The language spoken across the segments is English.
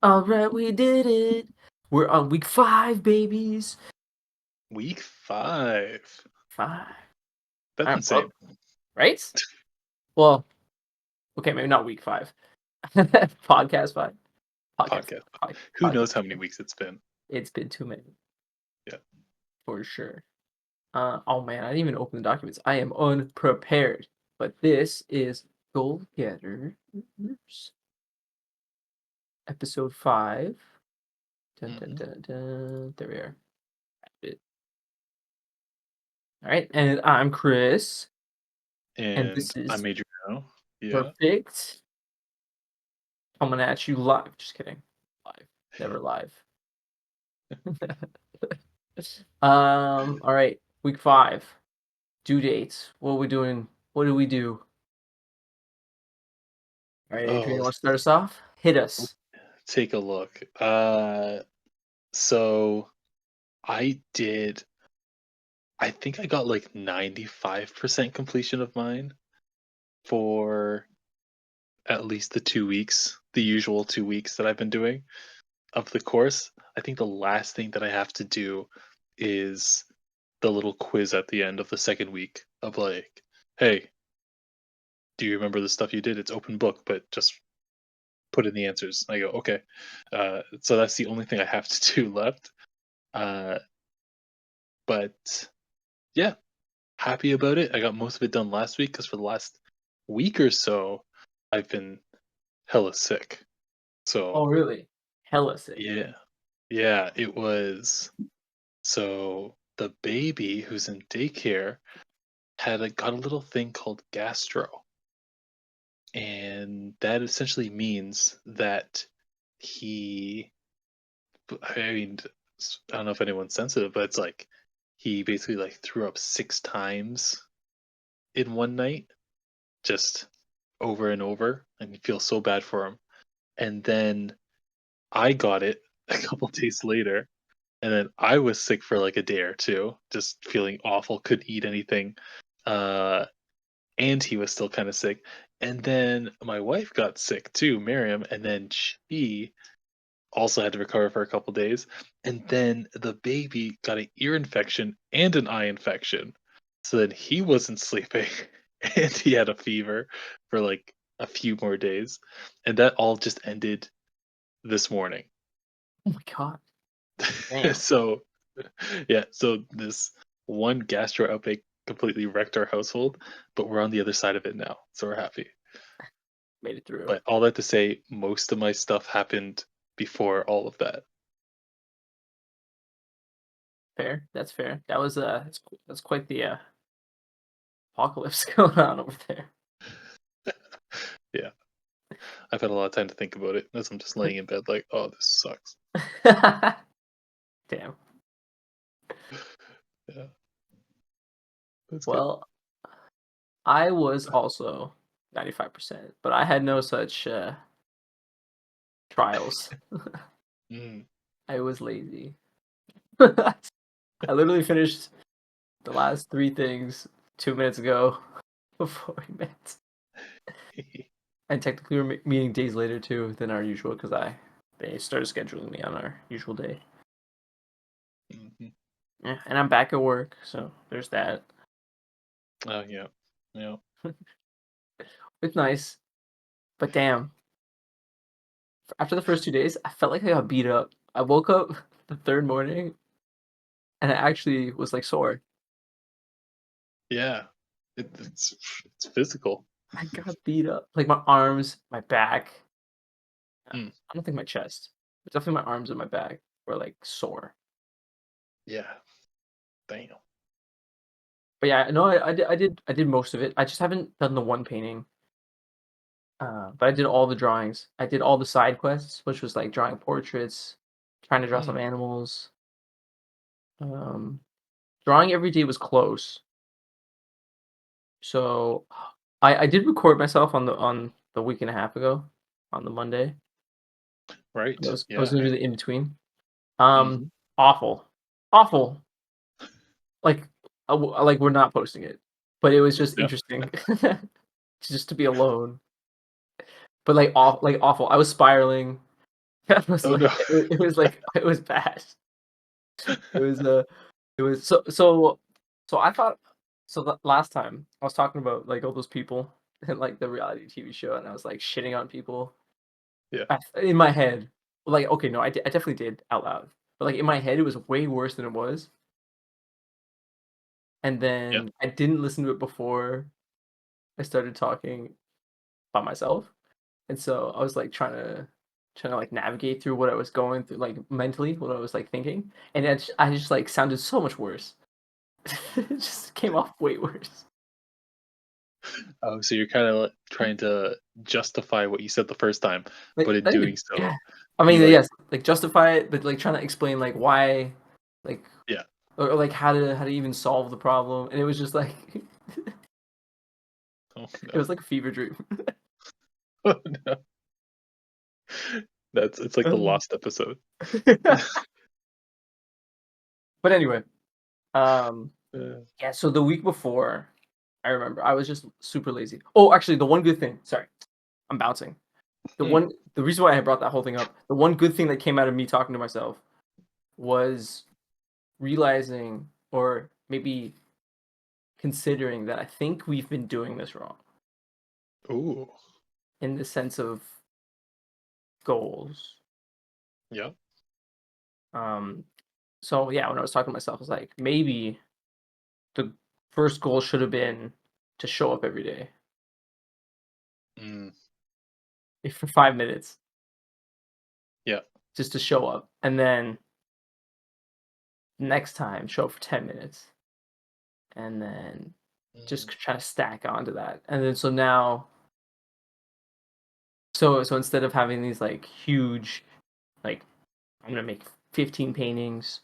All right, we did it. We're on week 5, babies. Week 5. 5. That's insane. Well, right? Well, okay, maybe not week 5. Podcast 5. Podcast Podcast. 5. Who knows Podcast how many 5. weeks it's been? It's been too many, Yeah. for sure. Oh man, I didn't even open the documents. I am unprepared. But this is Goal Getters, episode 5. Dun, dun, hmm dun, dun. There we are. All right, and I'm Chris, and And this I is made you know. Yeah. Perfect. Coming at you live. Just kidding. Live. Never live. All right. Week 5. Due dates. What are we doing? What do we do? All right, Adrian, you Oh, want to start us off? Hit let's us. take a look. So I think I got like 95% completion of mine for at least the 2 weeks, the usual 2 weeks that I've been doing of the course. I think the last thing that I have to do is the little quiz at the end of the second week of like, hey, do you remember the stuff you did? It's open book, but just put in the answers. I go, okay. So that's the only thing I have to do left. Uh, but yeah, happy about it. I got most of it done last week because for the last week or so, I've been hella sick. Oh, So really? Hella sick. yeah, yeah, it was. So the baby who's in daycare got a little thing called gastro, and that essentially means that he I mean, I don't know if anyone's sensitive, but it's like he basically like threw up 6 times in one night, just over and over, and you feel so bad for him. And then I got it a couple days later, and then I was sick for like a day or two, just feeling awful, couldn't eat anything. Uh, and he was still kind of sick. And then my wife got sick too, Miriam, and then she also had to recover for a couple days. And then the baby got an ear infection and an eye infection. So then he wasn't sleeping and he had a fever for like a few more days. And that all just ended this morning. Oh my god. Damn. So yeah, so this one gastro outbreak completely wrecked our household, but we're on the other side of it now. So we're happy. Made it through. But all that to say, most of my stuff happened before all of that. Fair. That's fair. That's quite the apocalypse going on over there. Yeah. I've had a lot of time to think about it as I'm just laying in bed like, "Oh, this sucks." Damn. Yeah, that's good. Well, I was also 95%, but I had no such trials. Mm, I was lazy. I literally finished the last 3 things 2 minutes ago before we met. And technically we're meeting days later too than our usual because they started scheduling me on our usual day. mhm. Yeah, and I'm back at work, so there's that. Oh, yeah. Yeah. It's nice, but damn, after the first 2 days, I felt like I got beat up. I woke up the third morning and I actually was like sore. Yeah. It's physical. I got beat up. Like my arms, my back. Mm, I don't think my chest, but definitely my arms and my back were like sore. yeah. Damn. But yeah, no, I did most of it. I just haven't done the one painting. But I did all the drawings. I did all the side quests, which was like drawing portraits, trying to draw some Mm, animals. Um, Drawing every day was close. So I did record myself on the week and a half ago, on the Monday. right. I was Yeah. gonna do the in between. Mhm. Awful, awful. Like like we're not posting it, but it was just Yeah. interesting, just to be alone. But like awful. I was spiraling. That was Oh like no. it was like it was bad. It was it was so I thought so the last time I was talking about like all those people in like the reality TV show, and I was like shitting on people. Yeah. In my head, like okay, no, I definitely did out loud, but like in my head, it was way worse than it was. And Yeah. then I didn't listen to it before I started talking by myself, and so I was like trying to like navigate through what I was going through, like mentally, what I was like thinking, and I just like sounded so much worse. It just came off way worse. Oh, so you're kind of trying to justify what you said the first time, Like, but in not doing even so, yeah. I mean, you like yes, like justify it, but like trying to explain like why, like yeah. or like how to even solve the problem, and it was just like Oh it no. was like a fever dream. Oh no. That's it's like the Um, lost episode. but anyway, um, Uh, yeah. So the week before, I remember I was just super lazy. Oh, actually, the one good thing. Sorry, I'm bouncing. mm, The reason why I brought that whole thing up, the one good thing that came out of me talking to myself was realizing, or maybe considering that I think we've been doing this wrong ooh. in the sense of goals. Yeah. Um, so yeah, when I was talking to myself, I was like, maybe the first goal should have been to show up every day, Mm, if for 5 minutes, yeah. just to show up, and then next time show up for 10 minutes, and then just Mm, try to stack onto that, and then so now, so instead of having these like huge, like I'm gonna make 15 paintings,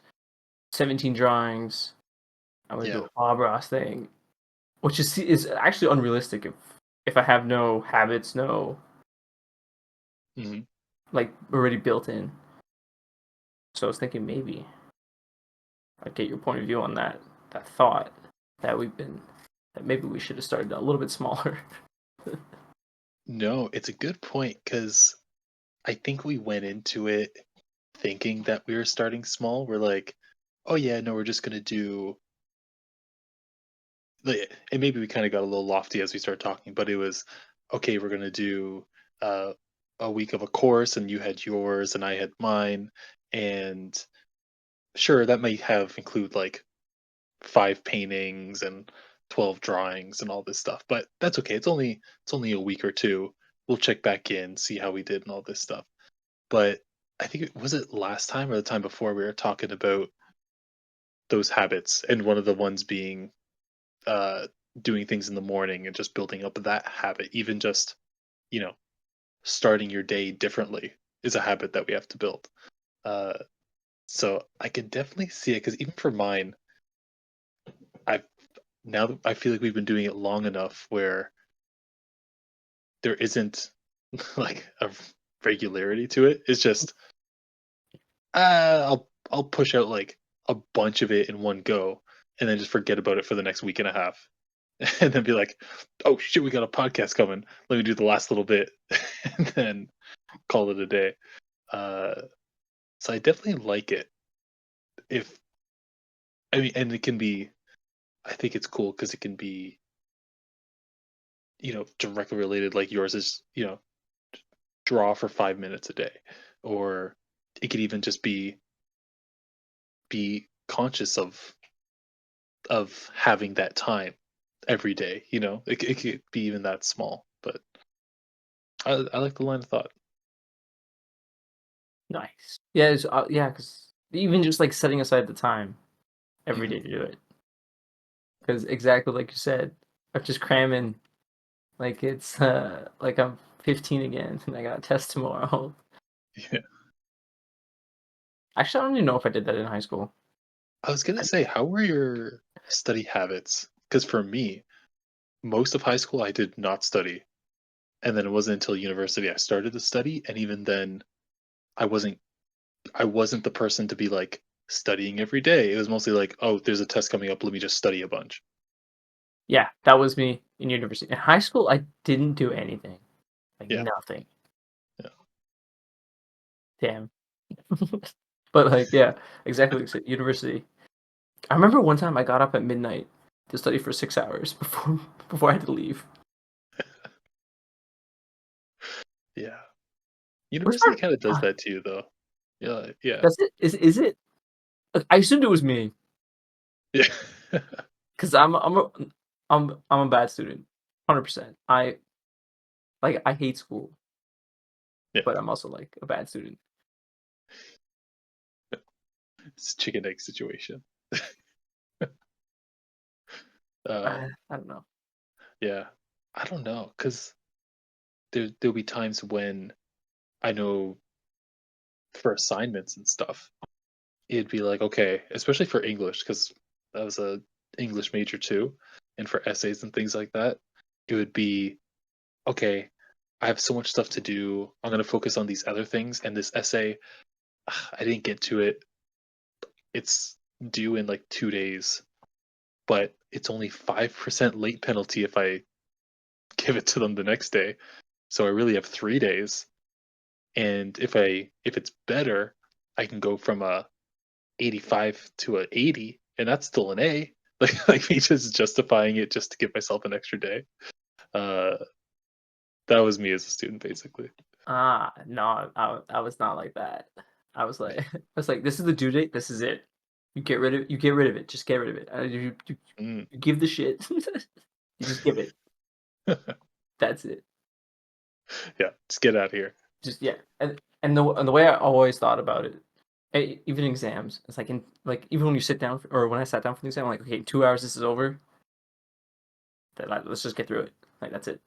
17 drawings, I'm gonna do yeah. a Bob Ross thing, which is actually unrealistic if I have no habits, no Mhm. like already built in. So I was thinking maybe I'd get your point of view on that thought that we've been that maybe we should have started a little bit smaller. No, it's a good point because I think we went into it thinking that we were starting small. We're like, oh yeah, no, we're just gonna do and maybe we kind of got a little lofty as we started talking, but it was okay, we're gonna do uh a week of a course and you had yours and I had mine, and sure that may have include like 5 paintings and 12 drawings and all this stuff, but that's okay. It's only a week or two. We'll check back in, see how we did and all this stuff. But I think it was it last time or the time before we were talking about those habits, and one of the ones being uh doing things in the morning and just building up that habit. Even just, you know, starting your day differently is a habit that we have to build. Uh so I can definitely see it because even for mine, I've now that I feel like we've been doing it long enough where there isn't like a regularity to it. It's just I'll push out like a bunch of it in one go and then just forget about it for the next week and a half. And then be like, "Oh shit, we got a podcast coming. Let me do the last little bit," and then call it a day. Uh, so I definitely like it. If I mean, and it can be. I think it's cool because it can be, directly related. Like yours is, draw for 5 minutes a day, or it could even just be conscious of having that time every day. It could be even that small. But I like the line of thought. Nice. Yeah, yeah, because even just like setting aside the time every Mhm. day to do it, because exactly like you said, I'm just cramming like it's like I'm 15 again and I got a test tomorrow. Yeah. Actually, I don't even know if I did that in high school. I was gonna I, say, how were your study habits? Because for me, most of high school I did not study, and then it wasn't until university I started to study, and even then, I wasn't I wasn't the person to be like studying every day. It was mostly like, oh, there's a test coming up, let me just study a bunch. yeah, that was me in university. In high school, I didn't do anything, like Yeah, nothing. yeah. Damn. But like, yeah, exactly. So university. I remember one time I got up at midnight to study for 6 hours before I had to leave. Yeah. Which University part? kind of does that to you, though. Yeah, yeah, Does it? Is it? I assumed it was me yeah. because I'm a bad student, 100%. I hate school, Yeah, but I'm also like a bad student. it's a chicken egg situation. I don't know. Yeah, I don't know, cause there'll be times when I know for assignments and stuff, it'd be like, okay, especially for English, cause that was a English major too, and for essays and things like that, it would be okay. I have so much stuff to do. I'm gonna focus on these other things, and this essay, I didn't get to it. It's due in like 2 days, but it's only 5% late penalty if I give it to them the next day. So I really have 3 days. And if it's better, I can go from a 85 to a 80, and that's still an A. Like me just justifying it just to give myself an extra day. Uh, that was me as a student, basically. No, I was not like that. I was like, this is the due date. This is it. You get rid of it. Just get rid of it. Mm. You give the shit. You just give it. That's it. Yeah, just get out of here. Just yeah. And the way I always thought about it, even exams, it's like even when you sit down or when I sat down for the exam, I'm like, okay, 2 hours, this is over. Then like, let's just get through it. Like that's it.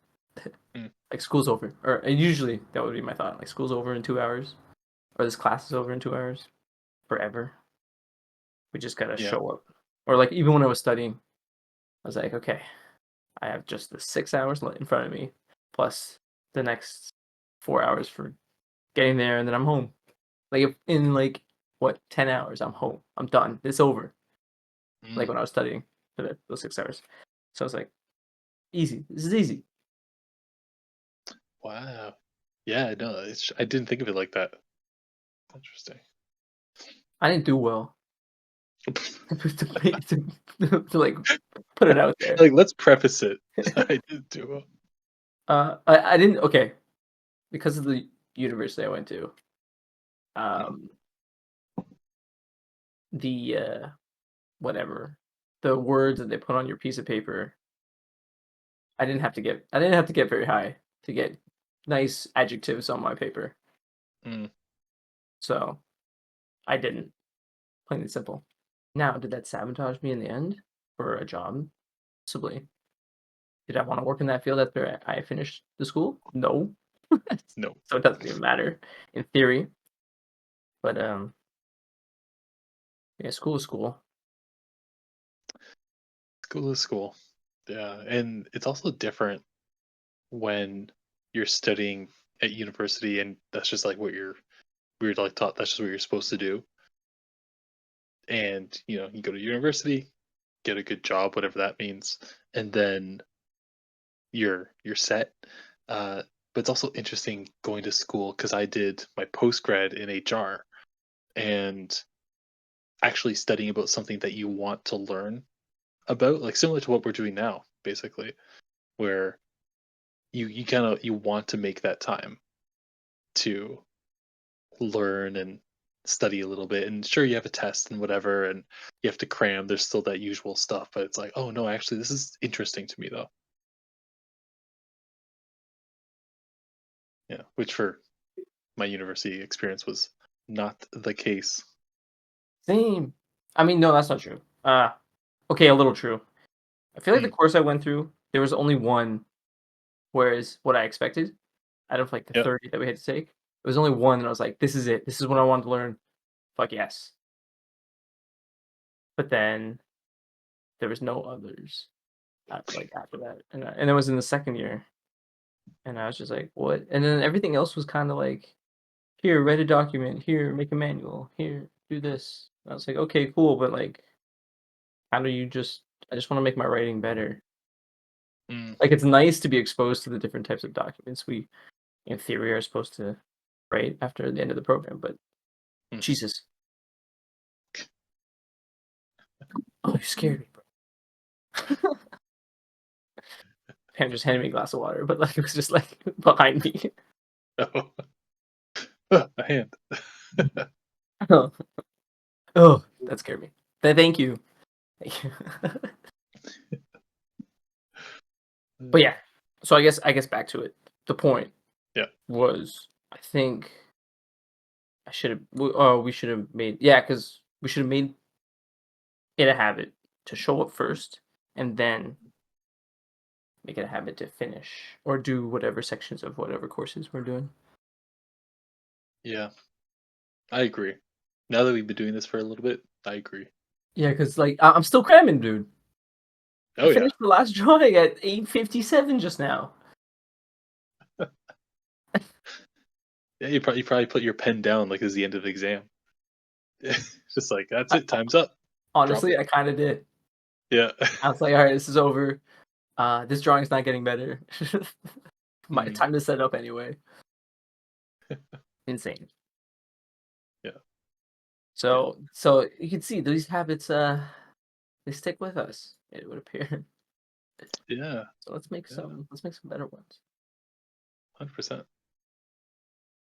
Mm. Like school's over, or usually that would be my thought. Like school's over in 2 hours, or this class is over in 2 hours, forever. We just gotta Yeah, show up. Or like even when I was studying, I was like, okay, I have just the 6 hours in front of me, plus the next 4 hours for getting there, and then I'm home. Like if in like what 10 hours, I'm home. I'm done. It's over. Like mm. when I was studying for those 6 hours, so I was like, easy. This is easy. Wow. Yeah, no, I didn't think of it like that. Interesting. I didn't do well to like put it out there. Like, let's preface it. I didn't do well. I didn't. Okay, because of the university I went to. Mm. Um, the whatever the words that they put on your piece of paper. I didn't have to get very high to get nice adjectives on my paper. Mm. So I didn't. Plain and simple. Now, did that sabotage me in the end for a job? Possibly. Did I want to work in that field after I finished the school? No. No. So it doesn't even matter in theory. But yeah, school is school. School is school. Yeah, and it's also different when you're studying at university and that's just like what you're like taught that's just what you're supposed to do. And you go to university, get a good job, whatever that means, and then you're set. But it's also interesting going to school because I did my post grad in HR and actually studying about something that you want to learn about, like similar to what we're doing now, basically, where you kind of you want to make that time to learn and study a little bit. And sure, you have a test and whatever, and you have to cram. There's still that usual stuff, but it's like, oh no, actually, this is interesting to me though. Yeah, which for my university experience was not the case. Same. I mean, no, that's not true. Okay, a little true. I feel like the Mm, course I went through, there was only one, whereas what I expected out of like the yep. 30 that we had to take, it was only one, and I was like, this is it. This is what I wanted to learn. Fuck yes. But then there was no others like after that, and it was in the second year, and I was just like, what? And then everything else was kind of like, here, write a document. Here, make a manual. Here, do this. And I was like, okay, cool, but like, how do you just? I just want to make my writing better. Mm, Like, it's nice to be exposed to the different types of documents we, in theory, are supposed to right after the end of the program. But Mm. Jesus, oh, you scared me, bro. Pam just handed me a glass of water, but like it was just like behind me. Oh, a hand. Oh, oh, that scared me. Thank you. Thank you. But yeah, so I guess back to it. The point Yeah. was I think I should have. We should have made because we should have made it a habit to show up first, and then make it a habit to finish or do whatever sections of whatever courses we're doing. Yeah, I agree. Now that we've been doing this for a little bit, I agree. Yeah, because like I'm still cramming, dude. I Oh yeah. finished the last drawing at 8:57 just now. Yeah, you probably put your pen down like it's the end of the exam. Just like that's I, it, time's up. Drop honestly, it. I kind of did. Yeah. I was like, all right, this is over. This drawing's not getting better. My Mm, time to set up anyway. Insane. yeah. Yeah. So you can see these habits they stick with us, it would appear. Yeah. So Yeah. let's make some better ones. 100%.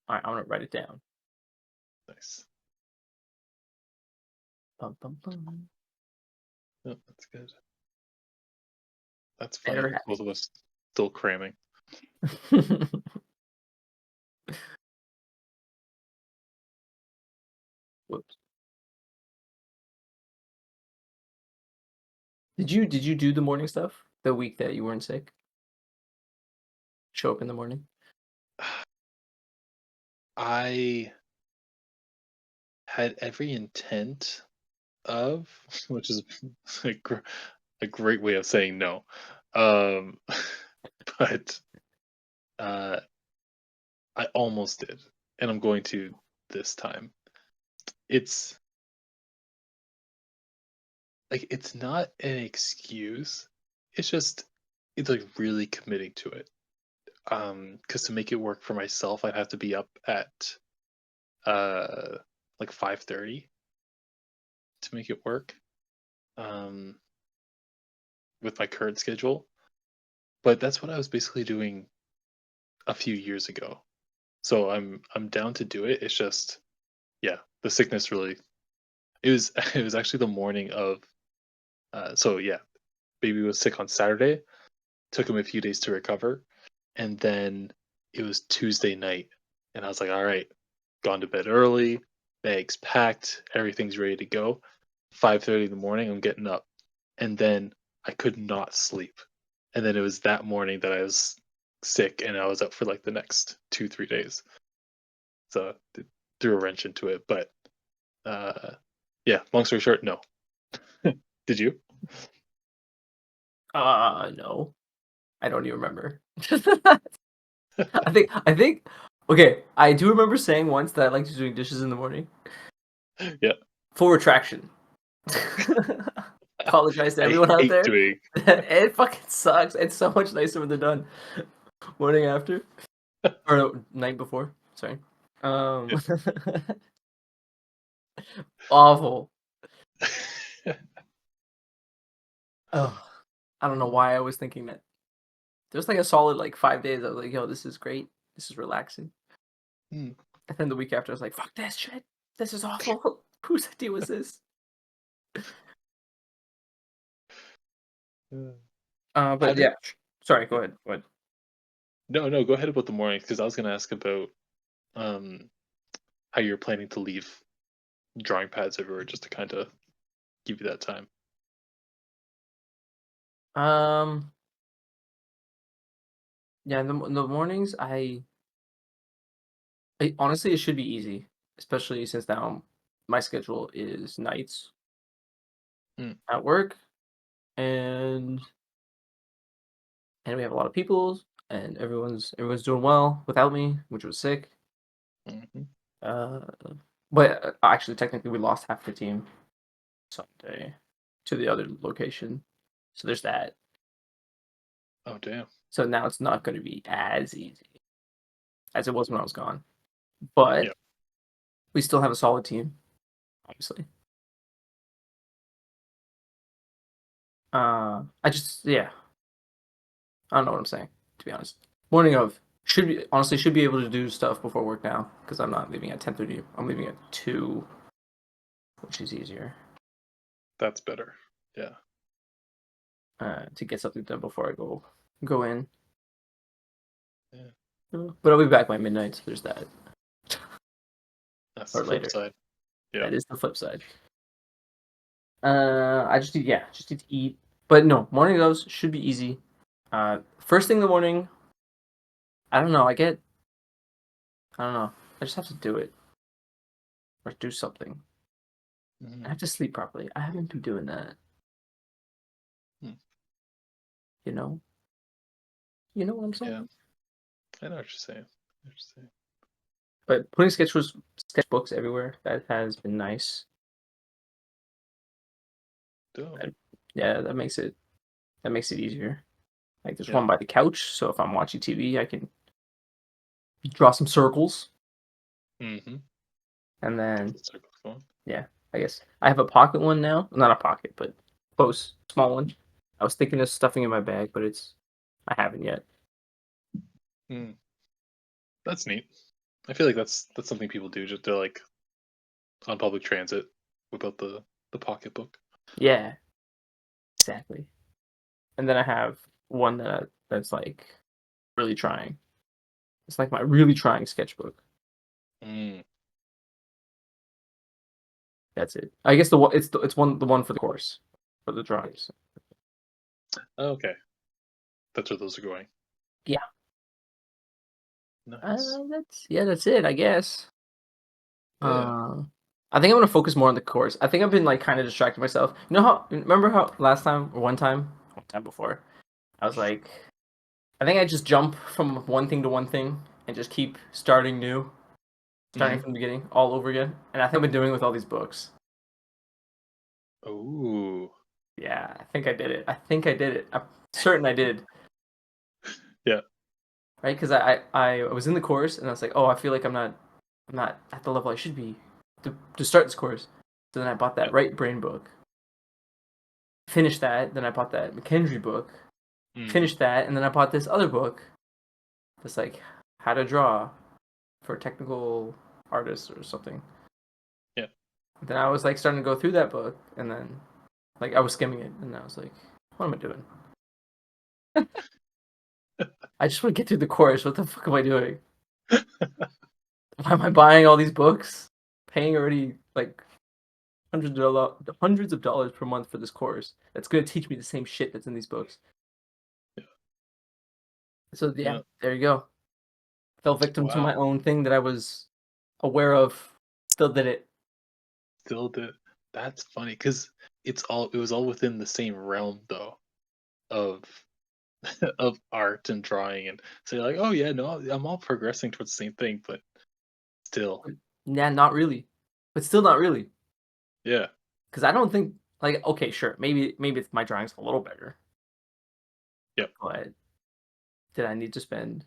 All right, I'm gonna write it down. Nice. Bum, bum, bum. Oh, that's good. That's funny. Better Both of us still cramming. habit. Whoops. Did you do the morning stuff the week that you weren't sick? Show up in the morning. I had every intent of, which is a, a great way of saying no. Um, but uh, I almost did, and I'm going to this time. It's like it's not an excuse. It's just it's like really committing to it. Because to make it work for myself, I'd have to be up at uh like 5:30 to make it work. Um, with my current schedule. But that's what I was basically doing a few years ago. So I'm down to do it. It's just yeah, the sickness really it was it was actually the morning of so yeah, baby was sick on Saturday. Took him a few days to recover, and then it was Tuesday night, and I was like, all right, gone to bed early, bags packed, everything's ready to go. 5:30 in the morning, I'm getting up, and then I could not sleep, and then it was that morning that I was sick, and I was up for like the next 2 3 days. So it threw a wrench into it, but yeah. Long story short, no. Did you? No. I don't even remember. I think okay, I do remember saying once that I liked doing dishes in the morning. Yeah. Full retraction. Apologize to I everyone out hate there. doing. It fucking sucks. It's so much nicer when they're done. Morning after. Or no, night before. Sorry. Um awful. Oh, I don't know why I was thinking that. There's like a solid like 5 days. I was like, yo, this is great. This is relaxing. Hmm. And then the week after, I was like, fuck this shit. This is awful. Whose idea was this? How But did? yeah. Sorry, go Yeah. ahead. Go ahead. No, no. Go ahead about the morning because I was going to ask about um how you're planning to leave drawing pads everywhere just to kind of give you that time. Um, yeah, in the mornings, I honestly it should be easy, especially since now my schedule is nights Hmm. at work, and we have a lot of people, and everyone's doing well without me, which was sick. Hmm. Uh, but actually, technically, we lost half the team Sunday to the other location, so there's that. Oh damn. So now it's not going to be as easy as it was when I was gone. but Yeah. we still have a solid team, obviously. I just yeah, I don't know what I'm saying, to be honest. Morning of should be able to do stuff before work now because I'm not leaving at 10:30. I'm leaving at 2, which is easier That's better. Yeah. to get something done before I go in. Yeah. But I'll be back by midnight, so there's that. That's the Or flip later. side. Yeah. That is the flip side. I just need to eat. But no, morning of those should be easy. First thing in the morning, I don't know. I don't know. I just have to do it or do something. I Mhm. have to sleep properly. I haven't been doing that. Hmm. You know. You know what I'm Yeah. saying? I know what you're saying. I know what you're saying. But putting sketchbooks everywhere, that has been nice. Dope. And yeah, that makes it easier. Like there's Yeah. one by the couch, so if I'm watching TV, I can draw some circles, Mm-hmm. and Get then the circles going. yeah, I guess I have a pocket one now. Not a pocket, but close, small one. I was thinking of stuffing in my bag, but I haven't yet. Mm. That's neat. I feel like that's something people do. Just they're like on public transit, whip out the pocketbook. Yeah, exactly. And then I have one that's like really trying. It's like my really trying sketchbook. Mm. That's it. I guess the one for the course for the drawings. Okay, that's where those are going. Yeah. Nice. That's it. I guess. Yeah. Uh, I think I'm gonna focus more on the course. I think I've been like kind of distracting myself. You know how? Remember how last time or one time before, I was like, I think I just jump from one thing to one thing and just keep starting new, starting Hmm. from the beginning all over again. And I think I've been doing it with all these books. Ooh. Yeah, I think I did it. I think I did it. I'm certain I did. Yeah. Right? Because I was in the course and I was like, oh, I feel like I'm not at the level I should be to start this course. So then I bought Yeah. that Right Brain book. Finished that. Then I bought that McKendry book. Mm. Finished that, and then I bought this other book. That's like how to draw for technical artists or something. Yeah. Then I was like starting to go through that book, and then like I was skimming it, and I was like, what am I doing? I just want to get through the course. What the fuck am I doing? Why am I buying all these books? Paying already like hundreds of dollars per month for this course. That's gonna teach me the same shit that's in these books. Yeah. So yeah, Yeah. there you go. Fell victim to my Wow. own thing that I was aware of. Still did it. Still did. That's funny because it was all within the same realm though of of art and drawing, and so you're like, oh yeah, no, I'm all progressing towards the same thing, but still, Nah, not really. But still not really. yeah, Because I don't think like okay, sure, maybe it's my drawing's a little better, yep, but did I need to spend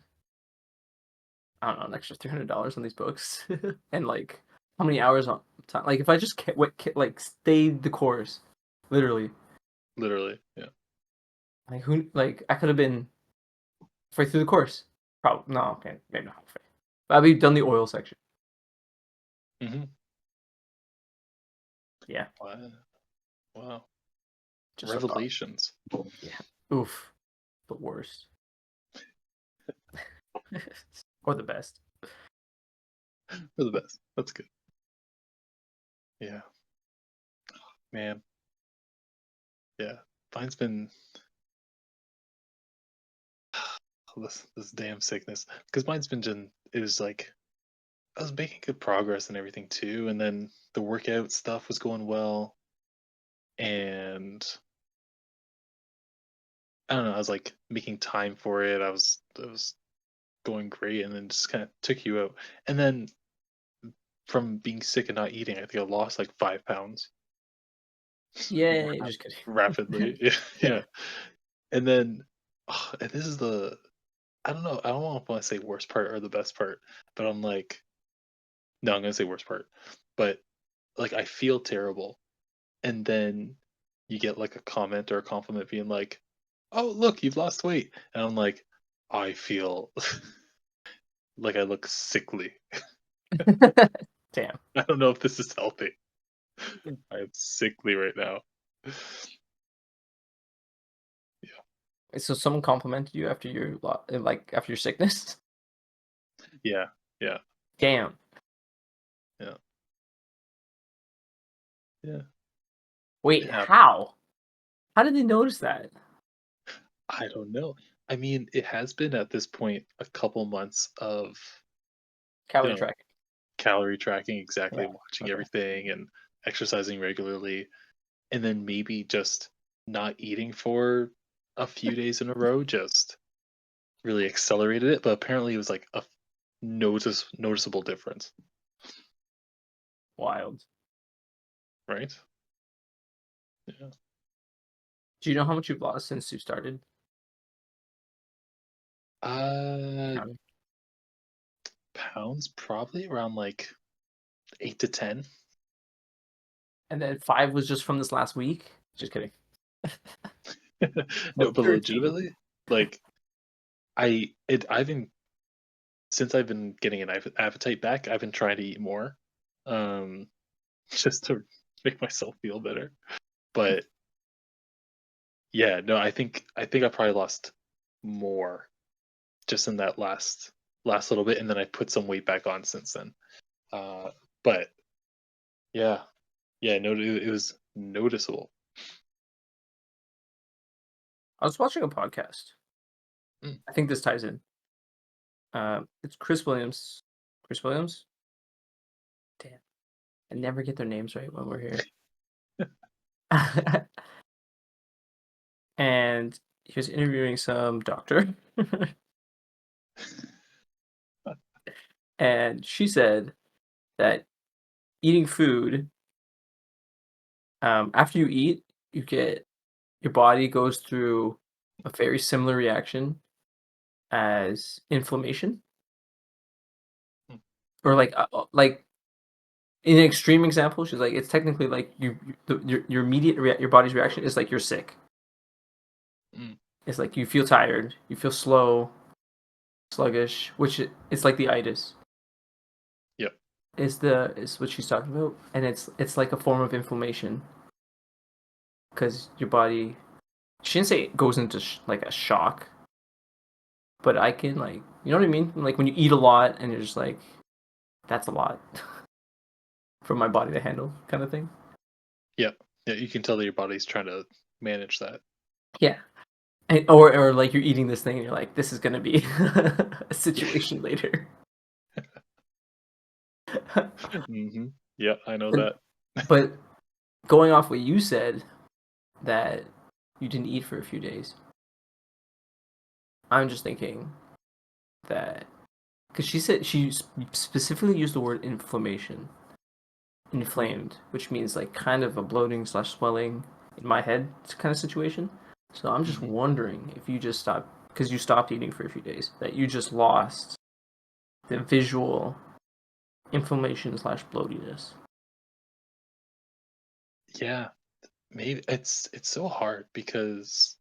I don't know an extra $300 on these books and like how many hours on time? Like if I just like stayed the course, literally, literally, yeah. like who like I could have been halfway through the course. Probably no, okay, maybe not halfway. But I'd be done the oil section. Hmm. Yeah, Wow, wow, just a thought. revelations. Yeah, oof, the worst or the best. They're the best. That's good. Yeah, man. Yeah, mine's been this damn sickness because mine's been it was like I was making good progress and everything too, and then the workout stuff was going well, and I don't know, I was like making time for it. I was going great, and then just kind of took you out. And then from being sick and not eating, I think I lost like 5 pounds Yay! Just kidding. rapidly. Yeah, Yeah. yeah. And then, and this is I don't know, I don't want to say worst part or the best part, but I'm like, No, I'm gonna say worst part. But like I feel terrible, and then you get like a comment or a compliment being like, "Oh, look, you've lost weight," and I'm like, I feel like I look sickly. Damn. I don't know if this is healthy. I am sickly right now. Yeah, So someone complimented you after like after your sickness? yeah, yeah, Damn. yeah, yeah. It Wait, happened. how? How did they notice that? I don't know. I mean, it has been at this point a couple months of, you Calorie know, tracking. calorie tracking exactly, Yeah. and watching Okay. everything and exercising regularly, and then maybe just not eating for a few days in a row just really accelerated it. But apparently, it was like a noticeable difference, Wild. right? Yeah. Do you know how much you've lost since you started Uh, counting? pounds probably around like 8 to 10. And then 5 was just from this last week? Just kidding. No, So but 13. legitimately, like I've been since I've been getting an appetite back. I've been trying to eat more, um, just to make myself feel better. But yeah, no, I think I probably lost more just in that last little bit, and then I put some weight back on since then. Uh, but yeah, yeah, no, it was noticeable. I was watching a podcast. Mm. I think this ties in. It's Chris Williams. Chris Williams? Damn. I never get their names right when we're here. And he was interviewing some doctor. And she said that eating food, after you eat, you get your body goes through a very similar reaction as inflammation, Mm. or like in an extreme example, she's like it's technically like your immediate your body's reaction is like you're sick. Mm. It's like you feel tired, you feel slow, sluggish, which it's like the itis Yep. is what she's talking about, and it's like a form of inflammation because your body. She didn't say it goes into like a shock, but I can like you know what I mean. Like when you eat a lot and you're just like that's a lot for my body to handle, kind of thing. Yep. Yeah, you can tell that your body's trying to manage that. Yeah, or like you're eating this thing and you're like this is gonna be a situation later. Hmm. Yeah, I know And, that. but going off what you said that you didn't eat for a few days, I'm just thinking that because she said she specifically used the word inflammation, inflamed, which means like kind of a bloating slash swelling in my head kind of situation. So I'm just Hmm. wondering if you just stopped because you stopped eating for a few days, that you just lost the visual inflammation slash bloatiness. Yeah, maybe it's so hard because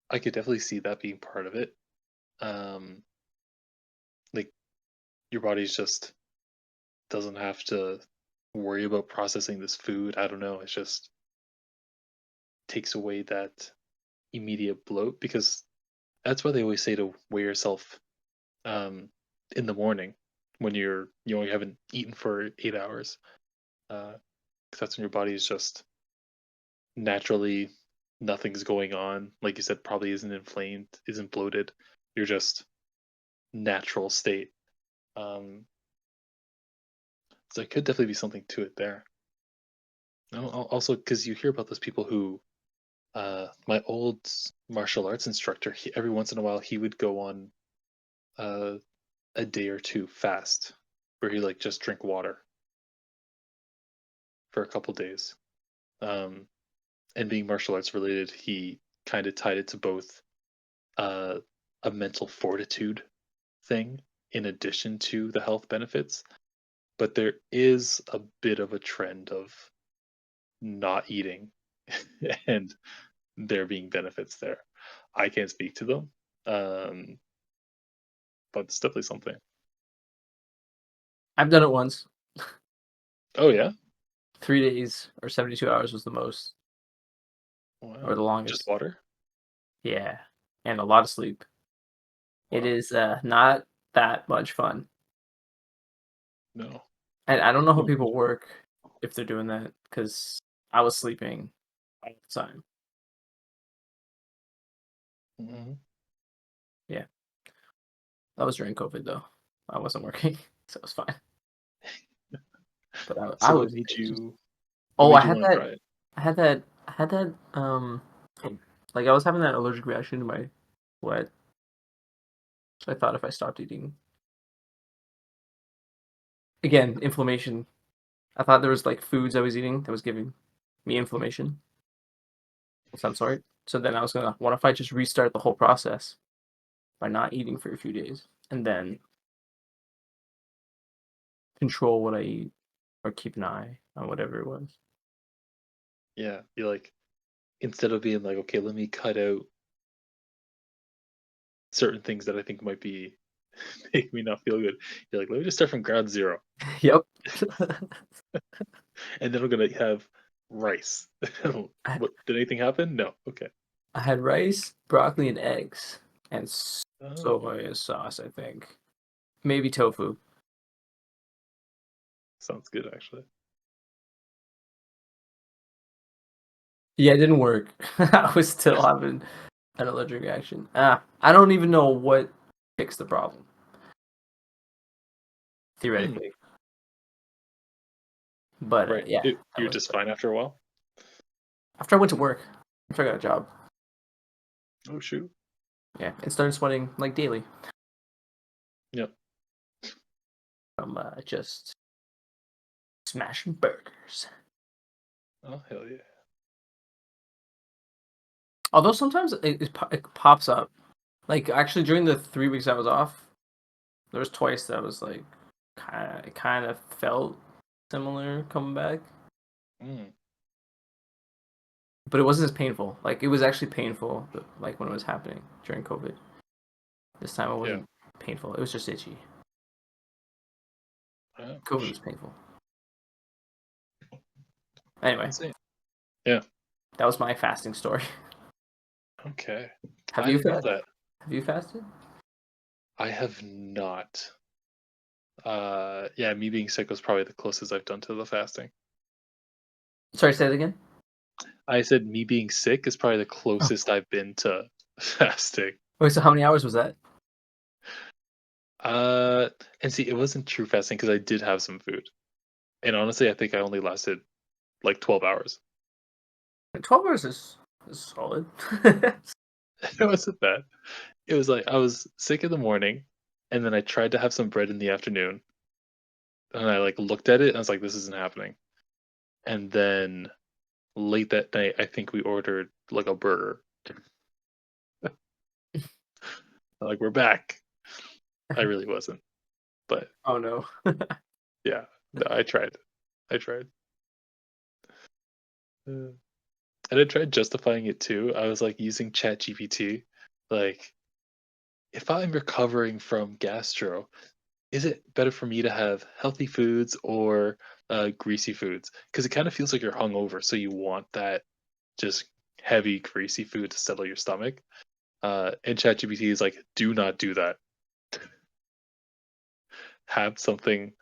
I could definitely see that being part of it. Um, like your body's just doesn't have to worry about processing this food. I don't know. It just takes away that immediate bloat because that's why they always say to weigh yourself um, in the morning when you only haven't eaten for 8 hours. 'Cause that's when your body is just naturally nothing's going on. Like you said, probably isn't inflamed, isn't bloated. You're just natural state. Um, so it could definitely be something to it there. Also, because you hear about those people who, my old martial arts instructor, every once in a while he would go on uh, a day or two fast, where he like just drink water for a couple days. Um, and being martial arts related, he kind of tied it to both uh, a mental fortitude thing in addition to the health benefits. but there is a bit of a trend of not eating and there being benefits there. I can't speak to them, um, but it's definitely something. I've done it once. Oh yeah, 3 days or 72 hours was the most or wow, the just longest. water. Yeah, and a lot of sleep. It Wow, is not that much fun, no. and I don't know how Mm, people work if they're doing that because I was sleeping all the time. mhm. Yeah, that was during COVID though. I wasn't working, so it was fine. But I So was what made it was just you? What oh, made you want to try it? I had that, like, I was having that allergic reaction to my sweat, so I thought if I stopped eating again, inflammation. I thought there was, like, foods I was eating that was giving me inflammation of some sort. So then I was gonna, what if I just restart the whole process by not eating for a few days and then control what I eat or keep an eye on whatever it was? Yeah, you like instead of being like, okay, let me cut out certain things that I think might be make me not feel good. You're like, let me just start from ground zero, Yep. and then I'm gonna have rice. I What did anything happen? No. Okay. I had rice, broccoli, and eggs, and Oh, soy sauce, I think. Maybe tofu. sounds good actually. Yeah, it didn't work. I was still having an allergic reaction. I don't even know what fixed the problem, Hmm. theoretically. But, Right. yeah, that You're was just fine after a while. after I went to work, after I got a job, Oh shoot. yeah, and started sweating, like, daily Yep. from, just smashing burgers. Oh hell yeah. Although sometimes it pops up. Like, actually, during the 3 weeks I was off, there was twice that was, like, kinda felt similar coming back, Mm, but it wasn't as painful. Like, it was actually painful, but, like, when it was happening during COVID. This time it yeah. wasn't painful, it was just itchy. COVID was Ouch. painful. Anyway, Insane. Yeah. that was my fasting story. Okay. Have I you didn't know fa that. have you fasted? I have not. Yeah, me being sick was probably the closest I've done to the fasting. Sorry, say that again? I said me being sick is probably the Oh, closest I've been to fasting. wait, so how many hours was that? Uh, and see, it wasn't true fasting because I did have some food, and honestly, I think I only lasted like 12 hours. 12 hours is solid. It wasn't bad. It was like I was sick in the morning, and then I tried to have some bread in the afternoon, and I like looked at it and I was like, "This isn't happening." And then late that night, I think we ordered like a burger. Like we're back. I really wasn't, but Oh, no. yeah, no, I tried. I tried. Uh, And I tried justifying it too. I was like using ChatGPT, like if I'm recovering from gastro, is it better for me to have healthy foods or greasy foods? Because it kind of feels like you're hungover, so you want that just heavy, greasy food to settle your stomach. And ChatGPT is like, do not do that. Have something.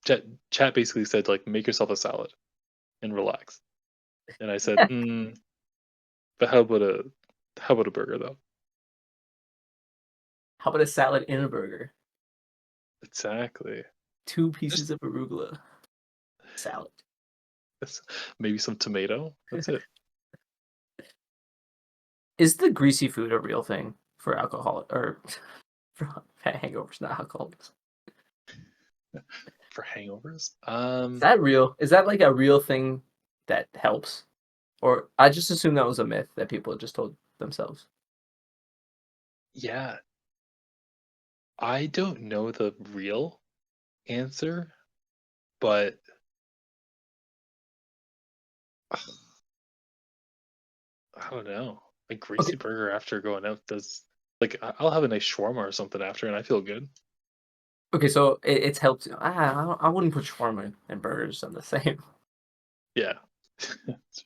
Chat basically said like, make yourself a salad and relax. And I said, but how about a burger though? How about a salad and a burger? Exactly. 2 Just pieces of arugula salad. Yes, maybe some tomato. That's it. Is the greasy food a real thing for alcohol or for hangovers, not alcoholics? For hangovers? Is that real? Is that, like, a real thing that helps? Or I just assumed that was a myth that people just told themselves. Yeah, I don't know the real answer. but I don't know. A greasy Okay, burger after going out does like I'll have a nice shawarma or something after, and I feel good. okay, so it's helped. I wouldn't put shawarma and burgers on the same. Yeah.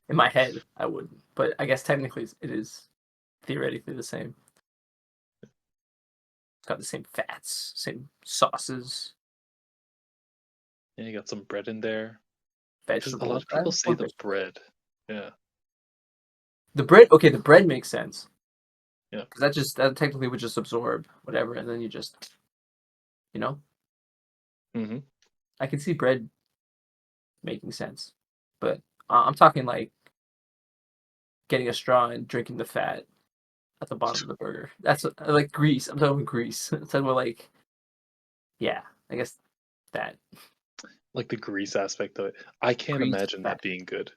In my head, I wouldn't, but I guess technically it is theoretically the same. It's got the same fats, same sauces, And you got some bread in there. Because a lot vegetables. of people say Or the vegetable. bread. Yeah. The bread, okay, the bread makes sense Yeah. because that technically would just absorb whatever, and then you just, you know, Hmm. I can see bread making sense, but I'm talking like getting a straw and drinking the fat at the bottom of the burger. Like grease. I'm talking about grease. I'm talking about like, yeah, I guess that Like the grease aspect of it. I can't grease imagine fat. that being good.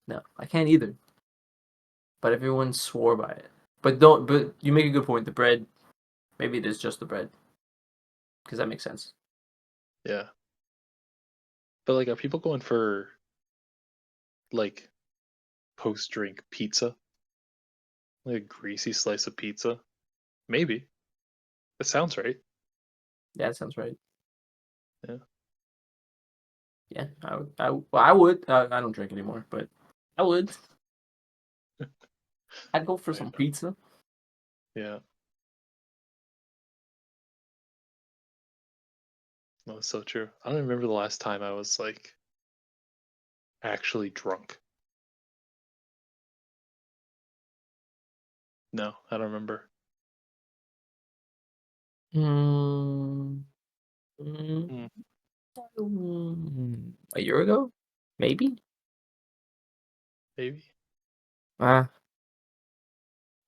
No, I can't either. But everyone swore by it. But don't. But you make a good point. The bread, maybe it is just the bread, because that makes sense. Yeah. But like, are people going for like post drink pizza? Like a greasy slice of pizza? Maybe. It sounds right. Yeah, that sounds right. Yeah. Yeah, I would. Well, I would. I don't drink anymore, but I would. I'd go for I some know. pizza. Yeah. No, it's so true. I don't remember the last time I was like actually drunk. No, I don't remember. Mm, mm, Mm, a year ago, maybe. maybe. Uh,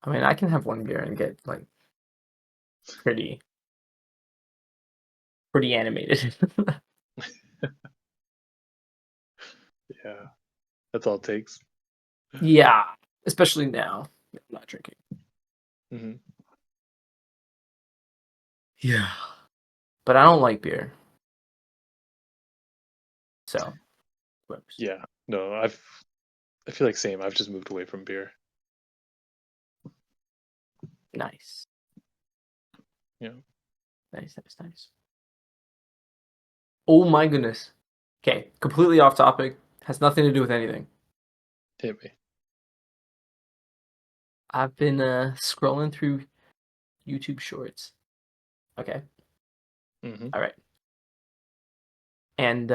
I mean, I can have one beer and get like pretty, pretty animated. Yeah. That's all it takes. Yeah, especially now. I'm not drinking. Hmm. Yeah, but I don't like beer, so gross. Yeah. No, I feel like same. I've just moved away from beer. Nice, Yeah. nice, nice, nice. Oh my goodness. Okay, completely off topic. Has nothing to do with anything. Hit me. I've been scrolling through YouTube Shorts. Okay, Hmm. all right, and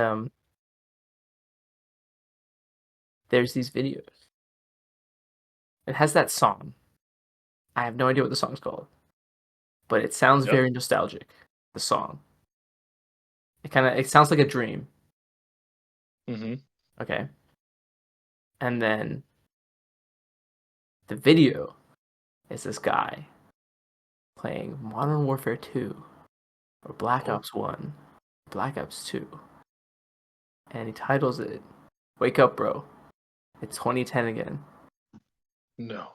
there's these videos. It has that song. I have no idea what the song's called, but it sounds Yep. very nostalgic. The song. It sounds like a dream. Hmm. Okay, and then the video is this guy playing Modern Warfare 2 or Black Oh Ops 1, Black Ops 2, and he titles it "Wake Up, Bro. It's 2010 again." no.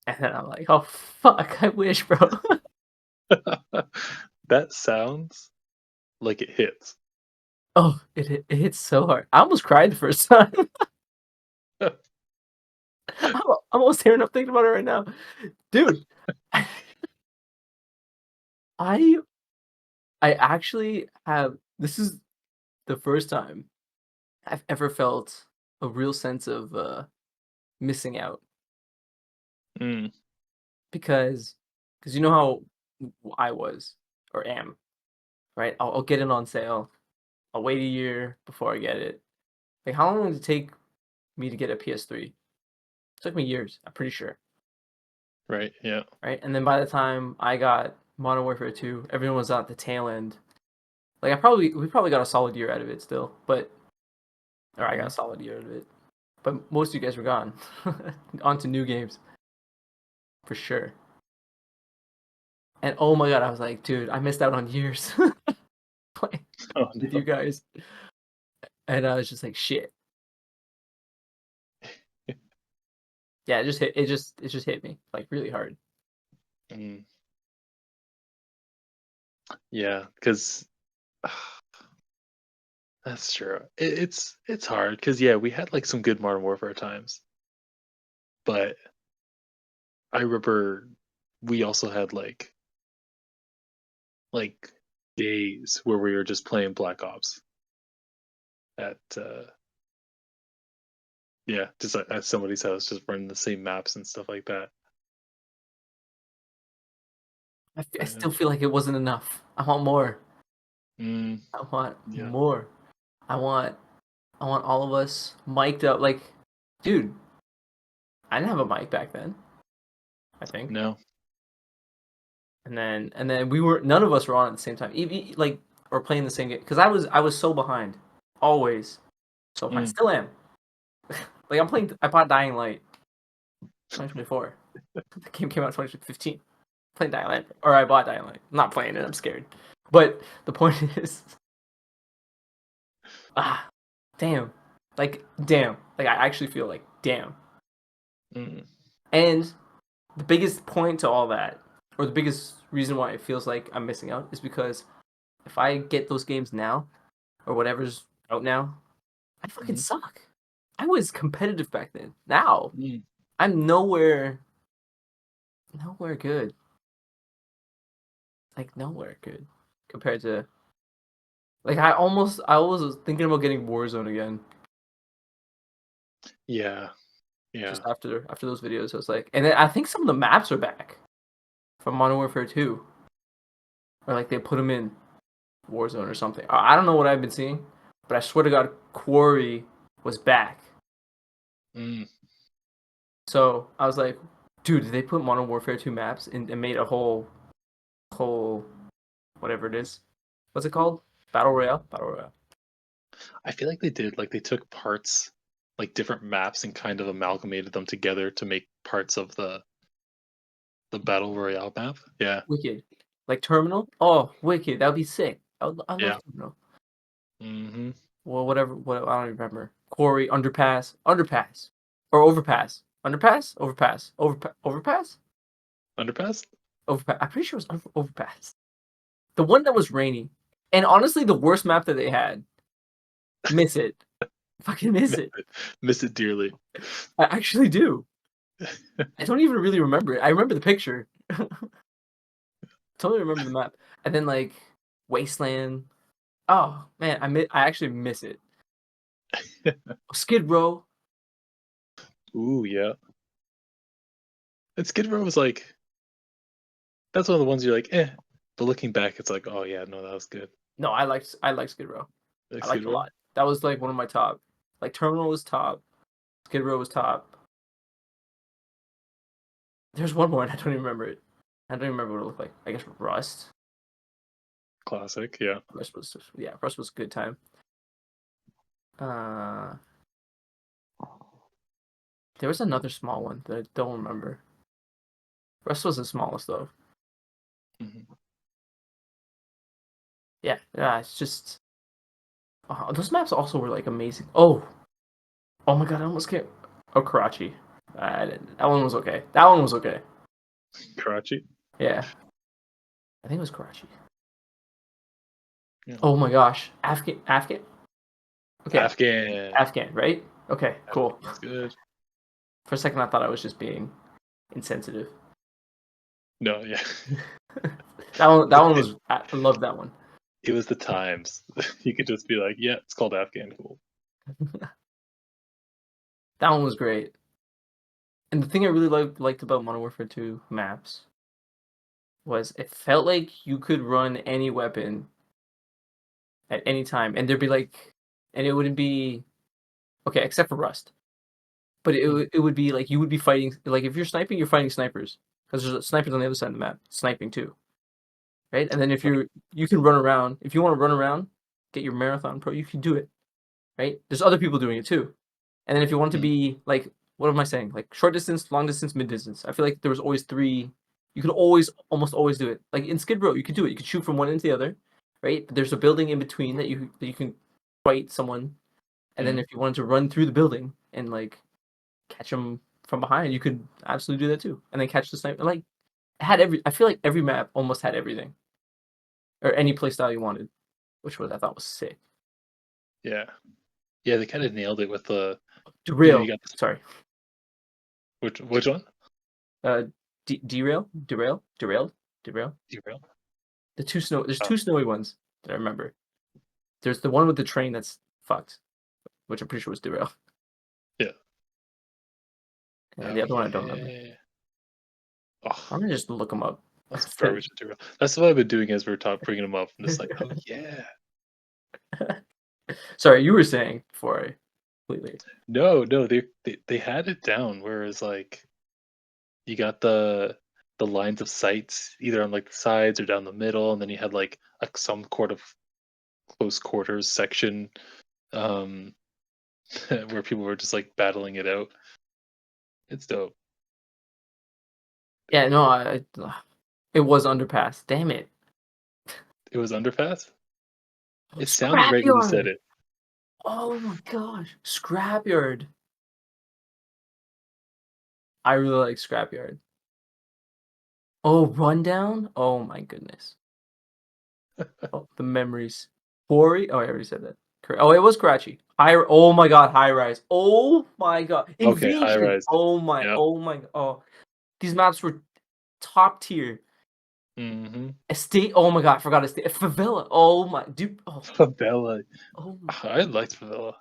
And then I'm like, "Oh fuck, I wish, bro." That sounds like it hits. Oh, it hits so hard. I almost cried the first time. I'm almost tearing up thinking about it right now, dude. I I actually have. This is the first time I've ever felt a real sense of missing out Mm, because you know how I was or am, right? I'll get it on sale. I'll wait a year before I get it. Like, how long did it take me to get a PS3? It took me years. I'm pretty sure. right. Yeah. Right? And then by the time I got Modern Warfare 2, everyone was at the tail end. Like we probably got a solid year out of it still, but or I got Hmm. a solid year out of it. But most of you guys were gone. On to new games for sure. And oh my god, I was like, dude, I missed out on years playing Oh with you no. guys. And I was just like, shit. Yeah, it just hit me like really hard. Mm, yeah, because That's true. It's hard because yeah, we had like some good Modern Warfare times, but I remember we also had like days where we were just playing Black Ops at yeah, just at somebody's house, just running the same maps and stuff like that. I Yeah. still feel like it wasn't enough. I want more. Mm, I want yeah. more. I want I want all of us mic'd up. Like, dude, I didn't have a mic back then. I think, No. and then we were none of us were on at the same time. Even like or playing the same game because I was so behind, always so behind. Mm, Still am. Like I'm playing. I bought Dying Light 2024. The game came out 2015. Playing Dying Light, or I bought Dying Light. I'm not playing it. I'm scared. But the point is, ah, damn, damn, like I actually feel like damn. mm, And the biggest point to all that, or the biggest reason why it feels like I'm missing out, is because if I get those games now, or whatever's out now, I fucking mm, suck. I was competitive back then. Now mm. I'm nowhere good. Like nowhere good compared to like I was thinking about getting Warzone again Yeah. just Yeah. after those videos. I was like, and then I think some of the maps are back from Modern Warfare 2, or like they put them in Warzone or something. I don't know what I've been seeing, but I swear to God, Quarry was back. Mm. So I was like, dude, did they put Modern Warfare 2 maps and made a whole whatever it is? What's it called? Battle Royale. Battle Royale. I feel like they did. Like they took parts, like different maps, and kind of amalgamated them together to make parts of the battle royale map. Yeah. Wicked. Like Terminal. Oh, Wicked. That would be sick. I love Yeah. Terminal. Mm-hmm. Well, whatever. What I don't even remember. Quarry, underpass, or overpass, overpass, Underpass. overpass. I'm pretty sure it was overpass. The one that was rainy, and honestly, the worst map that they had. Miss it, fucking miss Miss it. it. Miss it dearly. I actually do. I don't even really remember it. I remember the picture. Totally remember the map, and then like Wasteland. Oh man, I actually miss it. Skid Row. Ooh, yeah. And Skid Row was like that's one of the ones you're like, eh. But looking back, it's like, oh yeah, no, that was good. No, I liked Skid Row. Like I Skid liked it a Row. lot. That was like one of my top. Like Terminal was top. Skid Row was top. There's one more and I don't even remember it. I don't even remember what it looked like. I guess Rust. Classic. Yeah. Rust was a good time. Uh, there was another small one that I don't remember. Rust was the smallest though. Hmm. Yeah. It's just those maps also were like amazing. Oh my god, I almost can't. Oh, Karachi. That one was okay. That one was okay. Karachi. Yeah, I think it was Karachi. Yeah. Oh my gosh, Afghan. Okay, Afghan. Afghan, right? Okay, cool. Afghan's good. For a second, I thought I was just being insensitive. No, yeah. That one was. I love that one. It was the times. You could just be like, yeah, it's called Afghan. Cool. That one was great. And the thing I really liked about Modern Warfare 2 maps was it felt like you could run any weapon at any time, and there'd be like, and it wouldn't be okay except for Rust. But Mhm. it would be like you would be fighting like if you're sniping, you're fighting snipers because there's snipers on the other side of the map sniping too, right? And then if Right. you can run around if you want to run around, get your marathon pro, you can do it, right? There's other people doing it too. And then if you want to Mm. be like, what am I saying? Like short distance, long distance, mid distance. I feel like there was always three. You could almost always do it. Like in Skid Row, you could do it. You could shoot from one end to the other, right? But there's a building in between that you can fight someone, and then Mm. if you wanted to run through the building and like catch them from behind, you could absolutely do that too, and then catch the sniper. Like it had every. I feel like every map almost had everything, or any playstyle you wanted. which was I thought was sick. Yeah. Yeah, they kind of nailed it with the you Derail. got this, Sorry. which one? Uh, derail, derail. Derail. There's Oh, two snowy ones that I remember. There's the one with the train that's fucked, which I'm pretty sure was derail, yeah. and Oh the other one I don't remember. yeah. Oh, I'm gonna just look them up. that's garbage material. That's what I've been doing as we're bringing them up. I'm just like, oh yeah. Sorry, you were saying before I completely. No, no, they had it down. Whereas like you got the lines of sights either on like the sides or down the middle, and then you had like some sort of close quarters section, um, where people were just like battling it out. It's dope. Yeah, no, it was underpass. Damn it. It was underpass. Oh, It sounded right when you said scrapyard. it. Oh my gosh, scrapyard. I really like scrapyard. Oh, rundown. Oh my goodness. Oh, the memories. Quarry. Oh, I already said that. Oh, it was Karachi. High. Oh my God, high rise. Oh my God, Okay, high invasion. rise. Oh my. Yep. Oh my. Oh, these maps were top tier. Mm-hmm. Estate. Oh my God, I forgot estate. Favela. Oh my. Dude. Oh. Favela. Oh my. I liked Favela.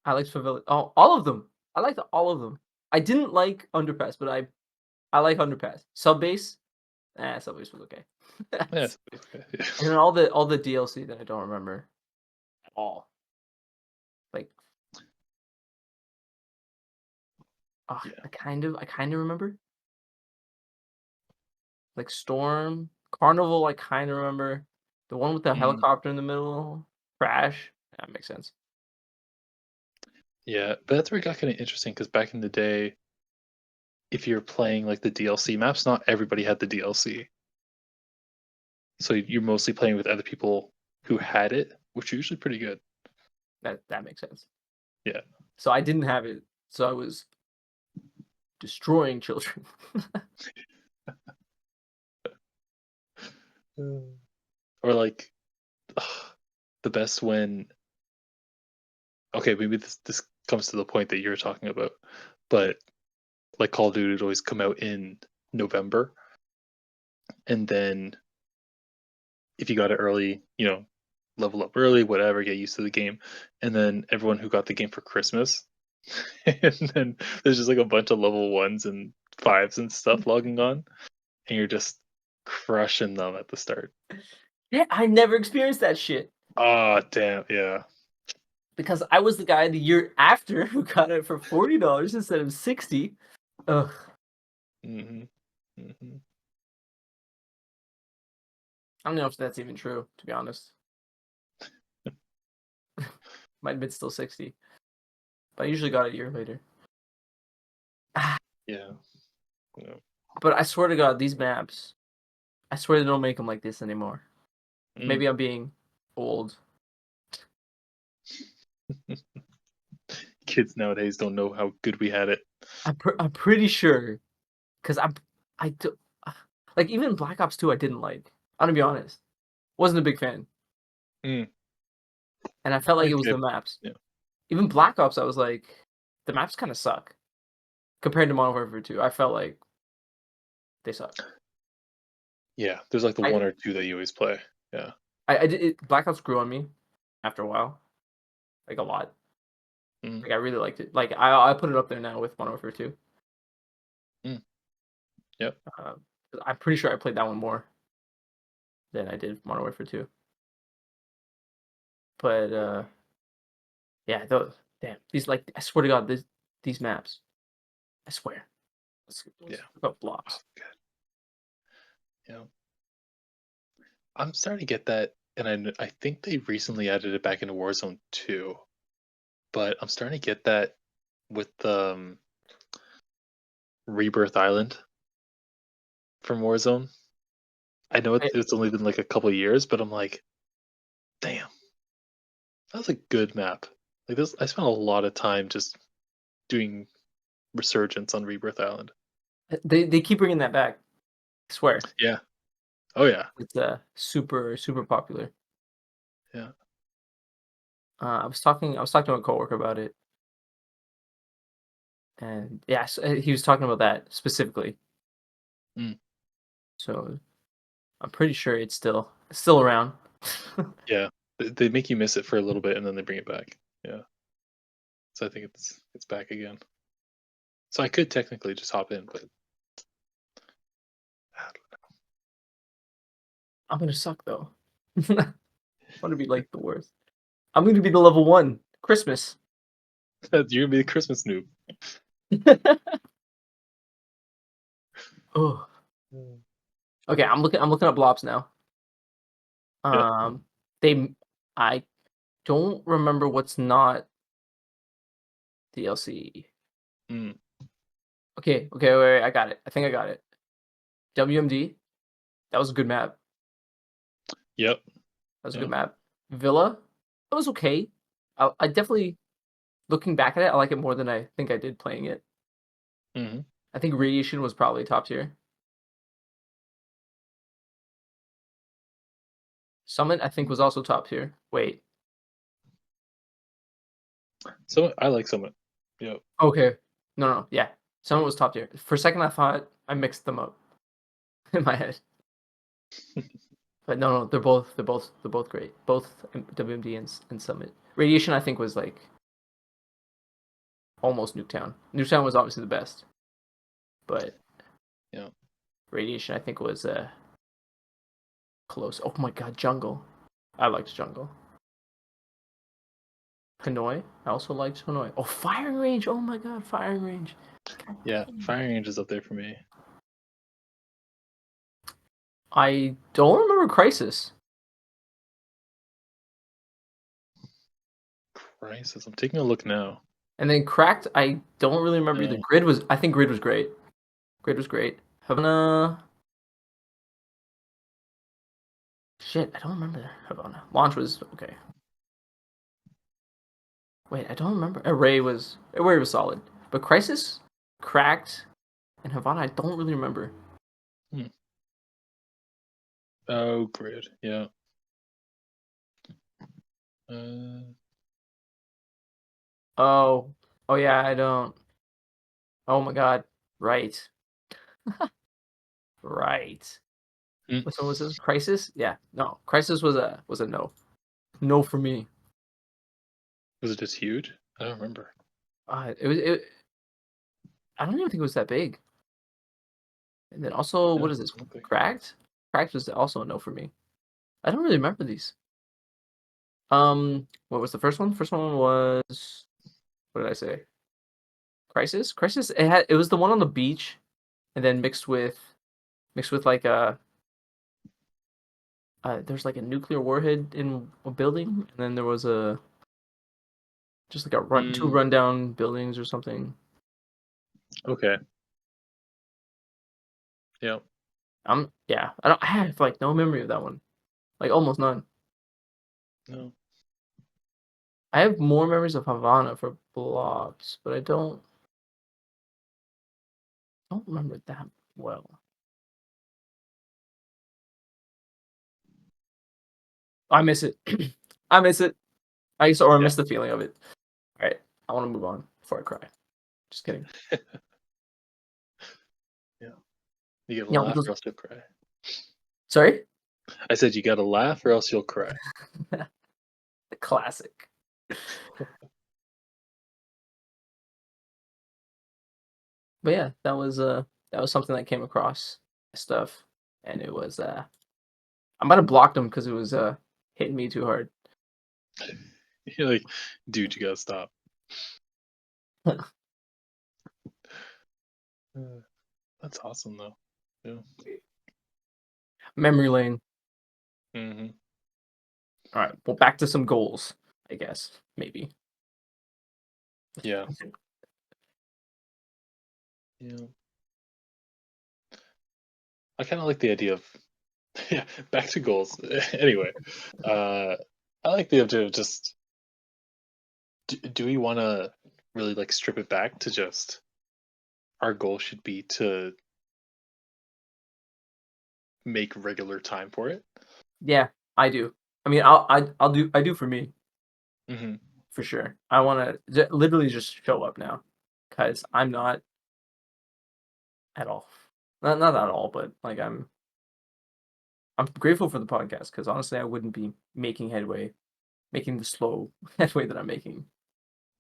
I liked Favela. Oh, all of them. I liked all of them. I didn't like Underpass, but I like Underpass. Subbase. Subbase was okay. Yes. And then all the DLC that I don't remember at all. Like, Yeah. I kind of remember. Like Storm, Carnival. I kind of remember. The one with the Mm, helicopter in the middle, Crash. That makes sense. yeah, but that's where it got kind of interesting because back in the day, if you're playing like the DLC maps, not everybody had the DLC. So you're mostly playing with other people who had it, which are usually pretty good. That makes sense. Yeah. So I didn't have it. So I was destroying children. Mm. Or like the best when okay, maybe this comes to the point that you're talking about, but like Call of Duty would always come out in November, and then if you got it early, level up early, whatever, get used to the game, and then everyone who got the game for Christmas, and then there's just like a bunch of level ones and fives and stuff logging on, and you're just crushing them at the start. Yeah, I never experienced that shit Oh damn, yeah. because I was the guy the year after who got it for $40 instead of 60. Ugh. Hmm. Hmm. I don't know if that's even true, to be honest. Might have been still 60, but I usually got it a year later. Yeah. Yeah. But I swear to God, these maps, I swear they don't make them like this anymore. Mm. Maybe I'm being old. Kids nowadays don't know how good we had it. I'm pretty sure, because I do, like even Black Ops 2 I didn't like. I'm gonna be honest, wasn't a big fan, Mm. and I felt like it was Okay. the maps. Yeah. Even Black Ops, I was like, the maps kind of suck compared to Modern Warfare 2. I felt like they suck. Yeah. There's like the I one or two that you always play. Yeah. I did Black Ops grew on me after a while, like a lot. Mm. Like I really liked it. Like I put it up there now with Modern Warfare 2. Mm. Yep. Um, I'm pretty sure I played that one more than I did Modern Warfare 2. But yeah, those damn these like I swear to God, these maps. I swear. Let's Yeah. look up Oh, blocks. good. Yeah. I'm starting to get that, and I think they recently added it back into Warzone 2, but I'm starting to get that with Rebirth Island from Warzone. I know I, it's only been like a couple years, but I'm like, damn, that was a good map. Like this, I spent a lot of time just doing Resurgence on Rebirth Island. they keep bringing that back. I swear. Yeah. Oh yeah. It's super super popular. Yeah. I was talking to a coworker about it, and yes, he was talking about that specifically. Mm. So I'm pretty sure it's still around. Yeah. They make you miss it for a little bit and then they bring it back. Yeah. So I think it's back again. So I could technically just hop in, but I I'm gonna suck though. I'm gonna be like the worst. I'm gonna be the level one. Christmas. don't- you're gonna be the Christmas noob. Oh. Mm. Okay, I'm looking up blobs now. Yeah. Um, they I don't remember what's not DLC. Mm. Okay, wait, I got it. I think I got it. WMD. That was a good map. Yep. That was a good Yep. map. Villa. That was okay. I definitely, looking back at it, I like it more than I think I did playing it. Hmm. I think Radiation was probably top tier. Summit, I think, was also top tier. Wait. So I like Summit. Yep. Okay. No, yeah. Summit was top tier. For a second, I thought I mixed them up in my head. But no, they're both great. Both WMD and Summit. Radiation, I think, was like almost Nuketown. Nuketown was obviously the best, but Yeah. Radiation, I think, was close. Oh my god, Jungle. I liked Jungle. Hanoi. I also liked Hanoi. Oh, Firing Range. Oh my god, Firing Range. God Yeah. damn. Firing Range is up there for me. I don't remember Crisis. Crisis. I'm taking a look now. And then Cracked, I don't really remember either. Yeah. I think Grid was great. Grid was great. Havana. Shit, I don't remember Havana. Launch was okay. Wait, I don't remember. Array was solid, but Crisis, Cracked, and Havana, I don't really remember. Hmm. Oh, Grid. Yeah. Uh, Oh, oh yeah, I don't. Oh my god, right, right. mm. Which one was this? Crisis? Yeah, no. Crisis was a no, no for me. Was it just huge? I don't remember. It was it. I don't even think it was that big. And then also, Yeah. what is this? Real quick. Cracked? Cracked was also a no for me. I don't really remember these. What was the first one? First one was, what did I say? Crisis? Crisis, it was the one on the beach, and then mixed with like there's like a nuclear warhead in a building, and then there was a just like two Mm, rundown buildings or something. okay. Yeah. Yeah, I have like no memory of that one. Like almost none. No. I have more memories of Havana for blobs, but I don't remember it that well. I miss it. I miss it. I Yeah. miss the feeling of it. All right, I want to move on before I cry. Just kidding. Yeah. You gotta Yeah, laugh because or else you'll cry. sorry, I said you gotta laugh or else you'll cry. the classic. But yeah, that was something that came across stuff, and it was I might have blocked him because it was hitting me too hard. You're like, dude, you gotta stop. Uh, That's awesome though. Yeah. Memory lane. Hmm. All right, well, back to some goals, I guess maybe. Yeah. Yeah. I kind of like the idea of yeah. Back to goals. Anyway, uh, I like the idea of just do we want to really like strip it back to just our goal should be to make regular time for it. Yeah, I do. I mean, I do for me Hmm. for sure. I want to literally just show up now, because I'm not at all, not at all, but like I'm grateful for the podcast because honestly, I wouldn't be making the slow headway that I'm making.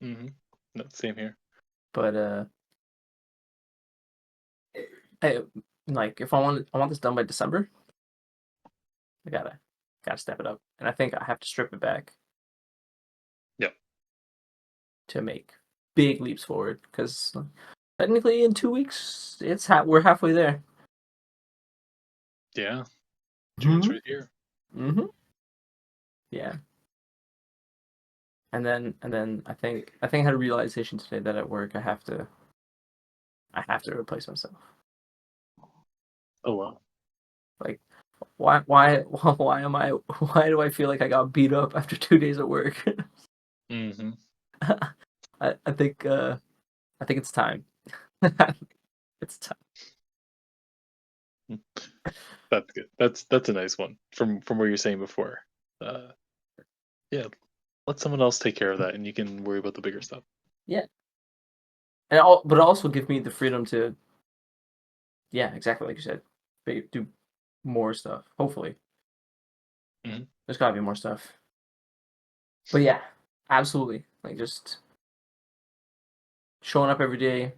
Hmm. No, same here. But I, like if I want this done by December, I gotta step it up, and I think I have to strip it back Yep. to make big leaps forward. Because technically, in 2 weeks, we're halfway there. Yeah. June's Hmm. right here. Hmm. Yeah, and then I think I had a realization today that at work I have to replace myself. Oh wow. Like, why am I why do I feel like I got beat up after 2 days at work? Hmm. I think it's time. It's time. That's good. That's a nice one from what you're saying before. Uh, yeah. Let someone else take care of that, and you can worry about the bigger stuff. Yeah, but it also give me the freedom to, yeah, exactly like you said, do more stuff. Hopefully, Hmm. there's gotta be more stuff. But yeah, absolutely. Like just showing up every day.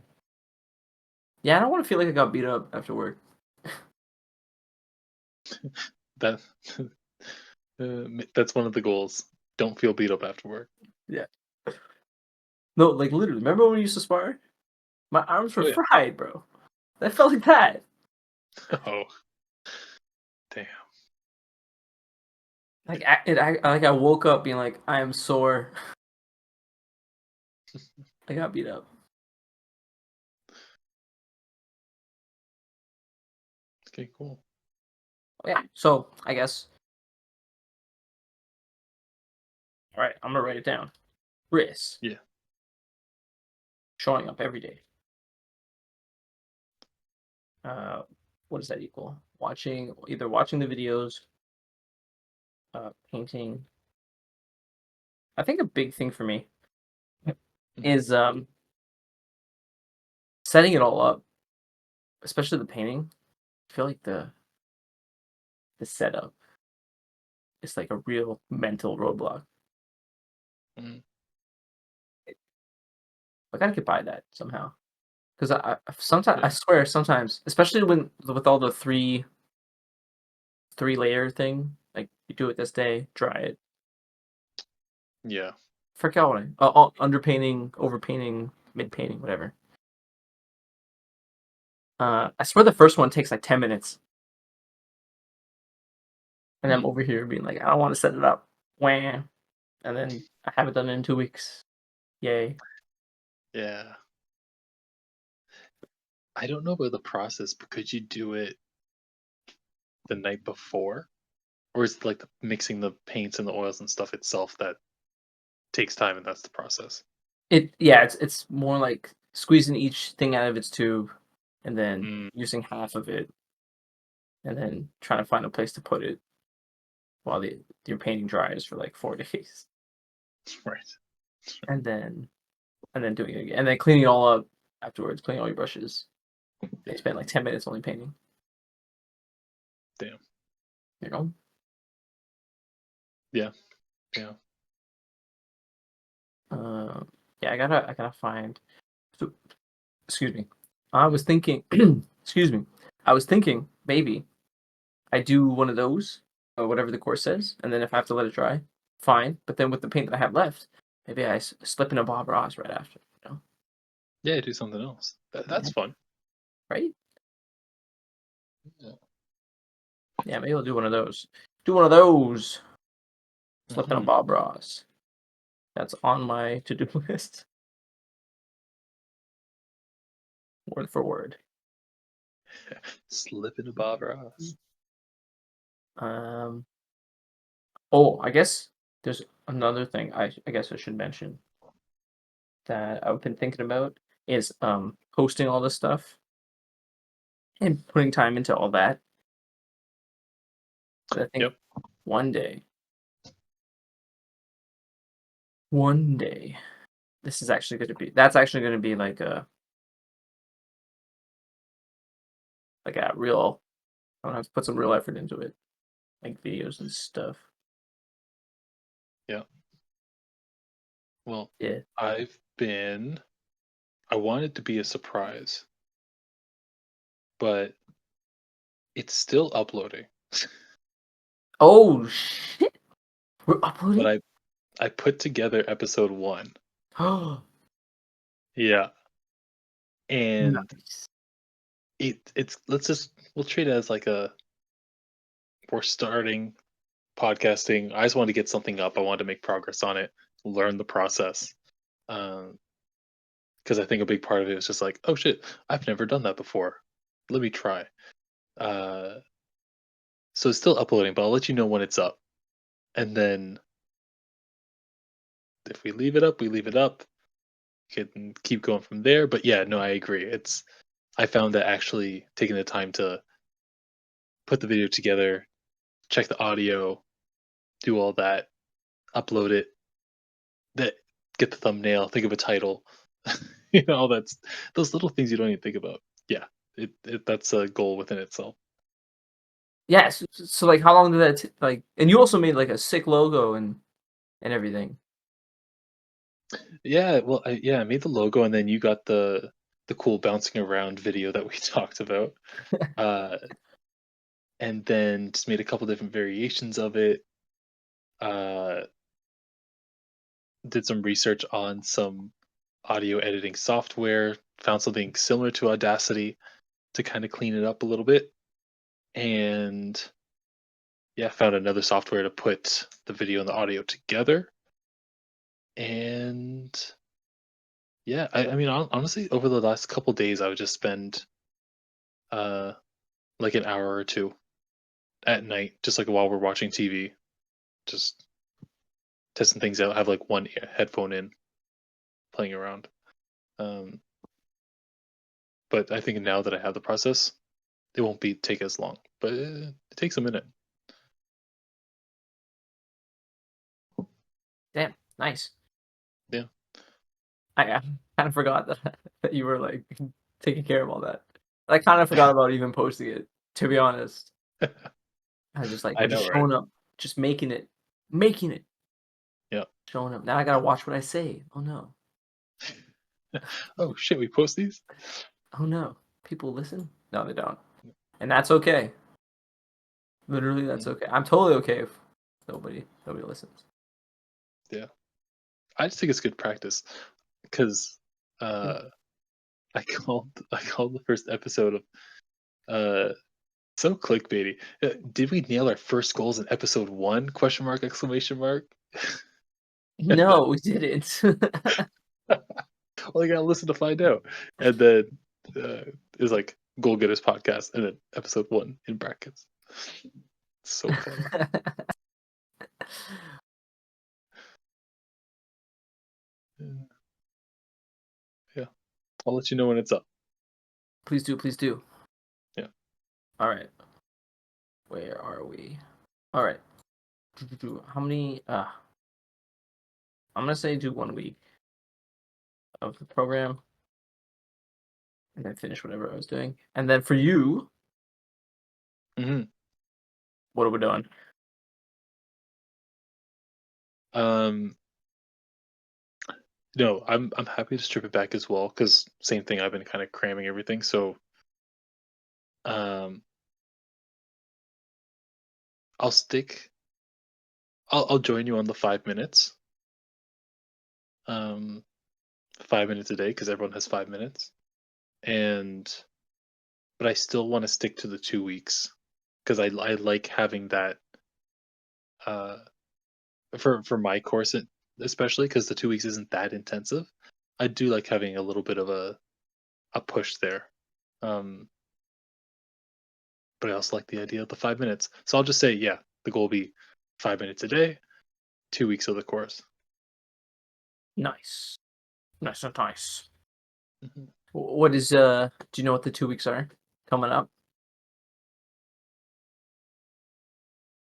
Yeah, I don't want to feel like I got beat up after work. That that's one of the goals. Don't feel beat up after work. Yeah. No, like literally. Remember when we used to spar? My arms were Oh yeah. fried, bro. That felt like that. Oh damn. Like I woke up being like, I am sore. I got beat up. Okay, cool. Yeah. So I guess. All right, I'm gonna write it down. Risk Yeah. showing up every day. Uh, what does that equal? Watching the videos, painting. I think a big thing for me Mhm. is setting it all up, especially the painting. I feel like the setup is like a real mental roadblock. Mhm. I gotta get by that somehow. Because sometimes I Yeah. swear sometimes, especially when with all the three layer thing, like you do it this day, dry it, Yeah. forget what underpainting, overpainting, mid painting, whatever. I swear the first one takes like 10 minutes, and I'm Hmm. over here being like, I don't want to set it up, wham, and then I have it done in 2 weeks. Yay! Yeah. I don't know about the process, but could you do it the night before? Or is it like mixing the paints and the oils and stuff itself that takes time and that's the process? It's more like squeezing each thing out of its tube, and then Mm, using half of it, and then trying to find a place to put it while your painting dries for like 4 days, right. and then doing it again, and then cleaning it all up afterwards, cleaning all your brushes. They spend like 10 minutes only painting. Damn. You know. Yeah. Yeah. Uh, yeah, I gotta find. So, excuse me. I was thinking. Excuse me. I was thinking maybe I do one of those, or whatever the course says, and then if I have to let it dry, fine. But then with the paint that I have left, maybe I slip in a Bob Ross right after. You know, Yeah, do something else. That's yeah, fun. right? Yeah. Yeah, maybe I'll do one of those. Do one of those. Slip in a Hmm. Bob Ross. That's on my to-do list, word for word. Slip into Bob Ross. Um. Oh, I guess there's another thing I guess I should mention that I've been thinking about is posting all this stuff and putting time into all that. But I think Yep. one day one day. This is actually going to be. That's actually going to be like a real. I'm gonna have to put some real effort into it, like videos and stuff. Yeah. Well, Yeah. I wanted to be a surprise, but it's still uploading. Oh shit! We're But uploading. I put together episode 1. Oh, Yeah. And nice. it's we'll treat it as like we're starting podcasting. I just wanted to get something up. I wanted to make progress on it, learn the process. Um, because I think a big part of it is just like, oh shit, I've never done that before. Let me try. Uh, so it's still uploading, but I'll let you know when it's up. And then if we leave it up, we leave it up. Can keep going from there. But yeah, no, I agree. I found that actually taking the time to put the video together, check the audio, do all that, upload it, that get the thumbnail, think of a title, all that's those little things you don't even think about. Yeah, that's a goal within itself. Yes. So, like, how long did that like? And you also made like a sick logo and everything. Yeah, well, I made the logo, and then you got the cool bouncing around video that we talked about, uh, and then just made a couple different variations of it. Uh, did some research on some audio editing software, found something similar to Audacity to kind of clean it up a little bit, and yeah, found another software to put the video and the audio together. And yeah, I mean, honestly, over the last couple days, I would just spend uh like an hour or two at night, just like while we're watching TV, just testing things out. Have like one headphone in, playing around. Um, but I think now that I have the process, it won't be take as long. But it takes a minute. Damn, nice. Yeah, I kind of forgot that that you were like taking care of all that. I kind of forgot about even posting it. To be honest, I just like I we're know, just right? showing up, just making it, Yeah. showing up. Now I gotta watch what I say. Oh no, Oh shit, we post these. oh no. People listen? No, they don't, and that's okay. Literally, that's Mm, okay. I'm totally okay if nobody listens. yeah, I just think it's good practice because Yeah. uh, I called the first episode of uh so clickbaity. Did we nail our first goals in episode 1? Question mark! Exclamation mark! And then No, we didn't. well, I gotta listen to find out. And then it's like Goal Getters podcast, and then episode 1 in brackets. So funny. Yeah, yeah. I'll let you know when it's up. Please do, please do. Yeah. All right, where are we? All right, how many? I'm gonna say do 1 week of the program, and then finish whatever I was doing. And then for you, hmm what are we doing? Um, no, I'm happy to strip it back as well because same thing. I've been kind of cramming everything, so um, I'll stick. I'll join you on the 5 minutes. Um, 5 minutes a day because everyone has 5 minutes, and but I still want to stick to the 2 weeks because I like having that uh for my course especially because the 2 weeks isn't that intensive. I do like having a little bit of a push there. Um, but I also like the idea of the 5 minutes. So I'll just say, yeah, the goal will be 5 minutes a day, 2 weeks of the course. Nice, nice, nice, nice. Mhm. What is Do you know what the 2 weeks are coming up?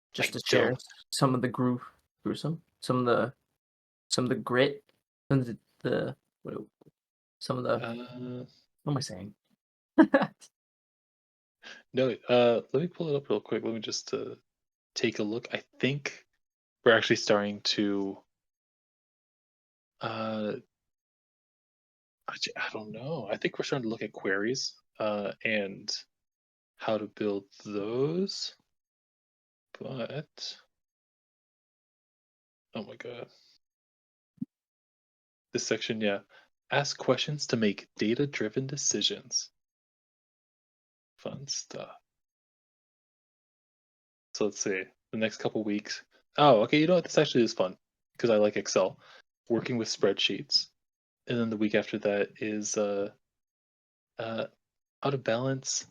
I Just to share don't. some of the gruesome, some of the some of the grit, some of some of the what am I saying? No, let me pull it up real quick. Let me just take a look. I think we're actually starting to. Uh, I don't know. I think we're starting to look at queries and how to build those. But oh my god, this section, yeah. Ask questions to make data-driven decisions. Fun stuff. So let's see. The next couple weeks. Oh, okay. You know what? This actually is fun because I like Excel. Working with spreadsheets, and then the week after that is how to balance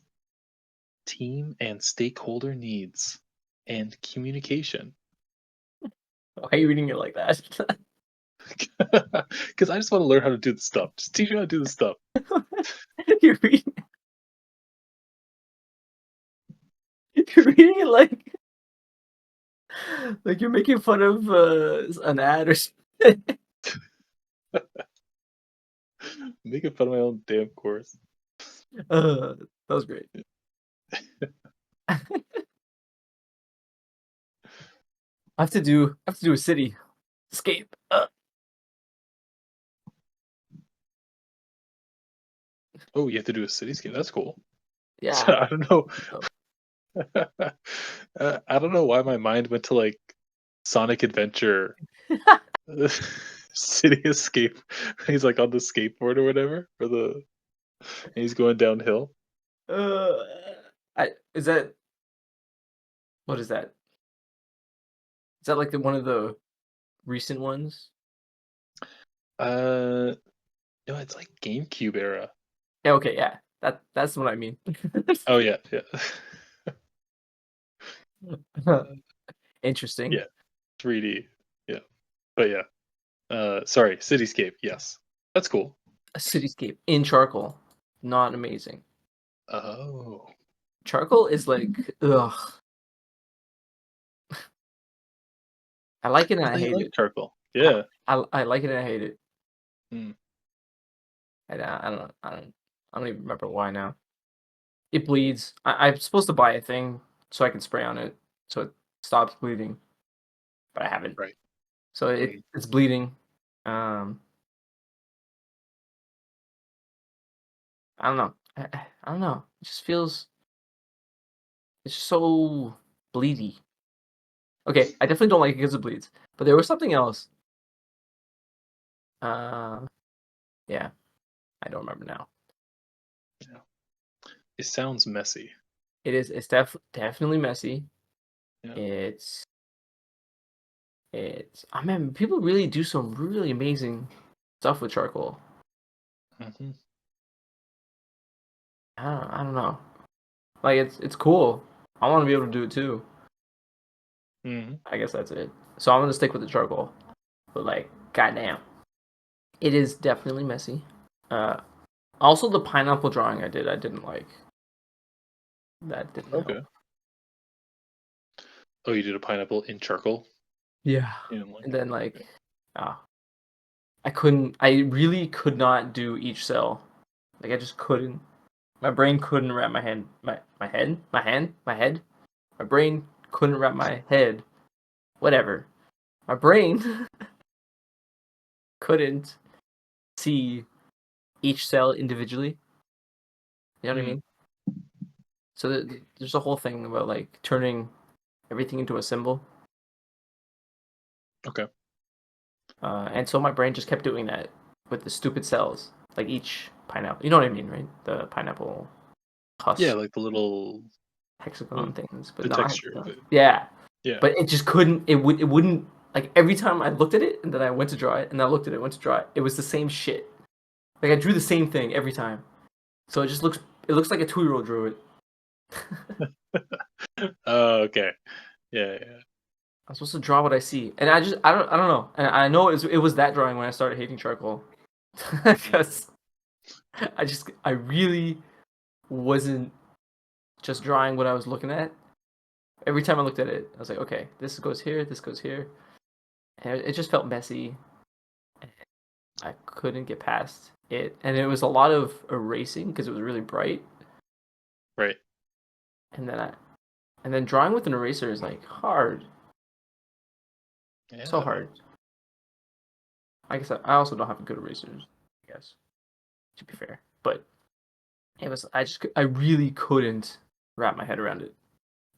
team and stakeholder needs and communication. Why are you reading it like that? Because I just want to learn how to do the stuff. Just teach me how to do the stuff. You're reading. You're reading it like you're making fun of an ad or something. Making fun of my own damn course. That was great. I have to do a city escape. Oh, you have to do a cityscape. That's cool. Yeah. I don't know. Oh. I don't know why my mind went to like Sonic Adventure City Escape. He's like on the skateboard or whatever, and he's going downhill. Uh, is that what is that? Is that like one of the recent ones? Uh, no, it's like GameCube era. Yeah. Okay. Yeah. That's what I mean. Oh yeah, yeah, Interesting. yeah. 3D. Yeah, but yeah. Sorry, Cityscape. Yes, that's cool. A cityscape in charcoal. Not amazing. Oh, Charcoal is like ugh. I like it and I I thought you hate liked it. charcoal. I, Yeah. I like it and I hate it. Hmm. I don't even remember why now. It bleeds. I'm supposed to buy a thing so I can spray on it so it stops bleeding, but I haven't. Right. So Mm. it's bleeding. Um, I don't know. I don't know. It just feels it's just so bleedy. Okay, I definitely don't like it because it bleeds. But there was something else. Uh, yeah, I don't remember now. Yeah. It sounds messy. It is. It's definitely messy. Yeah. It's. I mean, people really do some really amazing stuff with charcoal. Hmm. I don't know. Like it's cool. I want to be able to do it too. Hmm. I guess that's it. So I'm gonna stick with the charcoal. But like, goddamn, it is definitely messy. Uh, also the pineapple drawing I didn't like. That didn't help. Okay. Oh, you did a pineapple in charcoal? Yeah. You didn't like And it? then like, ah, I couldn't. I really could not do each cell. Like I just couldn't. My brain couldn't wrap my hand. My head. My brain couldn't wrap my head. Whatever. My brain couldn't see each cell individually. You know what I Mm. mean? So there's a whole thing about like turning everything into a symbol, Okay. and so my brain just kept doing that with the stupid cells, like each pineapple. You know what I mean, right? The pineapple Yeah, husk like the little hexagon things, but the not texture of hexagon. it. Yeah, Yeah. but it just couldn't. It wouldn't like every time I looked at it and then I went to draw it and I looked at it, went to draw it. It was the same shit. Like I drew the same thing every time. So it just looks. It looks like a 2-year-old drew it. Oh, okay. Yeah, yeah. I'm supposed to draw what I see, and I don't know, and I know it was that drawing when I started hating charcoal, Mm. because I really wasn't just drawing what I was looking at. Every time I looked at it, I was like, okay, this goes here, and it just felt messy. I couldn't get past it, and it was a lot of erasing because it was really bright, Right. and then drawing with an eraser is like hard, so Yeah. hard. I guess I also don't have good erasers. I guess to be fair, but it was I really couldn't wrap my head around it,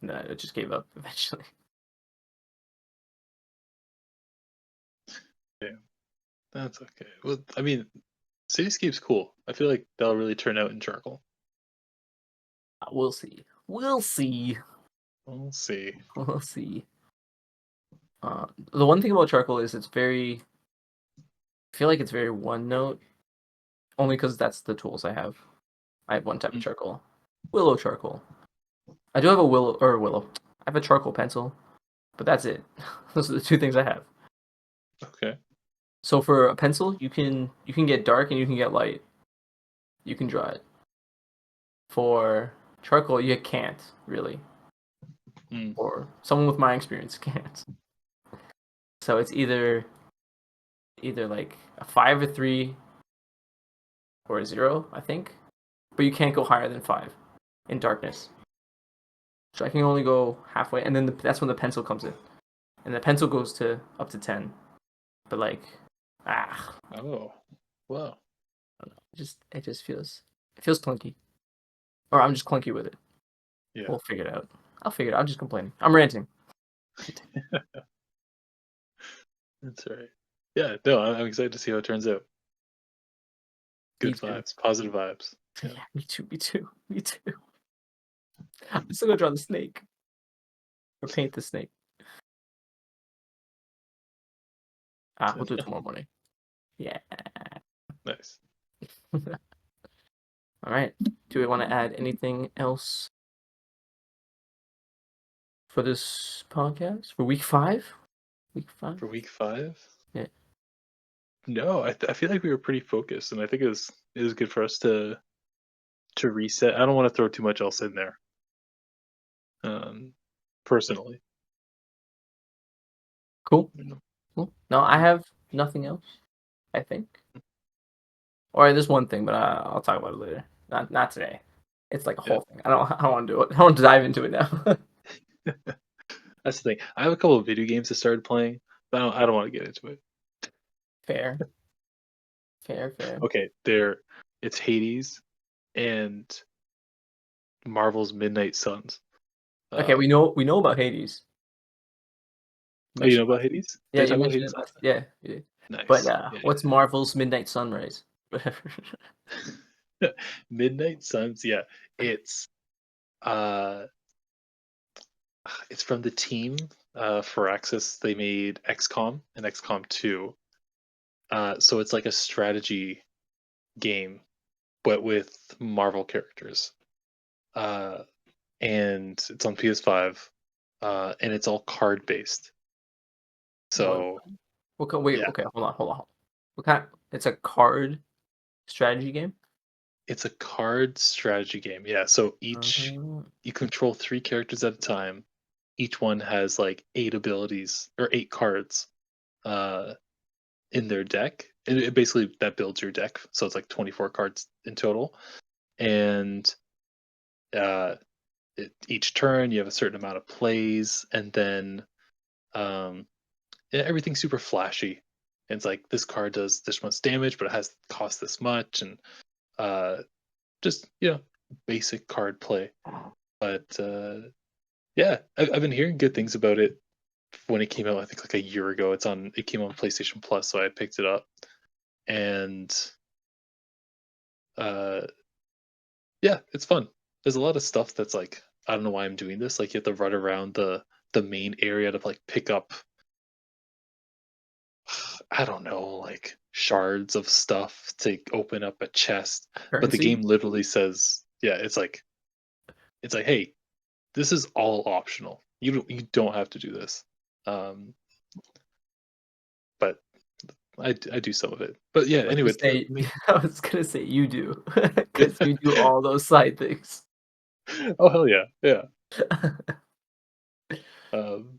and then I just gave up eventually. Yeah. That's okay. Well, I mean, Cityscape's cool. I feel like that'll really turn out in charcoal. We'll see. We'll see. We'll see. We'll see. The one thing about charcoal is it's very. I feel like it's very one note, only because that's the tools I have. I have one type of Mm. charcoal, willow charcoal. I do have a willow. I have a charcoal pencil, but that's it. Those are the two things I have. Okay. So for a pencil, you can get dark and you can get light. You can draw it. For charcoal, you can't really, Mm. or someone with my experience can't. So it's either like a 5, a 3, or a 0, I think. But you can't go higher than 5 in darkness. So I can only go halfway, and then that's when the pencil comes in, and the pencil goes to up to 10. But like, Oh. Wow. it just feels clunky, or I'm just clunky with it. Yeah. We'll figure it out. I'll figure it out. I'm just complaining. I'm ranting. That's right. Yeah. No, I'm excited to see how it turns out. Me Good too. vibes. Positive vibes. Yeah. Yeah, me too. Me too. Me too. I'm still gonna draw the snake or paint the snake. We'll do it tomorrow morning. Yeah. Nice. All right. Do we want to add anything else for this podcast for week 5? Week 5. For week 5? Yeah. No, I feel like we were pretty focused, and I think it was good for us to reset. I don't want to throw too much else in there. Um, personally. Cool. You know. Cool. No, I have nothing else. I think. Or there's one thing, but I'll talk about it later. Not today. It's like a Yeah. whole thing. I don't want to do it. I want to dive into it now. That's the thing. I have a couple of video games I started playing, but I don't want to get into it. Fair. Fair. Fair. Okay, it's Hades and Marvel's Midnight Suns. Okay, Um, we know about Hades. You oh, you know mentioned about Hades? Yeah, Did I you talk about mentioned Hades it last last. Yeah, you did. time? But Nice. Yeah, what's Marvel's Midnight Sunrise? yeah. Midnight Suns, yeah. It's uh it's from the team Firaxis. They made XCOM and XCOM 2. So it's like a strategy game, but with Marvel characters. Uh, and it's on PS5, and it's all card based. What? So Wait. yeah, Okay. Hold on. What kind? It's a card strategy game. it's a card strategy game. Yeah, so Uh, you control 3 characters at a time. Each one has like 8 abilities or 8 cards uh, in their deck. And it basically that builds your deck. So it's like 24 cards in total. And uh, each turn you have a certain amount of plays, and then um, everything's super flashy. And it's like this card does this much damage, but it has cost this much, and uh, just basic card play. But yeah, I've been hearing good things about it when it came out. I think like a year ago. It came on PlayStation Plus, so I picked it up, and uh, yeah, it's fun. There's a lot of stuff that's like I don't know why I'm doing this. Like you have to run around the main area to like pick up I don't know, like shards of stuff to open up a chest. But the currency. game literally says, yeah, it's like, hey, this is all optional. You don't have to do this. Um, but I do some of it. But yeah, I was gonna anyway, say. I was gonna say you do, because you do all those side things. oh hell yeah, yeah. Um,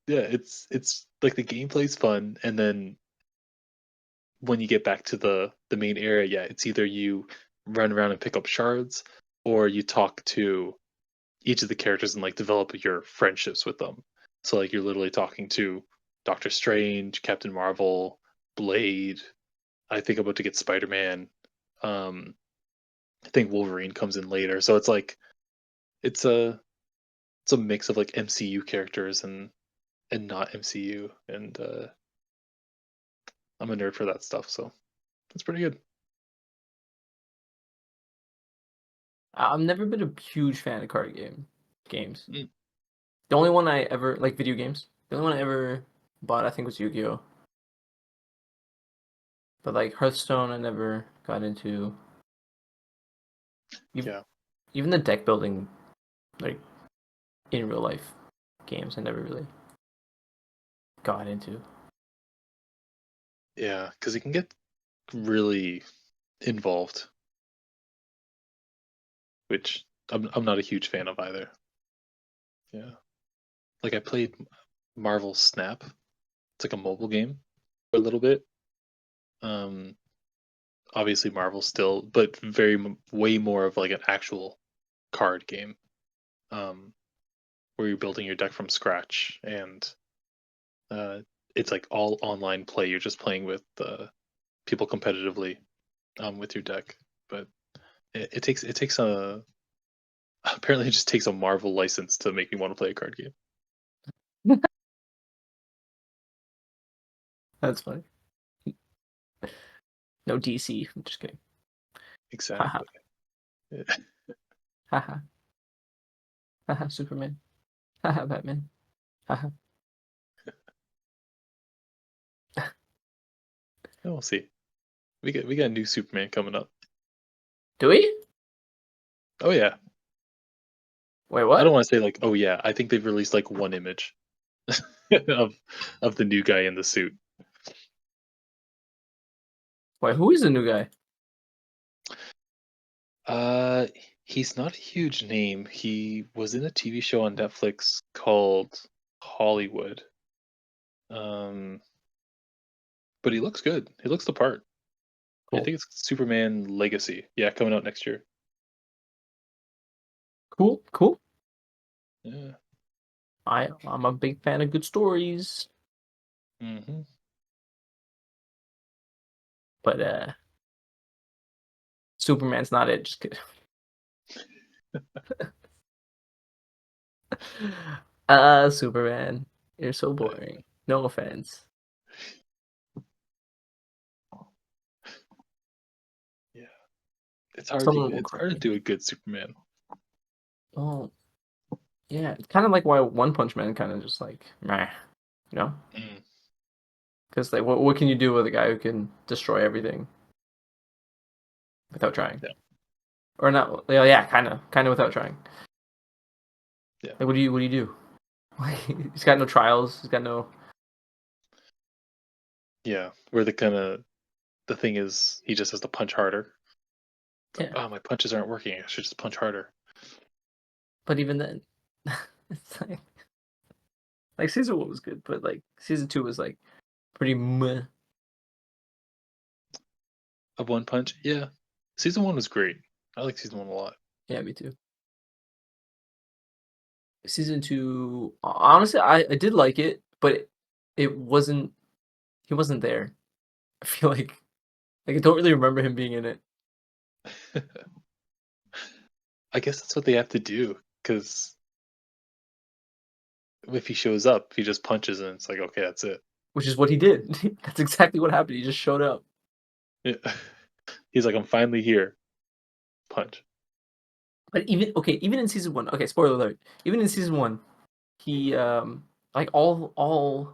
yeah, it's like the gameplay's fun, and then when you get back to the main area, yeah, it's either you run around and pick up shards, or you talk to each of the characters and like develop your friendships with them. So like you're literally talking to Doctor Strange, Captain Marvel, Blade. I think I'm about to get Spider-Man. Um, I think Wolverine comes in later. So it's like it's a it's a mix of like MCU characters and not MCU, and I'm a nerd for that stuff, so it's pretty good. I've never been a huge fan of games. Mm. The only one I ever like video games. The only one I ever bought, I think, was Yu-Gi-Oh. But like Hearthstone, I never got into. Even, Yeah, even the deck building, like in real life games, I never really got into. yeah, because it can get really involved, which I'm not a huge fan of either. Yeah, like I played Marvel Snap. It's like a mobile game for a little bit. Um, Obviously Marvel still, but way more of like an actual card game. Um, where you're building your deck from scratch, and uh, it's like all online play. You're just playing with people competitively with your deck, but it takes a apparently it just takes a Marvel license to make me want to play a card game. That's funny. No DC. I'm just kidding. Haha. Exactly. Yeah. Haha. Haha. Superman. Haha. Batman. Haha. We'll see. We got a new Superman coming up. Do we? Oh yeah. Wait, I don't what? want to say like oh yeah. I think they've released like one image of of the new guy in the suit. Wait, who is the new guy? Uh, he's not a huge name. He was in a TV show on Netflix called Hollywood. Um, but he looks good. He looks the part. I Cool. think it's Superman Legacy. Yeah, coming out next year. Cool. Cool. Yeah. I'm a big fan of good stories, Hmm. but Superman's not it. Just kidding. Superman, you're so boring. No offense. Yeah. Someone will It's correct hard to me. do a good Superman. Oh, yeah. It's kind of like why One Punch Man kind of just like meh, you know? Mm, Because like, what can you do with a guy who can destroy everything without trying? yeah. Or not? Yeah, kind of without trying. Yeah. Like, what do you do? Like, he's got no trials. He's got no. Yeah. Where the thing is he just has to punch harder. It's like, Yeah, oh my punches aren't working. I should just punch harder. but even then, it's like season 1 was good, but like season 2 was like pretty meh. Of One Punch? Yeah. Season one was great. I like season one a lot. Yeah, me too. Season 2, honestly, I did like it, but it wasn't. He wasn't there. I feel like I don't really remember him being in it. I guess that's what they have to do, because if he shows up, he just punches and it's like, okay, that's it. Which is what he did. That's exactly what happened. He just showed up. Yeah. He's like, I'm finally here. Punch. But even in season 1, okay, spoiler alert. Even in season 1, he like all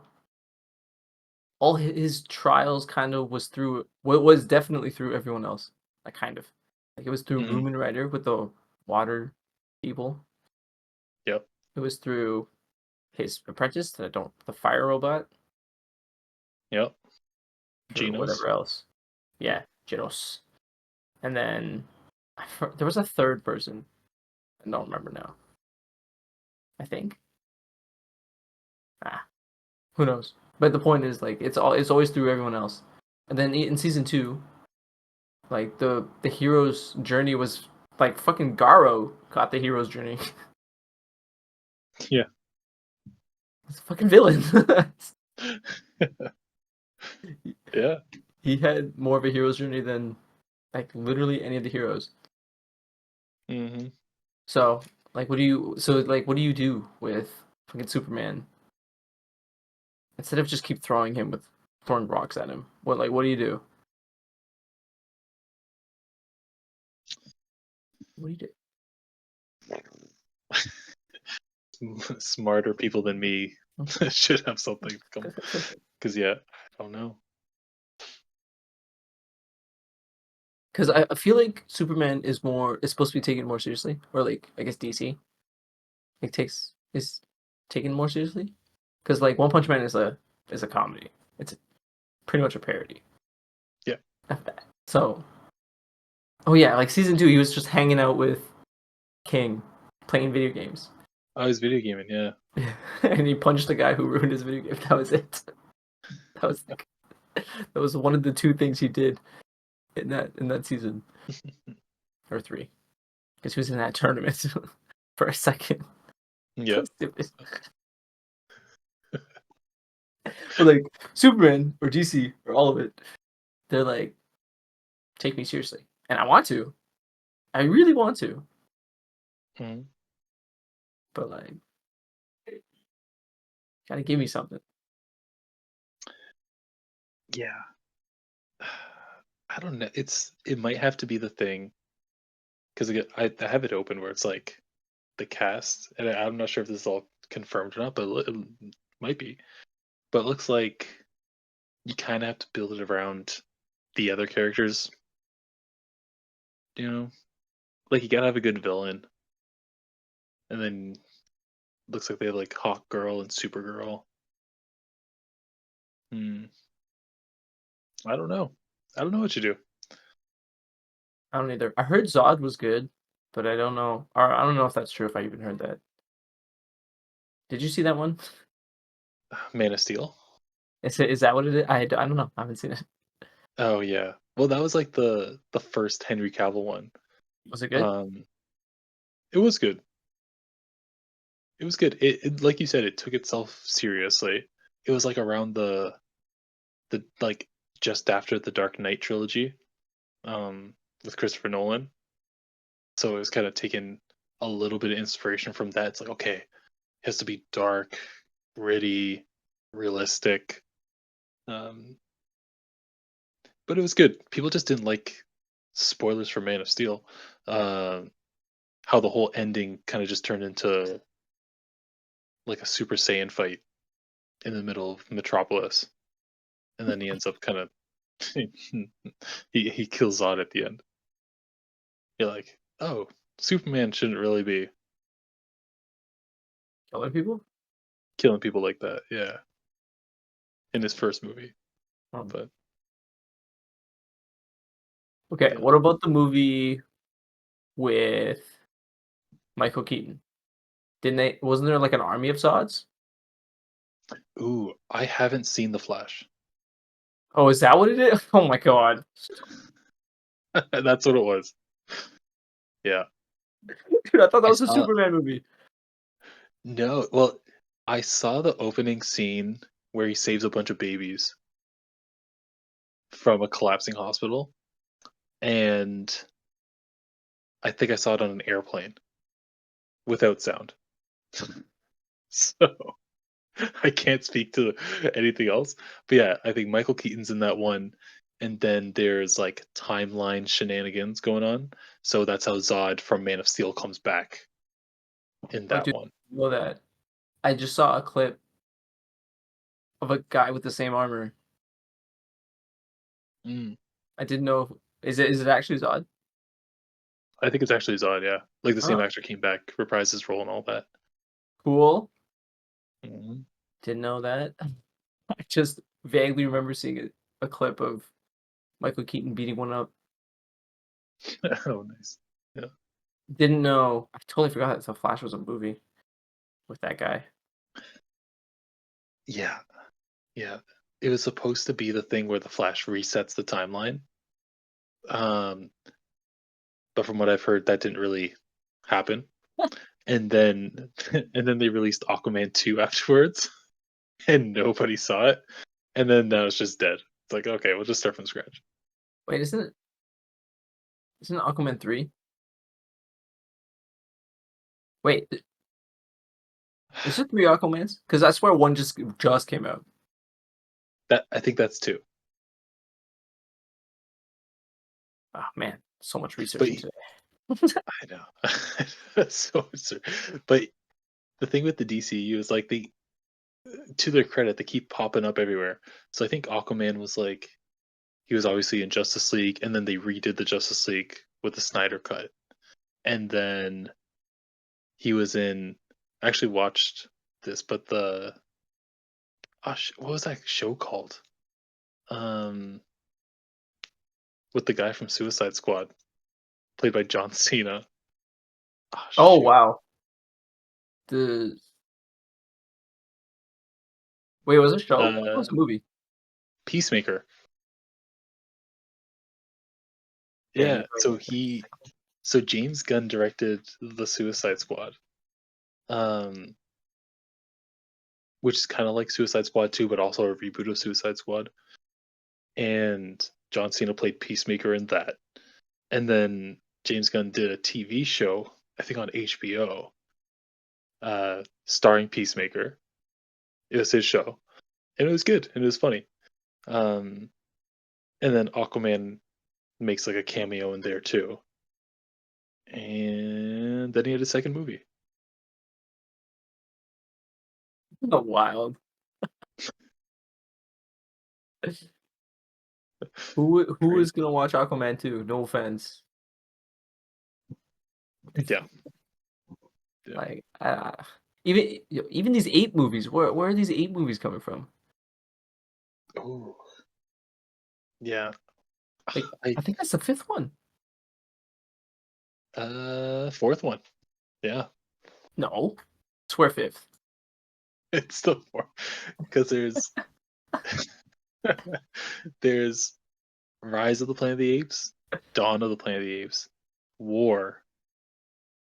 his trials kind of was through what was definitely through everyone else. Like kind of. Like it was through Hmm. Moomin Rider with the water people. Yep. It was through his apprentice that I don't the fire robot Yep. or Genos. whatever else. Yeah, Genos. And then there was a third person. I don't remember now. I think. Ah, who knows? But the point is, like, it's always through everyone else. And then in season 2, like the hero's journey was like fucking Garo got the hero's journey. Yeah. He's a fucking villain. Yeah. He had more of a hero's journey than like literally any of the heroes. Hmm. So what do you do with fucking Superman instead of just keep throwing him with throwing rocks at him? What do you do? What do you Smarter people than me do? should have something to come. Because yeah, I don't know. Because I feel like Superman is supposed to be taken more seriously, or like I guess DC is taken more seriously. Because like One Punch Man is a comedy. It's pretty much a parody Yeah. of that. So, oh yeah, like season 2, he was just hanging out with King, playing video games, Oh, he's video gaming. Yeah. and he punched the guy who ruined his video game. That was it. That was like, that was one of the 2 things he did in that season or 3, because he was in that tournament for a second. Yeah. Stupid. But like Superman or DC or all of it, they're like, take me seriously, and I want to. I really want to, Mhm. but like, gotta give me something. Yeah. I don't know. It might have to be the thing because I have it open where it's like the cast, and I'm not sure if this is all confirmed or not, but it might be. But it looks like you kind of have to build it around the other characters. You know, like you gotta have a good villain, and then looks like they have like Hawk Girl and Supergirl. Hmm. I don't know. I don't know what you do. I don't either. I heard Zod was good, but I don't know. Or I don't know if that's true. If I even heard that. Did you see that one? Man of Steel. Is that what it is? I don't know. I haven't seen it. Oh yeah. Well, that was like the first Henry Cavill one. Was it good? Um, it was good. It was good. It like you said, it took itself seriously. It was like around the like just after the Dark Knight trilogy, with Christopher Nolan. So it was kind of taking a little bit of inspiration from that. It's like, okay, it has to be dark, gritty, realistic. Um, but it was good. People just didn't like spoilers for Man of Steel. Um, how the whole ending kind of just turned into like a Super Saiyan fight in the middle of Metropolis, and then he ends up kind of he kills Zod at the end. You're like, oh, Superman shouldn't really be Killing people? killing people like that. Yeah, in his first movie, Um, but okay. yeah. What about the movie with Michael Keaton? Didn't they? Wasn't there like an army of Zods? Ooh, I haven't seen The Flash. Oh, is that what it is? Oh my god. That's what it was. Yeah, Dude, I thought that I was a saw. Superman movie. No, well, I saw the opening scene where he saves a bunch of babies from a collapsing hospital, and I think I saw it on an airplane without sound. So I can't speak to anything else. But yeah, I think Michael Keaton's in that one, and then there's like timeline shenanigans going on. So that's how Zod from Man of Steel comes back in Oh, that dude, one. you know that. I just saw a clip of a guy with the same armor. Mm. I didn't know. Is it actually Zod? I think it's actually Zod, yeah. Like the same Oh, actor came back, reprised his role and all that. cool. Mhm. Didn't know that. I just vaguely remember seeing a clip of Michael Keaton beating one up. Oh, nice. Yeah. Didn't know. I totally forgot that The Flash was a movie. With that guy. Yeah. Yeah. it was supposed to be the thing where the Flash resets the timeline. Um, but from what I've heard, that didn't really happen. And then and then they released Aquaman 2 afterwards, and nobody saw it. And then now it's just dead. It's like, okay, we'll just start from scratch. Wait, isn't it Aquaman 3? Wait, is it 3 Aquamans? Because I swear one just came out. That I think that's 2. Oh man, so much But research into it. I know. That's so absurd. But the thing with the DCU is like they, to their credit, they keep popping up everywhere. So I think Aquaman was like he was obviously in Justice League, and then they redid the Justice League with the Snyder cut, and then he was in. I actually watched this, but the what was that show called? Um, with the guy from Suicide Squad, played by John Cena. Oh Oh shoot. wow. The Wait, was it a show? I thought it Uh, was a movie. Peacemaker. Yeah, Yeah. you're right. So James Gunn directed the Suicide Squad. Um, which is kind of like Suicide Squad 2, but also a reboot of Suicide Squad. And John Cena played Peacemaker in that. And then James Gunn did a TV show, I think on HBO, starring Peacemaker. It was his show, and it was good and it was funny. Um, and then Aquaman makes like a cameo in there too. And then he had a second movie. Oh, wild. Who is Crazy. gonna watch Aquaman 2? No offense. Yeah. Yeah. Like, even these 8 movies, where are these 8 movies coming from? Oh. Yeah. Like, I I think that's the 5th one. fourth one. Yeah. No, swear 5th. It's the fourth because there's Rise of the Planet of the Apes, Dawn of the Planet of the Apes, War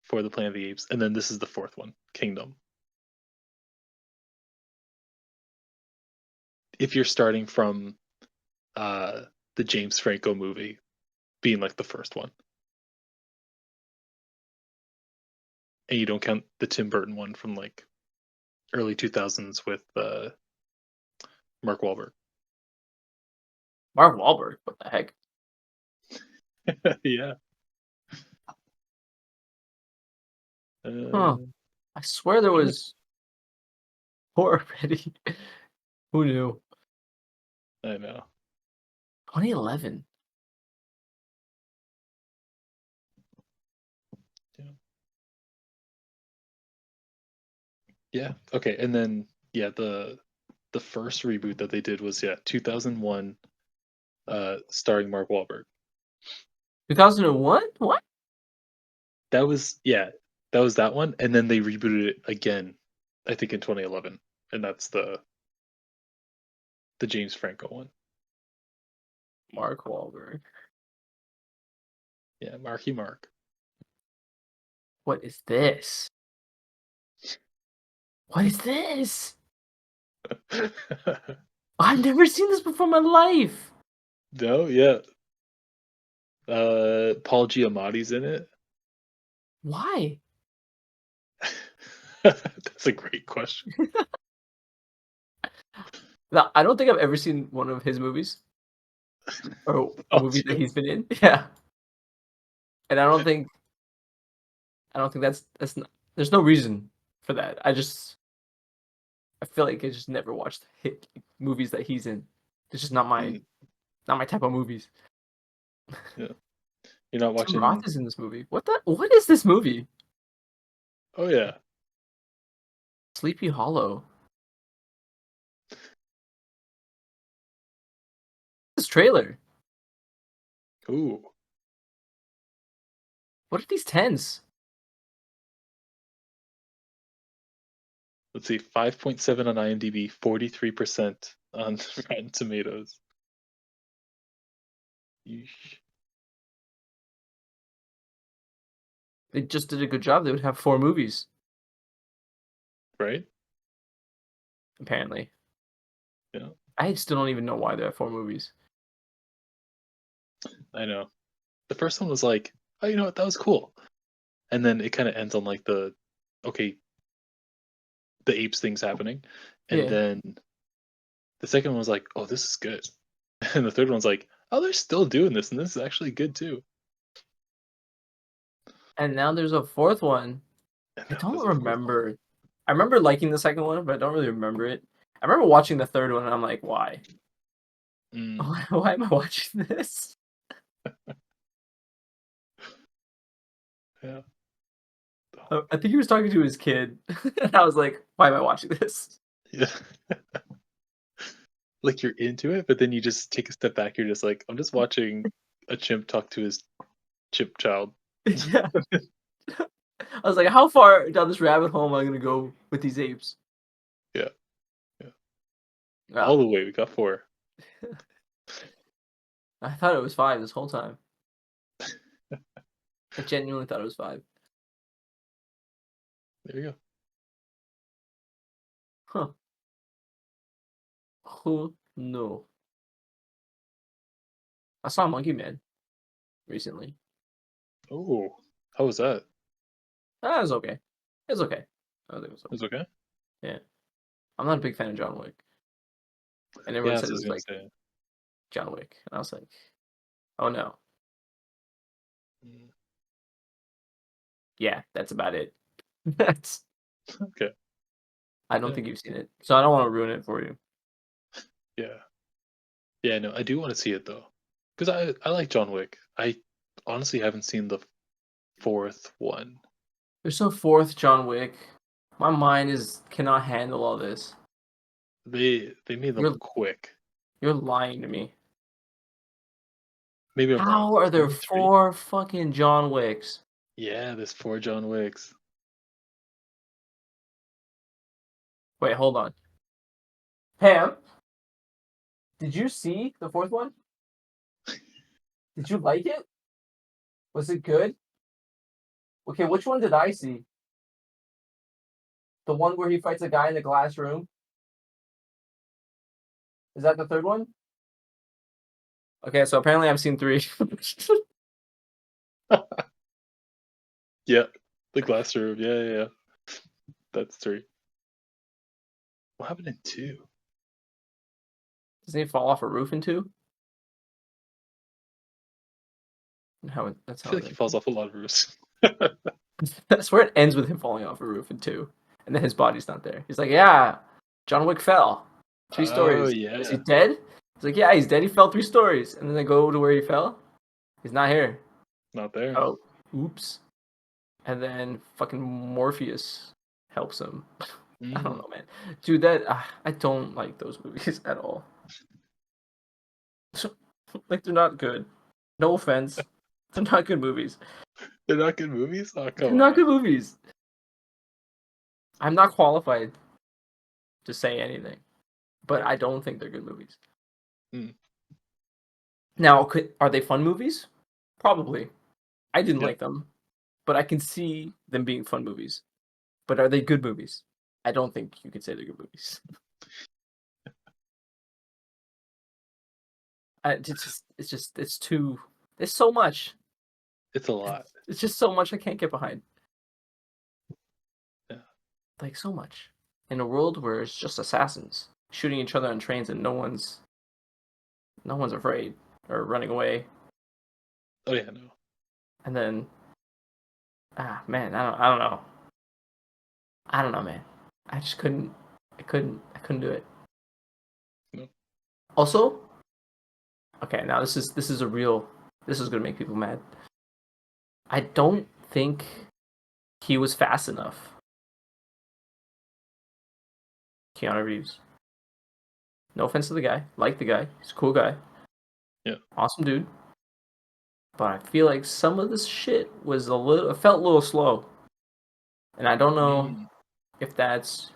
for the Planet of the Apes, and then this is the fourth one, Kingdom. If you're starting from the James Franco movie being like the first one, and you don't count the Tim Burton one from like early 2000s with Mark Wahlberg. Mark Wahlberg, what the heck? Yeah. Huh. Uh, I swear there was 4 already. Who knew? I know. 2011. Yeah. Yeah. Okay. And then yeah, the first reboot that they did was 2001, starring Mark Wahlberg. 2001? What? That was that was that one, and then they rebooted it again, I think in 2011, and that's the James Franco one. Mark Wahlberg. Yeah, Marky Mark. What is this? What is this? I've never seen this before in my life. No, yeah. Paul Giamatti's in it. Why? That's a great question. No, I don't think I've ever seen one of his movies or Paul movies that Gia- he's been in. Yeah, and I don't think that's not, there's no reason for that. I feel like I just never watched hit movies that he's in. It's just Mm, not my type of movies. yeah. You're not Tim Roth watching. is in this movie. What is this movie? Oh yeah. Sleepy Hollow. This trailer. Ooh. What are these tens? Let's see. 5.7 on IMDb, 43% on Rotten Tomatoes. Yeesh. They just did a good job. They would have 4 movies, Right? apparently. Yeah, I still don't even know why there are 4 movies. I know. The first one was like, oh, you know what? That was cool. And then it kind of ends on like okay, the apes thing's happening. And Yeah. then the second one was like, oh, this is good. And the third one's like, oh, they're still doing this, and this is actually good too. And now there's a 4th one. And I now don't there's a fourth one. remember. I remember liking the second one, but I don't really remember it. I remember watching the third one, and I'm like, why? Mm, Why am I watching this? yeah. I think he was talking to his kid, and I was like, why am I watching this? Yeah. Like you're into it, but then you just take a step back. You're just like, I'm just watching a chimp talk to his chimp child. Yeah. I was like, how far down this rabbit hole am I gonna go with these apes? Yeah. Yeah. All Ah, the way. We got 4. I thought it was 5 this whole time. I genuinely thought it was 5. There you go. Huh. Who knew? I saw Monkey Man recently. Oh, how was that? That was okay. It was okay. I think it was It was okay. okay? Yeah. I'm not a big fan of John Wick. And everyone Yeah, said that's it what I was was gonna like say. John Wick. And I was like, oh no. Mm, Yeah, that's about it. That's okay. I don't Yeah. think you've seen it. So I don't want to ruin it for you. Yeah. Yeah, no, I do want to see it though. Because I like John Wick. I honestly haven't seen the fourth one. There's no 4th John Wick. My mind cannot handle all this. They made them You're quick. you're lying to me. Maybe I'm wrong. How are there Maybe 3? 4 fucking John Wicks? Yeah, there's 4 John Wicks. Wait, hold on. Pam, did you see the 4th one? Did you like it? Was it good? Okay, which one did I see? The one where he fights a guy in the glass room? Is that the 3rd one? Okay, so apparently I've seen 3. Yeah, the glass room. Yeah. That's 3. What happened in 2? Doesn't he fall off a roof in 2? That's I how feel like he it falls off a lot of roofs. I swear it ends with him falling off a roof in 2. And then his body's not there. He's like, yeah, John Wick fell 3 Oh stories. Is he yeah, dead? He's like, yeah, he's dead. He fell 3 stories. And then they go to where he fell. He's not here. not there. Oh, oops. And then fucking Morpheus helps him. I don't Mm. know, man. Dude, I don't like those movies at all. Like, they're not good. No offense. They're not good movies. They're not good movies. Oh They're come not on. good movies. I'm not qualified to say anything, but I don't think they're good movies. Mm. Now, are they fun movies? Probably. I didn't Yeah, like them, but I can see them being fun movies. But are they good movies? I don't think you could say they're good movies. It's too. There's so much. it's a lot. It's just so much I can't get behind. Yeah. Like so much in a world where it's just assassins shooting each other on trains and no one's afraid or running away. Oh yeah, no. And then man, I don't know. I don't know, man. I just couldn't. I couldn't do it. No. Also, okay, now this is a real. This is gonna make people mad. I don't think he was fast enough. Keanu Reeves. No offense to the guy. Like the guy. He's a cool guy. Yeah. Awesome dude. But I feel like some of this shit was it felt a little slow. And I don't know Mm. if that's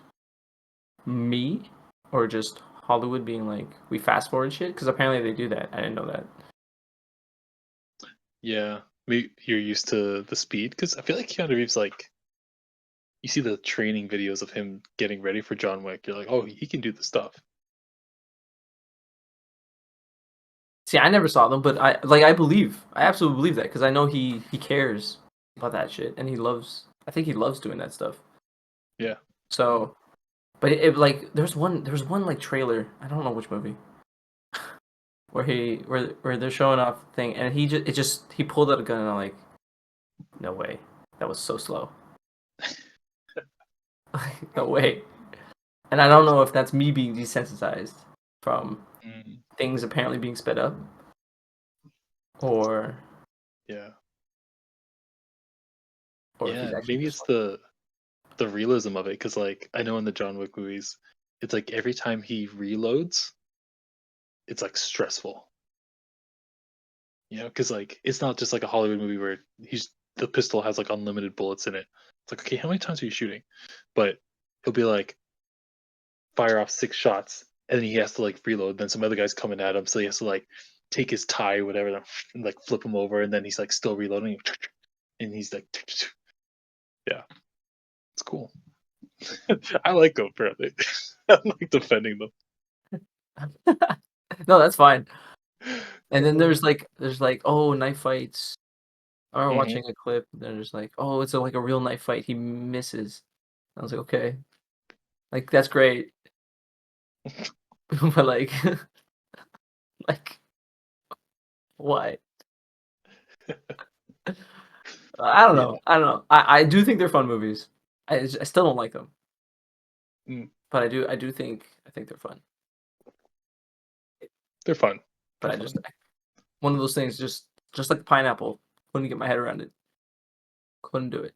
me or just Hollywood being like, we fast forward shit? Because apparently they do that. I didn't know that. Yeah, maybe you're used to the speed because I feel like Keanu Reeves, like, you see the training videos of him getting ready for John Wick. You're like, oh, he can do the stuff. See, I never saw them, but I absolutely believe that because I know he cares about that shit and he loves. I think he loves doing that stuff. Yeah. So, but like there's one like trailer. I don't know which movie where they're showing off the thing and he pulled out a gun and I'm like, no way, that was so slow. No way. And I don't know if that's me being desensitized from things apparently being sped up or Yeah. or if Yeah, he's actually maybe just it's the realism of it because, like, I know in the John Wick movies, it's like every time he reloads, it's like stressful. You know, because like it's not just like a Hollywood movie where the pistol has like unlimited bullets in it. It's like, okay, how many times are you shooting? But he'll be like fire off 6 shots, and then he has to like reload. Then some other guy's coming at him, so he has to like take his tie or whatever, and like flip him over, and then he's like still reloading, and he's like, yeah, it's cool. I like them apparently. I like defending them. no, that's fine. And then there's like oh, knife fights. I remember Mhm. watching a clip. And they're just like, oh, it's like a real knife fight. He misses. I was like, okay, like that's great, but like, like why? I don't Yeah. know. I don't know. I do think they're fun movies. I still don't like them, Mm, but I think they're fun. they're fun. But They're I fun. just one of those things, just like pineapple, couldn't get my head around it. Couldn't do it.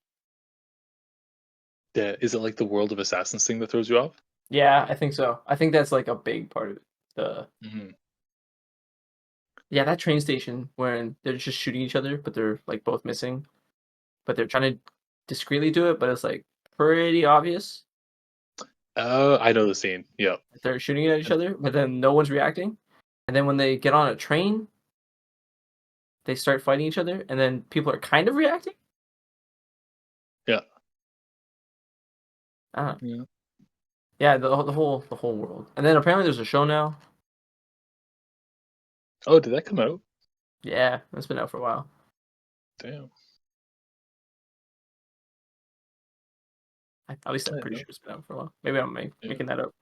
Yeah. Is it like the World of Assassins thing that throws you off? Yeah, I think so. I think that's like a big part of it. The Mhm. Yeah, that train station where they're just shooting each other, but they're like both missing, but they're trying to discreetly do it, but it's like pretty obvious Oh, I know the scene. Yeah. that they're shooting at each other, but then no one's reacting. And then when they get on a train, they start fighting each other, and then people are kind of reacting. Yeah. I don't know. Yeah. Yeah, the whole world. And then apparently there's a show now. Oh, did that come out? Yeah, it's been out for a while. Damn. At least I I'm didn't pretty know. sure it's been out for a while. Maybe I'm Yeah. making that up.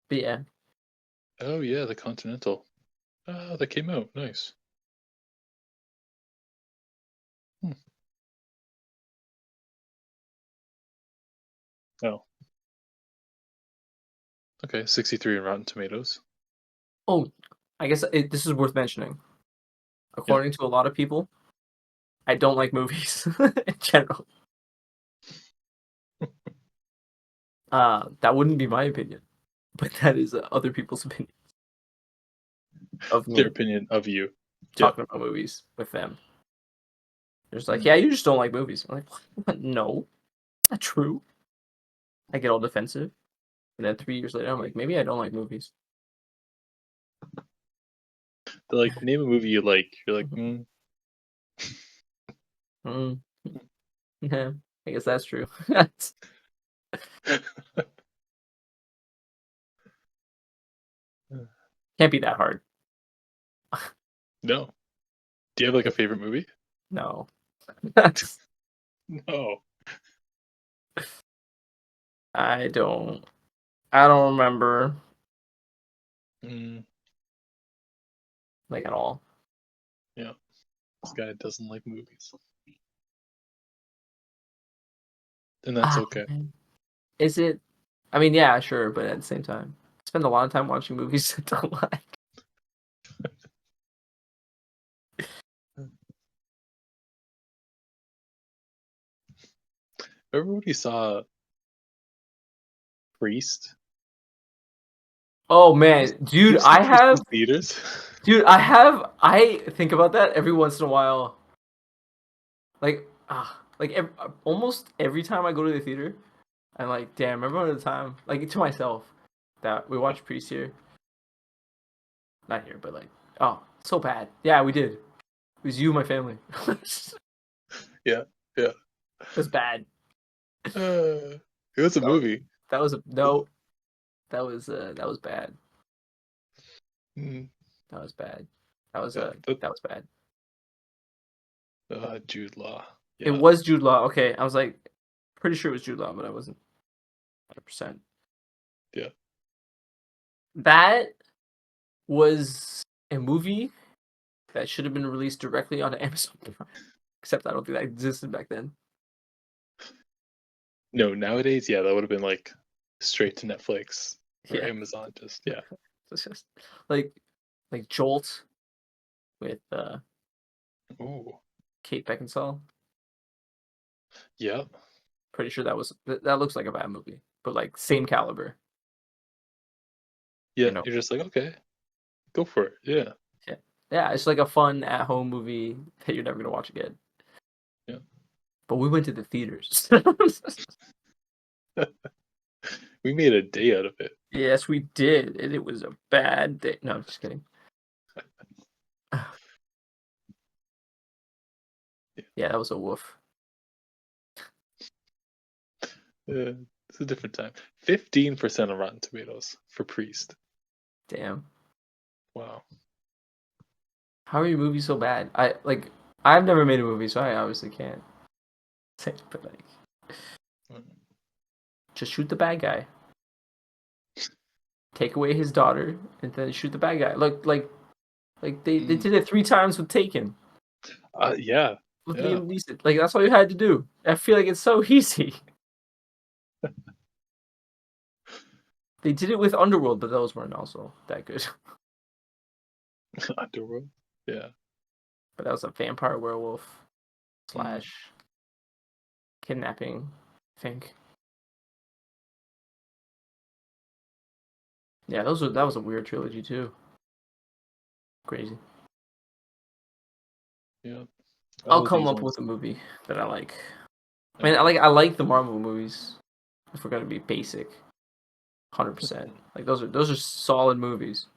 But yeah. Oh yeah, the Continental. That came out. Nice. Hmm. Oh, okay. 63 in Rotten Tomatoes. Oh, I guess this is worth mentioning. Yeah. According to a lot of people, I don't like movies in general. That wouldn't be my opinion, but that is other people's opinion of Their me opinion of you. Yeah. talking about movies with them. They're just like, Mm. yeah, you just don't like movies. I'm like, what? No, not true. I get all defensive, and then 3 years later, I'm like, maybe I don't like movies. They're like, name a movie you like. You're like, Mhm. Mm, yeah, I guess that's true. Can't be that hard. no. Do you have like a favorite movie? No, No. I don't. I don't remember Mm, like at all. yeah. This guy doesn't like movies, and that's Ah, okay. man. Is it? I mean, yeah, sure, but at the same time, I spend a lot of time watching movies I don't like. Remember when you saw Priest? Oh You, man, you see Priest in theaters? I think about that every once in a while. Like, almost every time I go to the theater, And like, damn, remember the time, like to myself, that we watched Priest here, not here, but like, oh, so bad. Yeah, we did. It was you, and my family. It Yeah, yeah. was bad. It was a That was, movie. that was no, that was bad. Mm, That was bad. That was yeah, but that was bad. Jude Law. It Yeah. was Jude Law. Okay, I was like, pretty sure it was Jude Law, but I wasn't 100%. Yeah. That was a movie that should have been released directly on Amazon Prime. Except I don't think that existed back then. No, nowadays, yeah, that would have been like straight to Netflix or Yeah, Amazon. Just yeah. it's just like Jolt with Ooh. Kate Beckinsale. Yeah. Pretty sure that looks like a bad movie, but like same caliber. Yeah. You know, You're just like, okay, go for it. Yeah. yeah, yeah. It's like a fun at home movie that you're never gonna watch again. Yeah. But we went to the theaters. We made a day out of it. Yes, we did, and it was a bad day. No, I'm just kidding. Yeah, that was a woof. It's a different time. 15% on Rotten Tomatoes for Priest. Damn. Wow. How are your movies so bad? I've never made a movie, so I obviously can't say. But like, Mm. just shoot the bad guy. Take away his daughter, and then shoot the bad guy. Like they did it 3 times with Taken Yeah. with Yeah. Liam Neeson. Like that's all you had to do. I feel like it's so easy. They did it with Underworld, but those weren't also that good. Underworld. Yeah. But that was a vampire werewolf Mm. / kidnapping, I think. Yeah, that was a weird trilogy too. Crazy. Yeah. I'll All come these up ones. with a movie that I like. I Yeah. mean, I like the Marvel movies. If we're gonna be basic, 100%. Like those are solid movies.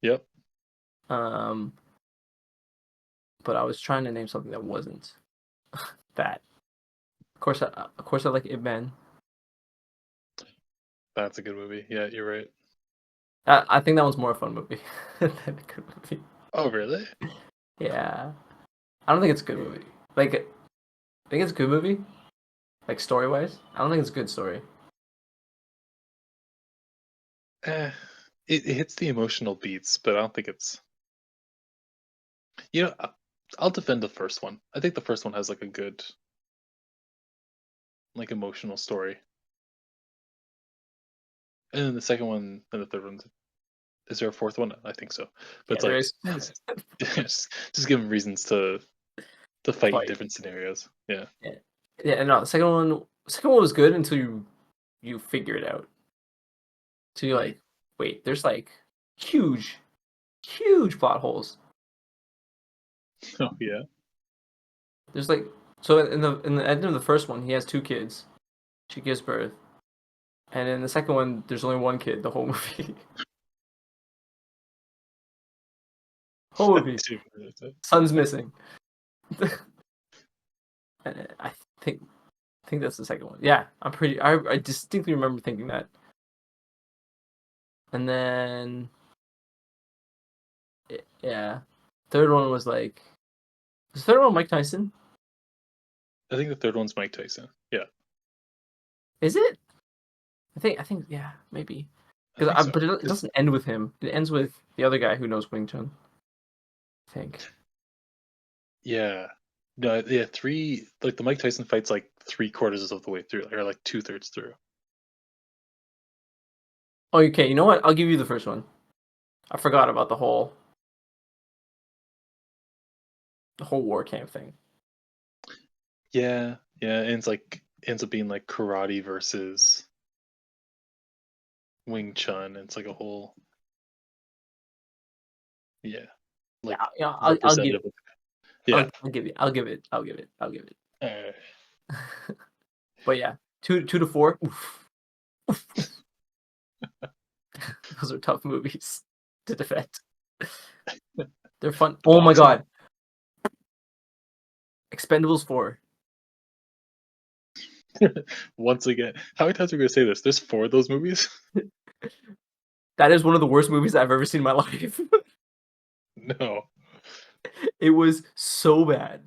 Yep. Um, but I was trying to name something that wasn't that. Of course, I like Ip Man. That's a good movie. Yeah, you're right. I think that one's more a fun movie than a good movie. Oh, really? Yeah, I don't think it's a good movie. Like, I think it's a good movie, like story wise. I don't think it's a good story. Eh, it hits the emotional beats, but I don't think it's. You know, I'll defend the first one. I think the first one has like a good, like emotional story, and then the second one and the third one. Is there a fourth one? I think so. But Yeah, it's there like is just give them reasons to fight in fight. different scenarios. Yeah. Yeah, yeah. No, the second one was good until you figure it out. So you're Mm. like, wait, there's like huge, huge plot holes. Oh yeah. There's like so in the end of the first one, he has 2 kids. She gives birth, and in the second one, there's only one kid. The whole movie, whole movie, son's missing. And I think that's the second one. Yeah, I distinctly remember thinking that. And then yeah, third one was like was the third one Mike Tyson? I think the third one's Mike Tyson. Yeah, Is it? I think yeah, maybe. I think so. But it doesn't end with him. It ends with the other guy who knows Wing Chun. I think. Yeah. No, yeah, three like the Mike Tyson fight's like 3/4 of the way through, or like 2/3 through. Oh, okay. You know what? I'll give you the first one. I forgot about the whole war camp thing. Yeah, yeah, and it's like ends up being like karate versus Wing Chun. It's like a whole yeah, Yeah, like yeah. I'll give representative of yeah. I'll give it. I'll give it. I'll give it. I'll give it. Uh, But yeah, 2 to 4. Oof. Those are tough movies to defend. They're fun. The Oh my boxing. god. Expendables 4. Once again, how many times are we gonna say this? There's 4 of those movies? That is one of the worst movies I've ever seen in my life. No. It was so bad.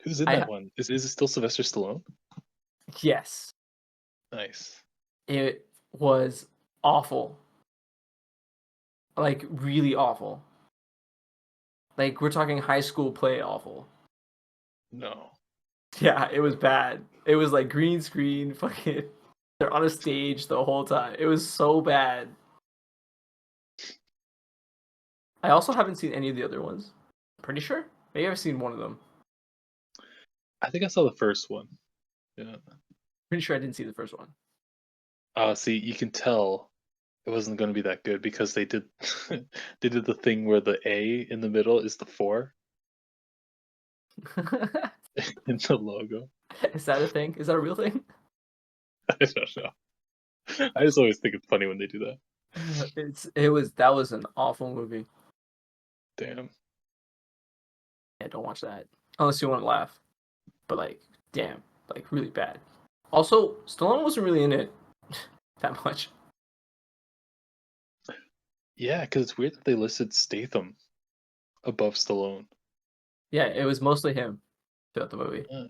Who's in I that one? Is it still Sylvester Stallone? Yes. Nice. It was awful. Like, really awful. Like, we're talking high school play awful. No. Yeah, it was bad. It was like green screen, fucking. They're on a stage the whole time. It was so bad. I also haven't seen any of the other ones. Pretty sure. Maybe I've seen one of them. I think I saw the first one. Yeah. Pretty sure I didn't see the first one. See, you can tell it wasn't going to be that good because they did they did the thing where the A in the middle is the 4 in the logo. Is that a thing? Is that a real thing? I don't know. I just always think it's funny when they do that. That was an awful movie. Damn. Yeah, don't watch that unless you want to laugh. But like, damn, like really bad. Also, Stallone wasn't really in it that much. Yeah, because it's weird that they listed Statham above Stallone. Yeah, it was mostly him throughout the movie. Oh,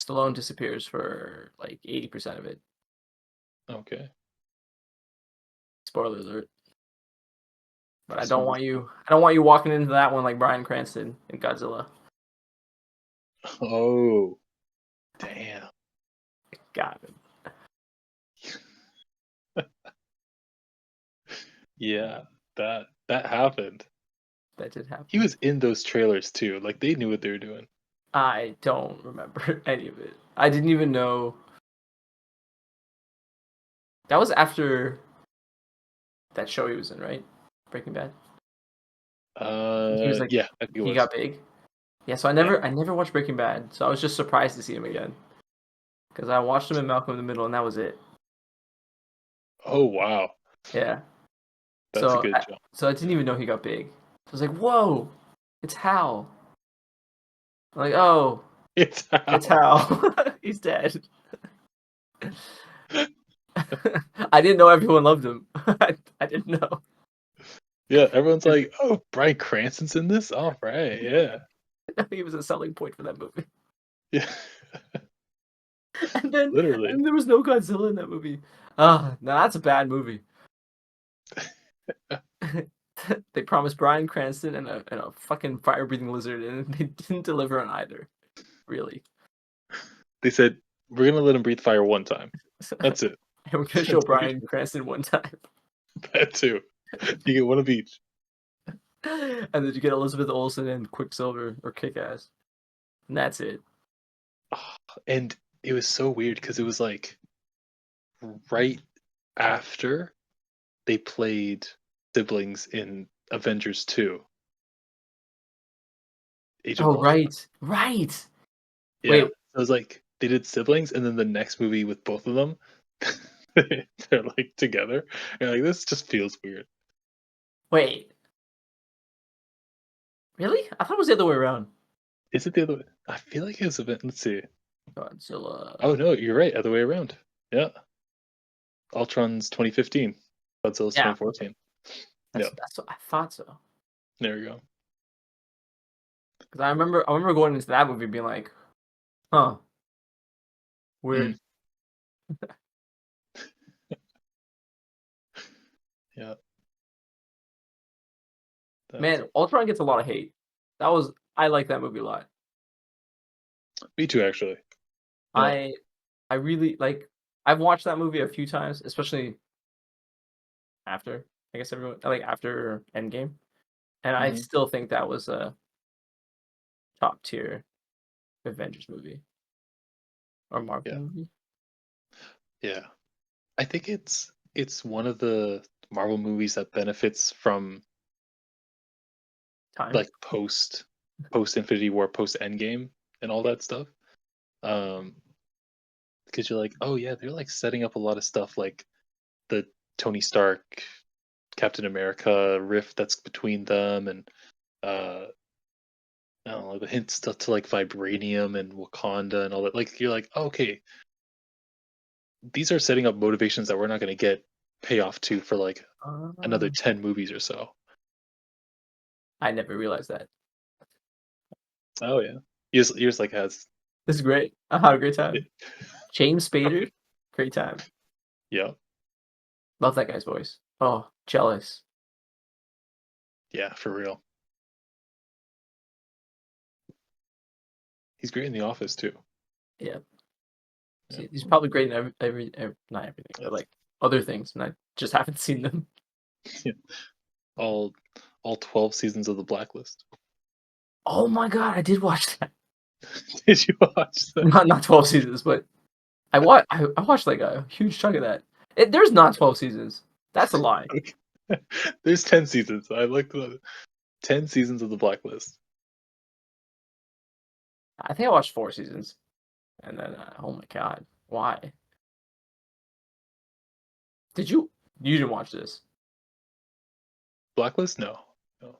Stallone disappears for like 80% of it. okay. Spoiler alert. But Just wanted I don't want you walking into that one like Bryan Cranston in Godzilla. Oh, damn. Got it. Yeah, that happened. That did happen. He was in those trailers too. Like they knew what they were doing. I don't remember any of it. I didn't even know. That was after that show he was in, right? Breaking Bad. He was like Yeah, I think it he was. got big. Yeah, so Yeah. I never watched Breaking Bad, so I was just surprised to see him again. Because I watched him in Malcolm in the Middle, and that was it. Oh wow, Yeah. that's a good job. So I didn't even know he got big. So I was like, "Whoa, it's Hal." I'm like, "Oh, It's it's how. Hal. He's dead." I didn't know everyone loved him. I didn't know. Yeah, everyone's like, "Oh, Bryan Cranston's in this. All right, yeah, He was a selling point for that movie. yeah." Literally. And there was no Godzilla in that movie. Ah, no, that's a bad movie. They promised Bryan Cranston and a fucking fire breathing lizard, and they didn't deliver on either. Really. They said we're gonna let him breathe fire one time. That's it. And we're gonna show That's all you Bryan Cranston one time. that too. You get one of each. And then you get Elizabeth Olsen and Quicksilver or Kick Ass. And that's it. Ah, and it was so weird because it was like right after they played siblings in Avengers 2, Age of Oh Ultron. right. Right. Yeah. Wait, So it was like they did siblings and then the next movie with both of them they're like together. And like this just feels weird. wait. Really? I thought it was the other way around. Is it the other way? I feel like it's a bit let's see. Godzilla. Oh no, you're right, other way around. Yeah. Ultron's 2015. Godzilla's Yeah, 2014. Yeah, that's what I thought so. there we go. Because I remember going into that movie being like, huh, Mm, weird. yeah, that's Man, Ultron gets a lot of hate. I like that movie a lot. me too actually. Yeah. I I really like I've watched that movie a few times, especially after I guess everyone like after Endgame. And I Hmm. still think that was a top tier Avengers movie or Marvel Yeah. movie. Yeah. I think it's one of the Marvel movies that benefits from Time. like post Infinity War, post Endgame and all that stuff. Um because you're like, oh yeah, they're like setting up a lot of stuff, like the Tony Stark, Captain America rift that's between them, and uh, I don't know, the hints to like vibranium and Wakanda and all that. Like you're like, oh, okay, these are setting up motivations that we're not going to get payoff to for like another Uh, 10 movies or so. I never realized that. Oh yeah, yours like has This is great. I had a great time. James Spader, great time. yeah, Love that guy's voice. Oh, jealous. yeah, for real. He's great in The Office too. Yeah. Yeah, He's probably great in every not everything, but that's like other things, and I just haven't seen them. yeah. all all 12 seasons of The Blacklist. Oh my god, I did watch that. Did you watch that? Not 12 seasons, but I watched like a huge chunk of that. There's not 12 seasons. That's a lie. Okay. There's 10 seasons. I looked at 10 seasons of The Blacklist. I think I watched 4 seasons, and then oh my god, why? Did you? You didn't watch this? Blacklist? No. No.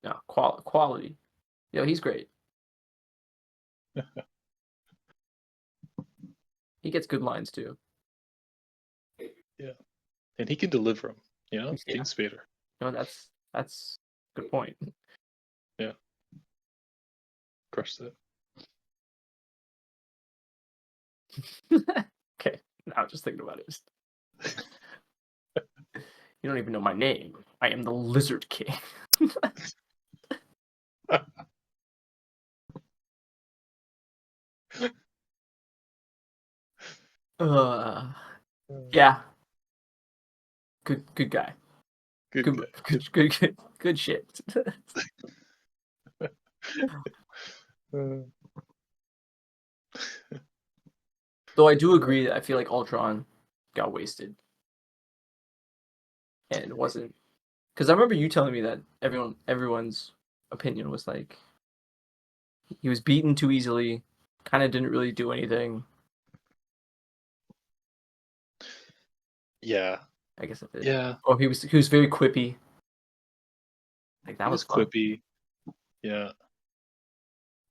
No, quality. Yo, he's great. He gets good lines too. Yeah. And he can deliver them, you know? Yeah, James Spader. no, that's a good point. Yeah. Crushed it. Okay, now I'm just thinking about it. You don't even know my name. I am the Lizard King. Uh, yeah, good guy. Good Good guy. good shit. Uh, Though I do agree that I feel like Ultron got wasted and wasn't because I remember you telling me that everyone's opinion was like he was beaten too easily, kind of didn't really do anything. yeah. I guess it did. Yeah. Oh, he was very quippy. Like He that was was fun. quippy. Yeah.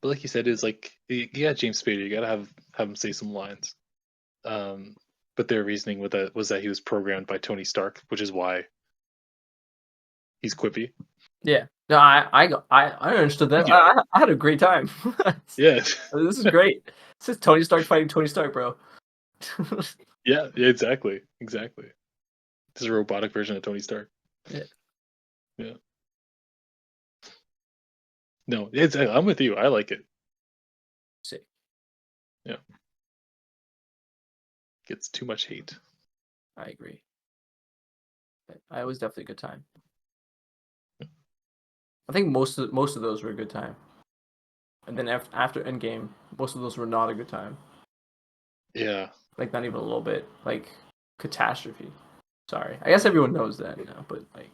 But like you said, it's like you got James Spader, you gotta have him say some lines. Um but their reasoning with that was that he was programmed by Tony Stark, which is why he's quippy. Yeah. No, I understood that. Yeah. I had a great time. Yeah. This is great. This is Tony Stark fighting Tony Stark, bro. Yeah, yeah, exactly. Exactly. This is a robotic version of Tony Stark. Yeah. Yeah. No, I'm with you. I like it. Sick. Yeah. Gets too much hate. I agree. It was definitely a good time. I think most of those were a good time. And then after Endgame, most of those were not a good time. Yeah. Like not even a little bit. Like catastrophe. Sorry. I guess everyone knows that now, but like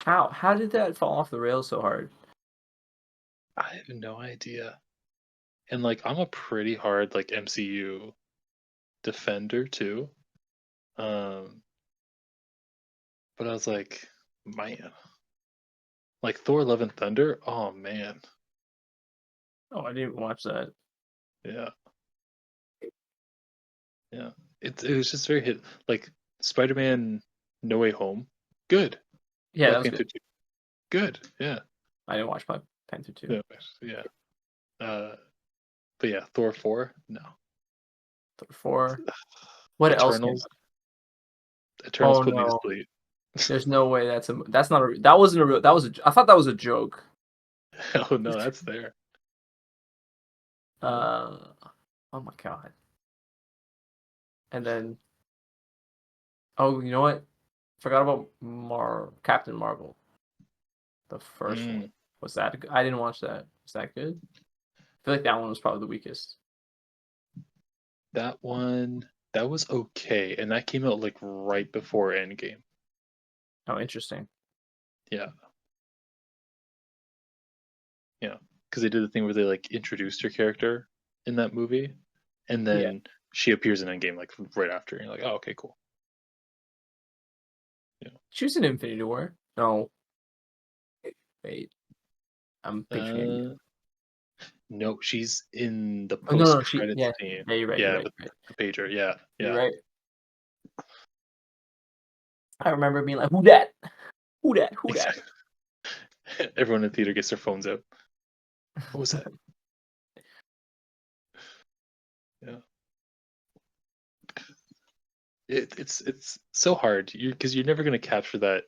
how did that fall off the rails so hard? I have no idea. And like I'm a pretty hard like MCU defender too. Um but I was like, man. Like Thor Love and Thunder? Oh man. Oh, I didn't watch that. Yeah. Yeah. It was just very hit like Spider-Man No Way Home. Good. Yeah, that Black was Panther good. 2. Good. Yeah. I didn't watch Black Panther 2. Yeah. Yeah. But yeah, Thor 4? No. Thor 4. What else came Eternals. out? Eternals Oh put me to no. sleep. There's no way that's not a that wasn't a real that was a I thought that was a joke. Oh no, that's there. Yeah. Uh oh my god. And then oh, you know what? Forgot about Captain Marvel. The first one. Mm, Was that I didn't watch that. Was that good? I feel like that one was probably the weakest. that one, that was okay, and that came out like right before Endgame. Oh, interesting. Yeah, yeah, because they did the thing where they like introduced her character in that movie, and Yeah. then she appears in Endgame like right after, and you're like, oh, okay, cool. She was in Infinity War. No. Wait. I'm picturing it. No, she's in the Oh, no, post she credits yeah. scene. Yeah, you're right, you're Yeah, right, with you're right. the pager. Yeah, You're yeah. right. I remember being like, "Who dat? Who dat? Who dat?" Exactly. Everyone in the theater gets their phones out. What was that? Yeah. It's so hard because you're never gonna capture that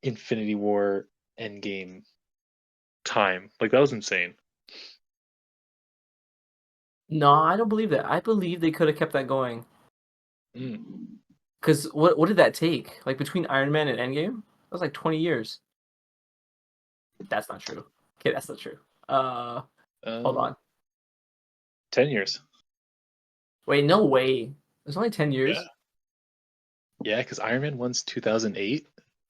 Infinity War Endgame time. Like that was insane. No, I don't believe that. I believe they could have kept that going. Mm. Cause what did that take? Like between Iron Man and Endgame? That was like 20 years. That's not true. Okay, that's not true. Hold Uh, on. 10 years. Wait, no way. It's only 10 Yeah. years. Yeah, because Iron Man 1's 2008,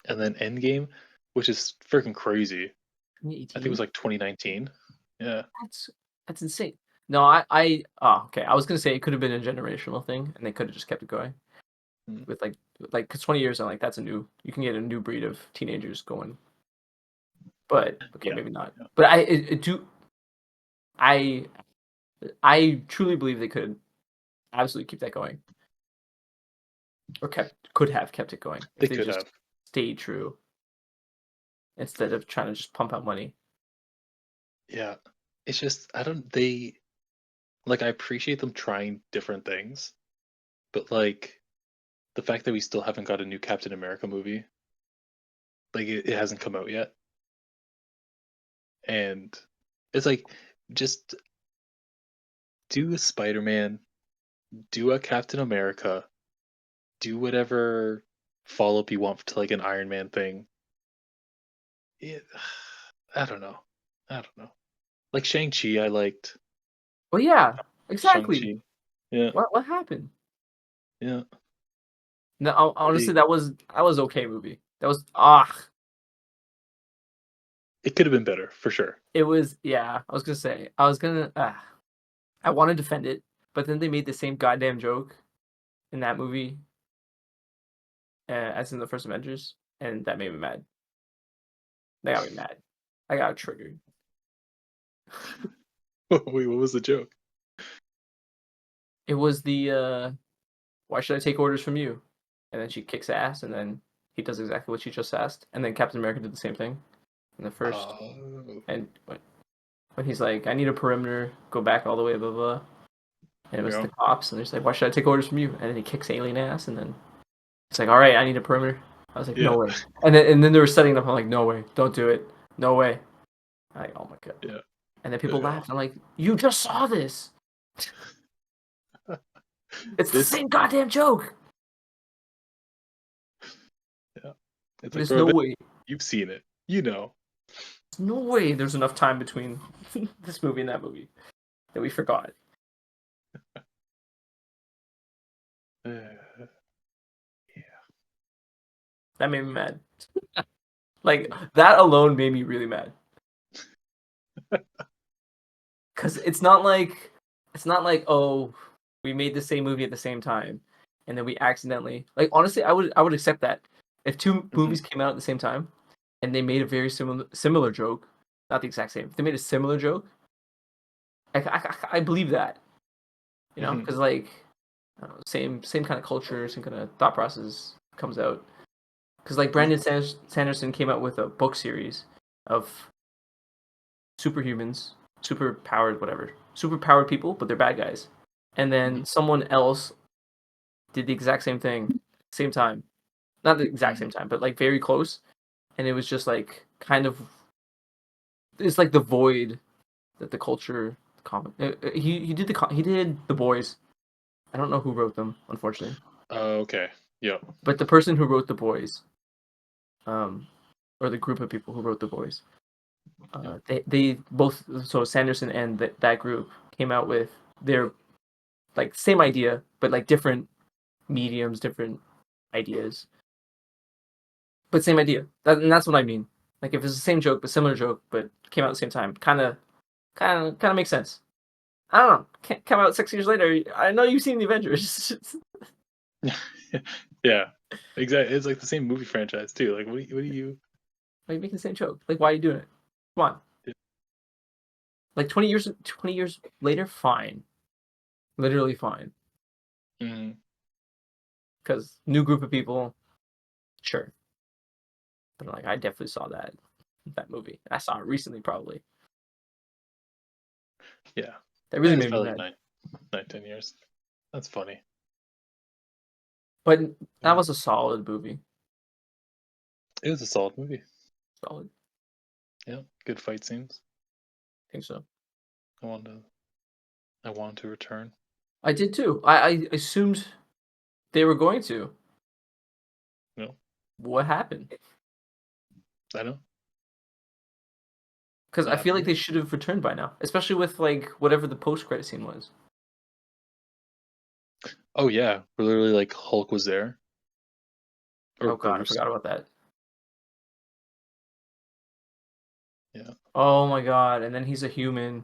and then Endgame, which is freaking crazy. I think it was 2018. like 2019. Yeah. That's that's insane. No, okay. I was gonna say it could have been a generational thing, and they could have just kept it going Mm. with cause 20 years. I'm like, that's a new. You can get a new breed of teenagers going. But okay, Yeah. maybe not. Yeah. But I I truly believe they could absolutely keep that going, or could have kept it going They if they could just have. stayed true instead of trying to just pump out money. Yeah. It's just I don't they like I appreciate them trying different things, but like the fact that we still haven't got a new Captain America movie, like it hasn't come out yet. And it's like just do a Spider-Man, do a Captain America, do whatever follow-up you want to like an Iron Man thing. It, I don't know. I don't know. Like Shang-Chi, I liked Well, yeah, exactly. Shang-Chi. Yeah, What happened? yeah. No, honestly, They that was okay movie. That was it could have been better for sure. it was yeah. I was gonna say I was gonna I want to defend it, but then they made the same goddamn joke in that movie as in the first Avengers, and that made me mad. They got me mad. I got triggered. Wait, what was the joke? It was the why should I take orders from you? And then she kicks ass, and then he does exactly what she just asked, and then Captain America did the same thing in the first. Oh, And when he's like, I need a perimeter, go back all the way, blah blah. And it was yeah, the cops, and they're just like, why should I take orders from you? And then he kicks alien ass, and then it's like, all right, I need a perimeter. I was like, yeah, no way. And then they were setting it up. I'm like, no way, don't do it, no way. I'm like, oh my god. yeah, And then people yeah. laughed. I'm like, you just saw this. It's the This, same goddamn joke. yeah. It's like, There's bro, no way. you've seen it. You know. There's no way there's enough time between this movie and that movie that we forgot. Yeah. That made me mad. Like that alone made me really mad. Cause it's not like oh we made the same movie at the same time, and then we accidentally like honestly I would accept that if two Mhm. movies came out at the same time and they made a very similar joke, not the exact same. If they made a similar joke, I believe that, Mhm. because like I don't know, same kind of culture, same kind of thought process comes out. Because like Yeah. Brandon Sanderson came out with a book series of superhumans, super powered, whatever, super powered people, but they're bad guys. And Mhm. then someone else did the exact same thing, same time, not the exact Mhm. same time, but like very close. And it was just like kind of it's like the void that the culture comic. He did he did the boys. I don't know who wrote them, unfortunately, Oh, okay. Yeah. but the person who wrote the boys, um, or the group of people who wrote the boys, Yeah. they both so Sanderson and that group came out with their like same idea, but like different mediums, different ideas, but same idea. And that's what I mean. Like if it's the same joke but similar joke, but came out at the same time, kind of makes sense. I don't know. Can't come out 6 years later. I know you've seen the Avengers. Yeah, exactly. It's like the same movie franchise too. Like, what do you? Why are you making the same joke? Like, why are you doing it? Come on. Like 20 years later, fine. Literally fine. Mhm. Because new group of people, sure. But like, I definitely saw that movie. I saw it recently, probably. Yeah, That really it's made me probably mad. 9, 10 years. That's funny. But that Yeah. was a solid movie. It was a solid movie. Solid. Yeah, good fight scenes. I think so. I wanted to, I wanted to return. I did too. I assumed they were going to. No, What happened? I know. Because Not I feel happy like yet. they should have returned by now, especially with like whatever the post credit scene was. Oh yeah, where literally like Hulk was there, or Oh god, I Bruce. forgot about that. Yeah, Oh my god, and then he's a human.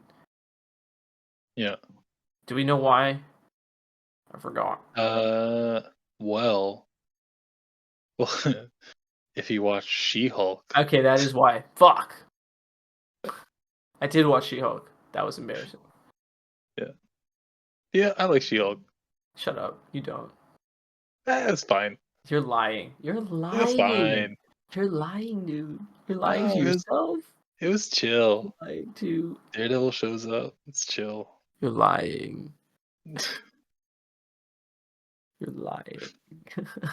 yeah. Do we know why? I forgot. Uh, well, well, if you watch She-Hulk, Okay, that is why. Fuck. I did watch She-Hulk. That was embarrassing. yeah, yeah, I like She-Hulk. Shut up. You don't. It's fine. You're lying. You're It's lying. fine. You're lying, dude. You're lying to No, yourself. it was chill. You're lying to. Daredevil shows up. It's chill. You're lying. You're lying.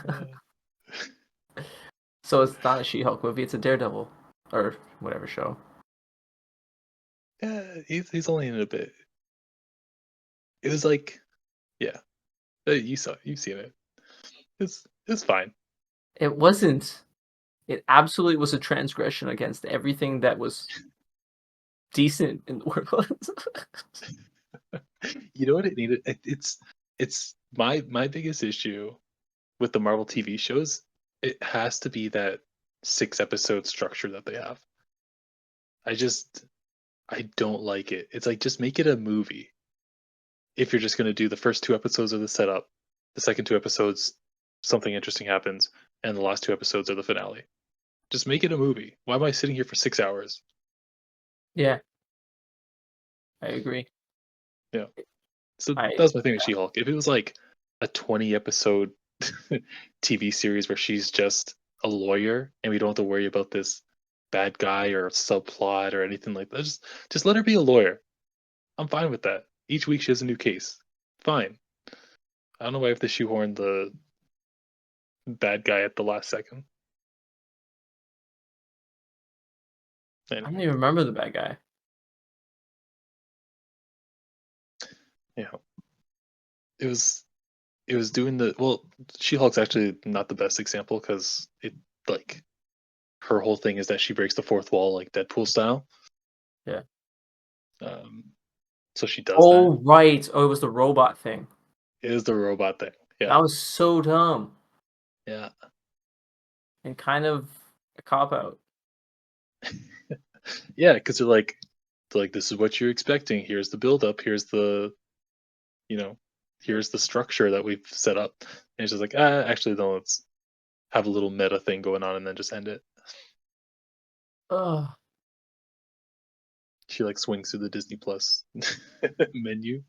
Uh, So it's not a She-Hulk movie. It's a Daredevil or whatever show. yeah, he's only in it a bit. It was like, yeah, you've seen it. It's fine. It wasn't. It absolutely was a transgression against everything that was decent in the world. You know what it needed? It's my biggest issue with the Marvel TV shows. It has to be that 6 episode structure that they have. I just I don't like it. It's like just make it a movie. If you're just gonna do the first 2 episodes of the setup, the second 2 episodes, something interesting happens, and the last 2 episodes are the finale. Just make it a movie. Why am I sitting here for 6 hours? Yeah, I agree. Yeah. So I that's my thing with She-Hulk. If it was like a 20 episode TV series where she's just a lawyer and we don't have to worry about this bad guy or subplot or anything like that, just let her be a lawyer. I'm fine with that. Each week she has a new case. Fine. I don't know why I have to shoehorn the bad guy at the last second. I don't Anyway, even remember the bad guy. yeah, it was it was doing the well. She-Hulk's actually not the best example because it like her whole thing is that she breaks the fourth wall like Deadpool style. Yeah. Um, so she does that. Oh right. Oh, it was the robot thing. It is the robot thing. That Yeah, was so dumb yeah, and kind of a cop out. yeah. Because they're like, this is what you're expecting. Here's the build up. You know, here's the structure that we've set up. And it's just like, actually, no, let's have a little meta thing going on and then just end it. Ugh. She like swings through the Disney Plus menu.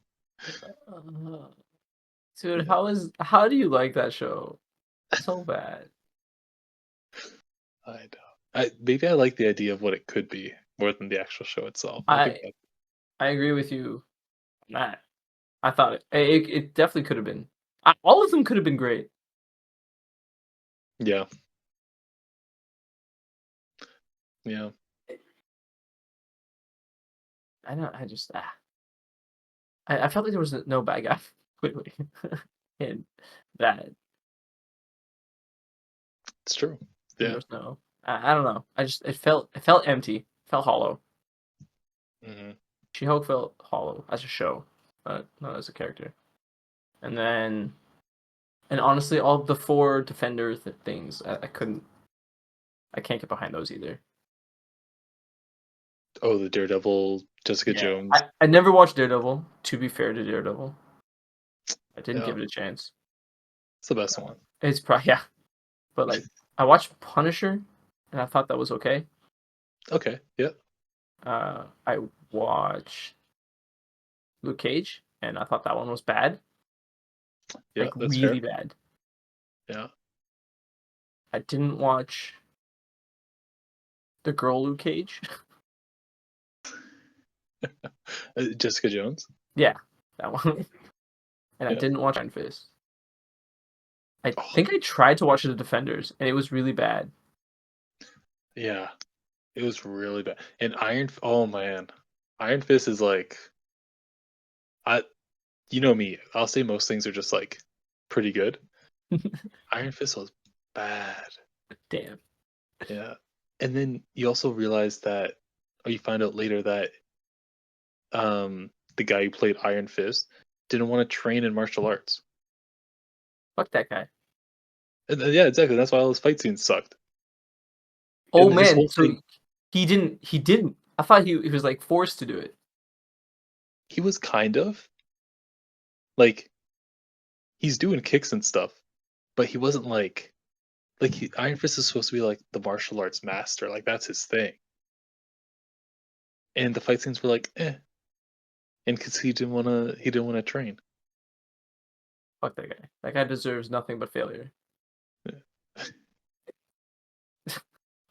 Uh, dude, Yeah, how do you like that show so bad? I know. Maybe I like the idea of what it could be more than the actual show itself. I think I that I agree with you on that. I thought it definitely could have been. All of them could have been great. yeah, yeah. I know. I just I felt like there was no bad guy clearly in that. It's true. There Yeah. was no. I don't know. I just it felt empty. Felt hollow. Hmm. She-Hulk felt hollow as a show, not as a character. And then and honestly, all the four defender things I couldn't. I can't get behind those either. Oh, the Daredevil, Jessica Yeah, Jones. I never watched Daredevil. To be fair to Daredevil, I didn't Yeah, give it a chance. it's the best one. It's probably yeah, but like I watched Punisher, and I thought that was okay. Okay, yeah, I watched Luke Cage, and I thought that one was bad, yeah, like that's really fair. bad. Yeah. I didn't watch the girl Luke Cage. Jessica Jones. Yeah, that one. And I Yeah. didn't watch Iron Fist. I Oh, think I tried to watch The Defenders, and it was really bad. yeah. It was really bad. And oh man, Iron Fist is like, I, you know me. I'll say most things are just like pretty good. Iron Fist was bad. Damn. Yeah. And then you also realize that, or you find out later that the guy who played Iron Fist didn't want to train in martial arts. Fuck that guy. And yeah, exactly. That's why all his fight scenes sucked. Oh And his man, whole so thing, he didn't. I thought he was like forced to do it. he was kind of like he's doing kicks and stuff, but he wasn't Iron Fist is supposed to be like the martial arts master, like that's his thing. And the fight scenes were like, eh, and because he didn't wanna train. Fuck that guy. That guy deserves nothing but failure.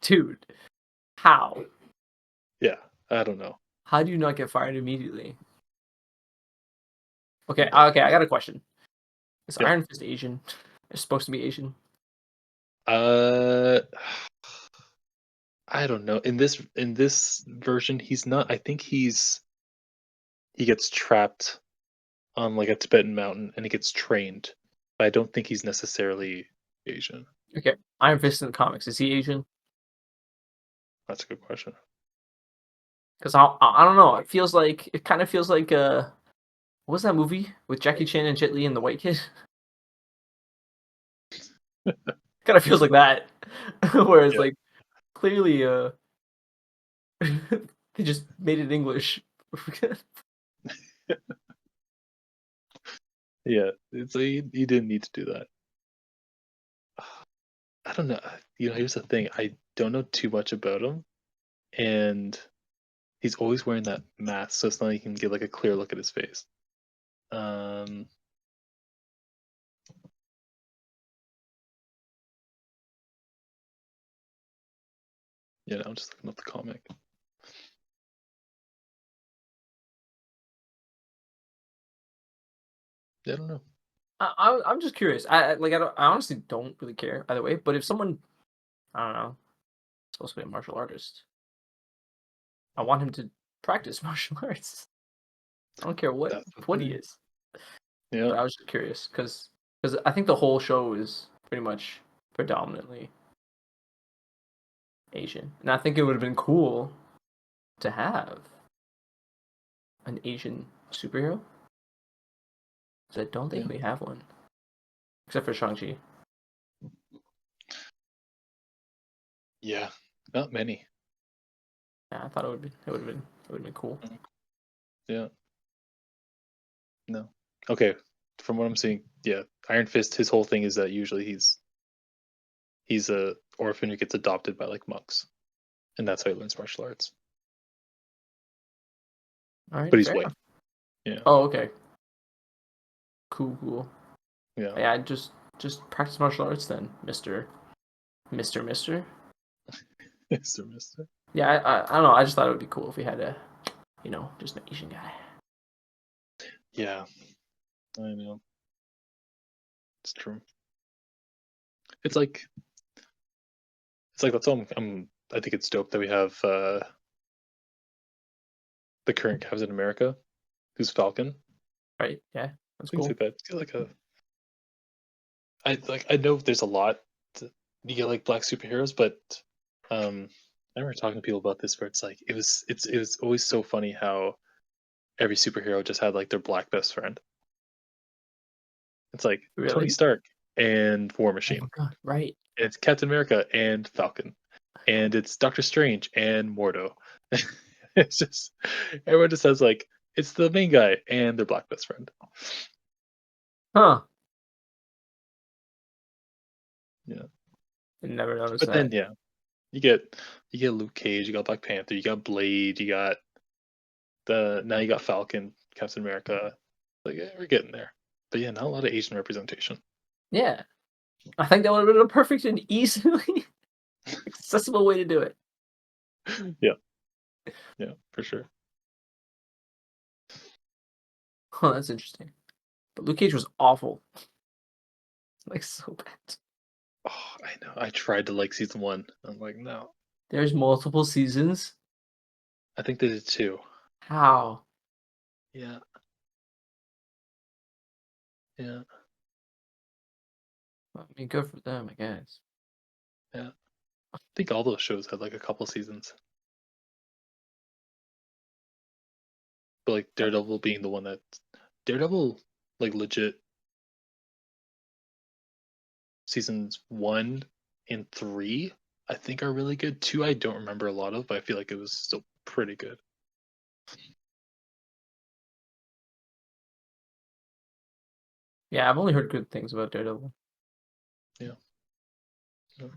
Dude, how? Yeah, I don't know. How do you not get fired immediately? Okay, But okay, I got a question. Is yeah, Iron Fist Asian? It's supposed to be Asian. uh, I don't know. In this version, he's not. I think he gets trapped on like a Tibetan mountain and he gets trained. But I don't think he's necessarily Asian. Okay, Iron Fist in the comics, is he Asian? That's a good question. Because I don't know. It kind of feels like what was that movie with Jackie Chan and Jet Li and the white kid? Kind of feels like that, where it's Yeah, like clearly they just made it English. yeah. It's he didn't need to do that. I don't know. Here's the thing. I don't know too much about him, and he's always wearing that mask, so it's not like you can get like a clear look at his face. Um, I'm just looking up the comic. Yeah, I don't know. I'm just curious. I honestly don't really care either way. But if someone I don't know supposed to be a martial artist, I want him to practice martial arts. I don't care That's the what he thing. is. Yeah, But I was just curious because I think the whole show is pretty much predominantly Asian, and I think it would have been cool to have an Asian superhero. Because I don't yeah, think we have one except for Shang-Chi. yeah. Not many. Yeah, I thought it would have been cool. Mm, Yeah, no. Okay, from what I'm seeing, yeah, Iron Fist. His whole thing is that usually he's a orphan who gets adopted by like monks, and that's how he learns martial arts. All right, But he's fair white. enough. Yeah, Oh, okay. Cool. yeah. Yeah, just practice martial arts then, Mister. Mister. Yeah, I don't know. I just thought it would be cool if we had just an Asian guy. Yeah, I know. It's true. It's like that's all. I think it's dope that we have the current Captain America, who's Falcon. Right? Yeah, that's Things cool. like that. It's like a. I know there's a lot. You get like black superheroes, but um, I remember talking to people about this where it's like it was always so funny how every superhero just had like their black best friend. It's like Tony Really? Stark and War Oh my Machine. god! Right. It's Captain America and Falcon, and it's Doctor Strange and Mordo. It's just everyone just says like it's the main guy and their black best friend. Huh. Yeah. I never noticed But then that. yeah, you get Luke Cage, you got Black Panther, you got Blade, you got now you got Falcon, Captain America. Like yeah, we're getting there. But yeah, not a lot of Asian representation. Yeah. I think that would have been a perfect and easily accessible way to do it. Yeah, yeah, for sure. Huh, that's interesting. But Luke Cage was awful. Like so bad. Oh, I know. I tried to like season one. I'm like, no. There's multiple seasons. I think they did two. How? Yeah, yeah, I mean, good for them, I guess. yeah. I think all those shows had like a couple seasons. But like Daredevil being the one that Daredevil like legit seasons 1 and 3 I think are really good. 2 I don't remember a lot of, but I feel like it was still pretty good. Yeah, I've only heard good things about Daredevil. Yeah. Yeah.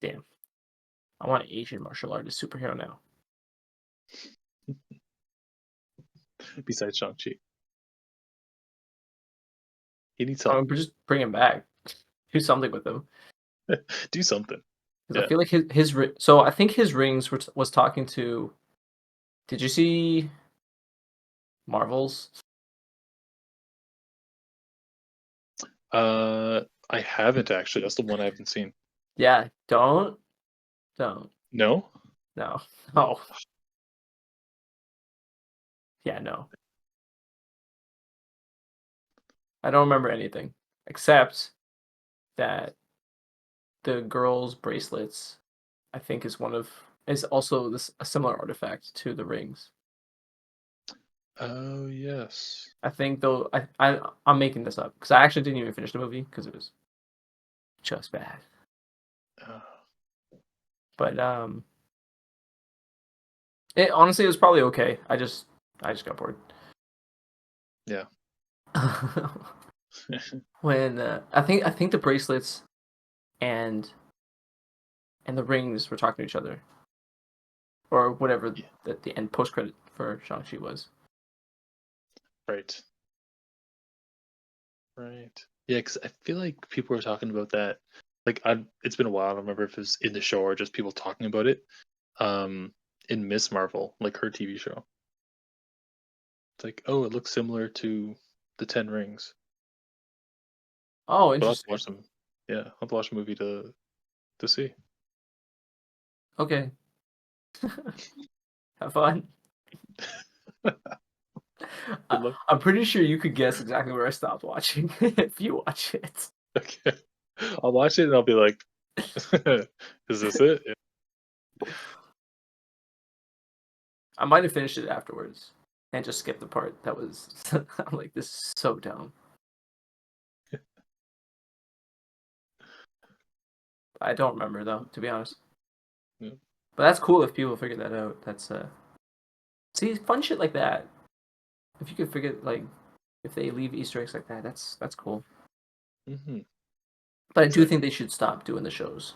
Damn. I want an Asian martial artist superhero now. Besides Shang-Chi. He needs help. Just bring him back. Do something with him. Do something. Because I Yeah. feel like so I think his rings was talking to. Did you see Marvels? I haven't actually. That's the one I haven't seen. Yeah, don't. No? No. Oh. Yeah, no. I don't remember anything except that the girl's bracelets, I think, is also a similar artifact to the rings. Oh yes. I think though I'm making this up because I actually didn't even finish the movie because it was just bad. Uh, But it honestly it was probably okay. I just got bored. yeah. When I think the bracelets and the rings were talking to each other, or whatever Yeah. the end post credit for Shang-Chi was. Right. Right. Yeah, because I feel like people were talking about that. Like, it's been a while. I don't remember if it was in the show or just people talking about it. Um, in Miss Marvel, like her TV show. It's like, oh, it looks similar to the Ten Rings. Oh, But I'll have to interesting. watch them. Yeah, I'll have to watch the movie to see. Okay, have fun. Good luck. I'm pretty sure you could guess exactly where I stopped watching if you watch it. Okay, I'll watch it and I'll be like, is this it? Yeah. I might have finished it afterwards and just skipped the part that was. I'm like, this is so dumb. I don't remember though, to be honest. Yeah. But that's cool if people figure that out. That's see fun shit like that. If you could figure like if they leave Easter eggs like that, that's cool. Mm-hmm. But I do Exactly. think they should stop doing the shows.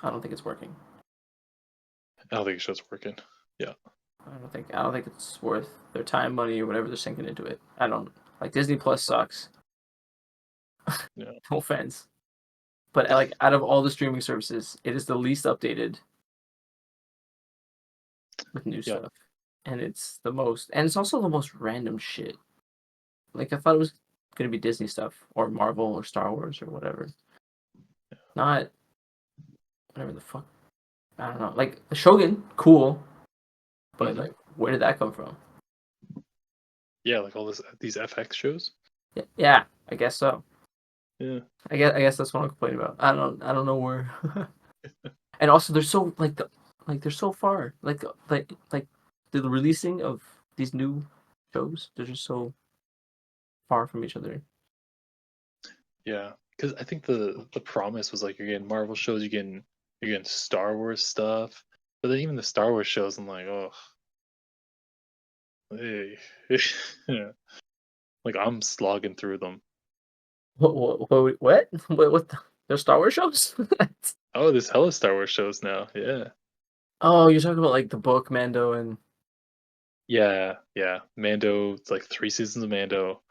I don't think it's working. I don't think the show's working. Yeah. I don't think it's worth their time, money, or whatever they're sinking into it. I don't like Disney Plus sucks. Yeah. No offense, but like out of all the streaming services, it is the least updated with new Yeah. stuff, and it's also the most random shit. Like I thought it was gonna be Disney stuff or Marvel or Star Wars or whatever, not whatever the fuck. I don't know. Like the Shogun, cool, but Mm-hmm. like where did that come from? Yeah, like all these FX shows. Yeah, I guess so. Yeah. I guess that's what I'm complaining about. I don't know where. And also they're so they're so far. Like the releasing of these new shows, they're just so far from each other. Yeah. Because I think the promise was like you're getting Marvel shows, you're getting You're getting Star Wars stuff, but then even the Star Wars shows, I'm like, oh, hey. Yeah. Like I'm slogging through them. What? What there's Star Wars shows? Oh, there's hella Star Wars shows now. Yeah. Oh, you're talking about like the book Mando and Yeah, yeah. Mando, it's like 3 seasons of Mando,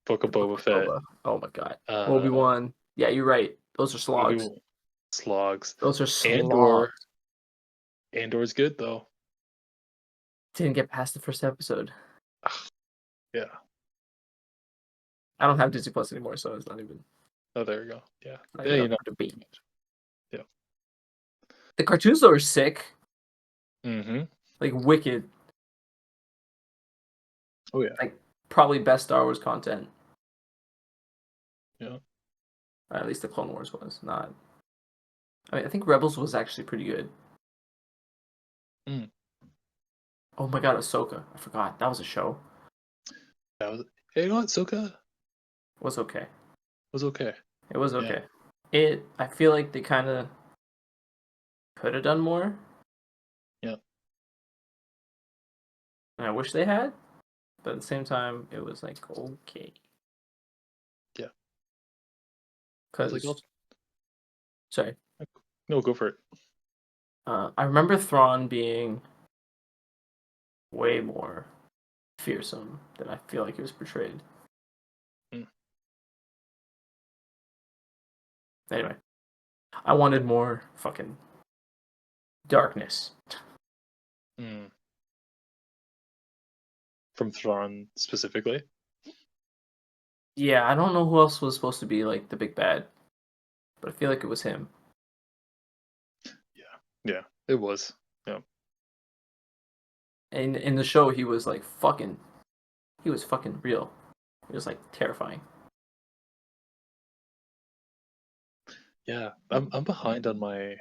Book of the book Boba of Fett, Boba. Oh my god. uh, Obi-Wan. Yeah, you're right. Those are slogs. Obi Slogs. Those are slogs. Andor. Andor's good though. Didn't get past the first episode. Ugh, yeah. I don't have Disney Plus anymore, so it's Oh, there we go. Yeah. not Yeah, even you up know. for debate. Yeah. The cartoons though are sick. Mm-hmm. Like wicked. Oh yeah. Like probably best Star Wars content. Yeah. Or at least the Clone Wars was not. I mean, I think Rebels was actually pretty good. Mm. Oh my god, Ahsoka. I forgot. That was a show. That was. Hey, you know what? Soka It was okay. was okay. It was Yeah. okay. I feel like they kind of could have done more. Yeah. And I wish they had. But at the same time, it was like, okay. Yeah. I was like, oh, Because, sorry. no, go for it. I remember Thrawn being way more fearsome than I feel like he was portrayed. Mm. Anyway, I wanted more fucking darkness. Mm. From Thrawn specifically. Yeah, I don't know who else was supposed to be like the big bad, but I feel like it was him. Yeah. Yeah. It was. Yeah. And in the show, he was like he was fucking real. He was like terrifying. Yeah. I'm behind on my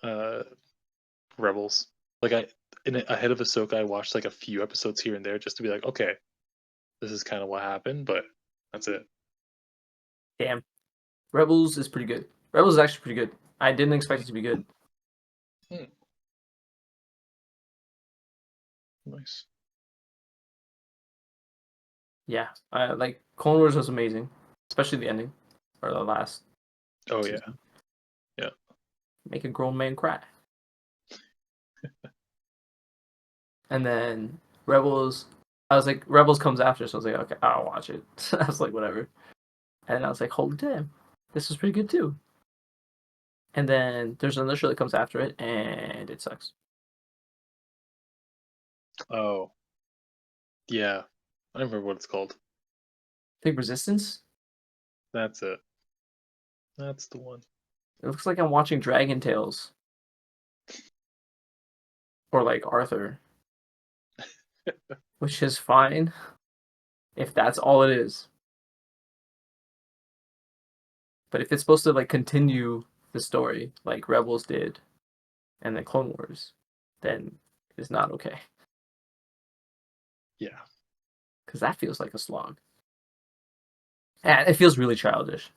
uh Rebels. Like ahead of Ahsoka, I watched like a few episodes here and there just to be like, okay, this is kind of what happened, but that's it. Damn, Rebels is pretty good. Rebels is actually pretty good. I didn't expect it to be good. Hmm. Nice. Yeah, I like Clone Wars was amazing, especially the ending or the last Oh yeah. season. Yeah. Make a grown man cry. And then Rebels, I was like, Rebels comes after, so I was like, okay, I'll watch it. I was like, whatever. And I was like, holy damn, this is pretty good too. And then there's another show that comes after it, and it sucks. Oh yeah. I don't remember what it's called. I think Resistance. That's it. That's the one. It looks like I'm watching Dragon Tales or like Arthur, which is fine if that's all it is. But if it's supposed to like continue the story like Rebels did and the Clone Wars, then it's not okay Yeah. because that feels like a slog. And it feels really childish.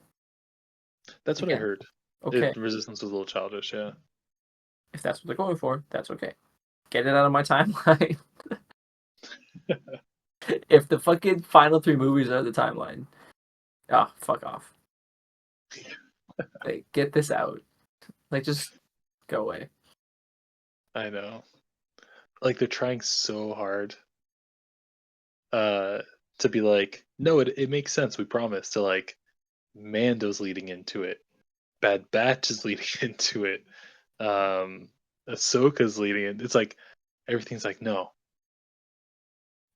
That's what I Again, heard. okay, Resistance was a little childish, yeah. if that's what they're going for, that's okay. Get it out of my timeline. If the fucking final three movies are the timeline, fuck off. Like, get this out. Like, just go away. I know. Like they're trying so hard to be like, no, it makes sense, we promise, to like Mando's leading into it. Bad Batch is leading into it. Ahsoka's leading it. It's like everything's like, no.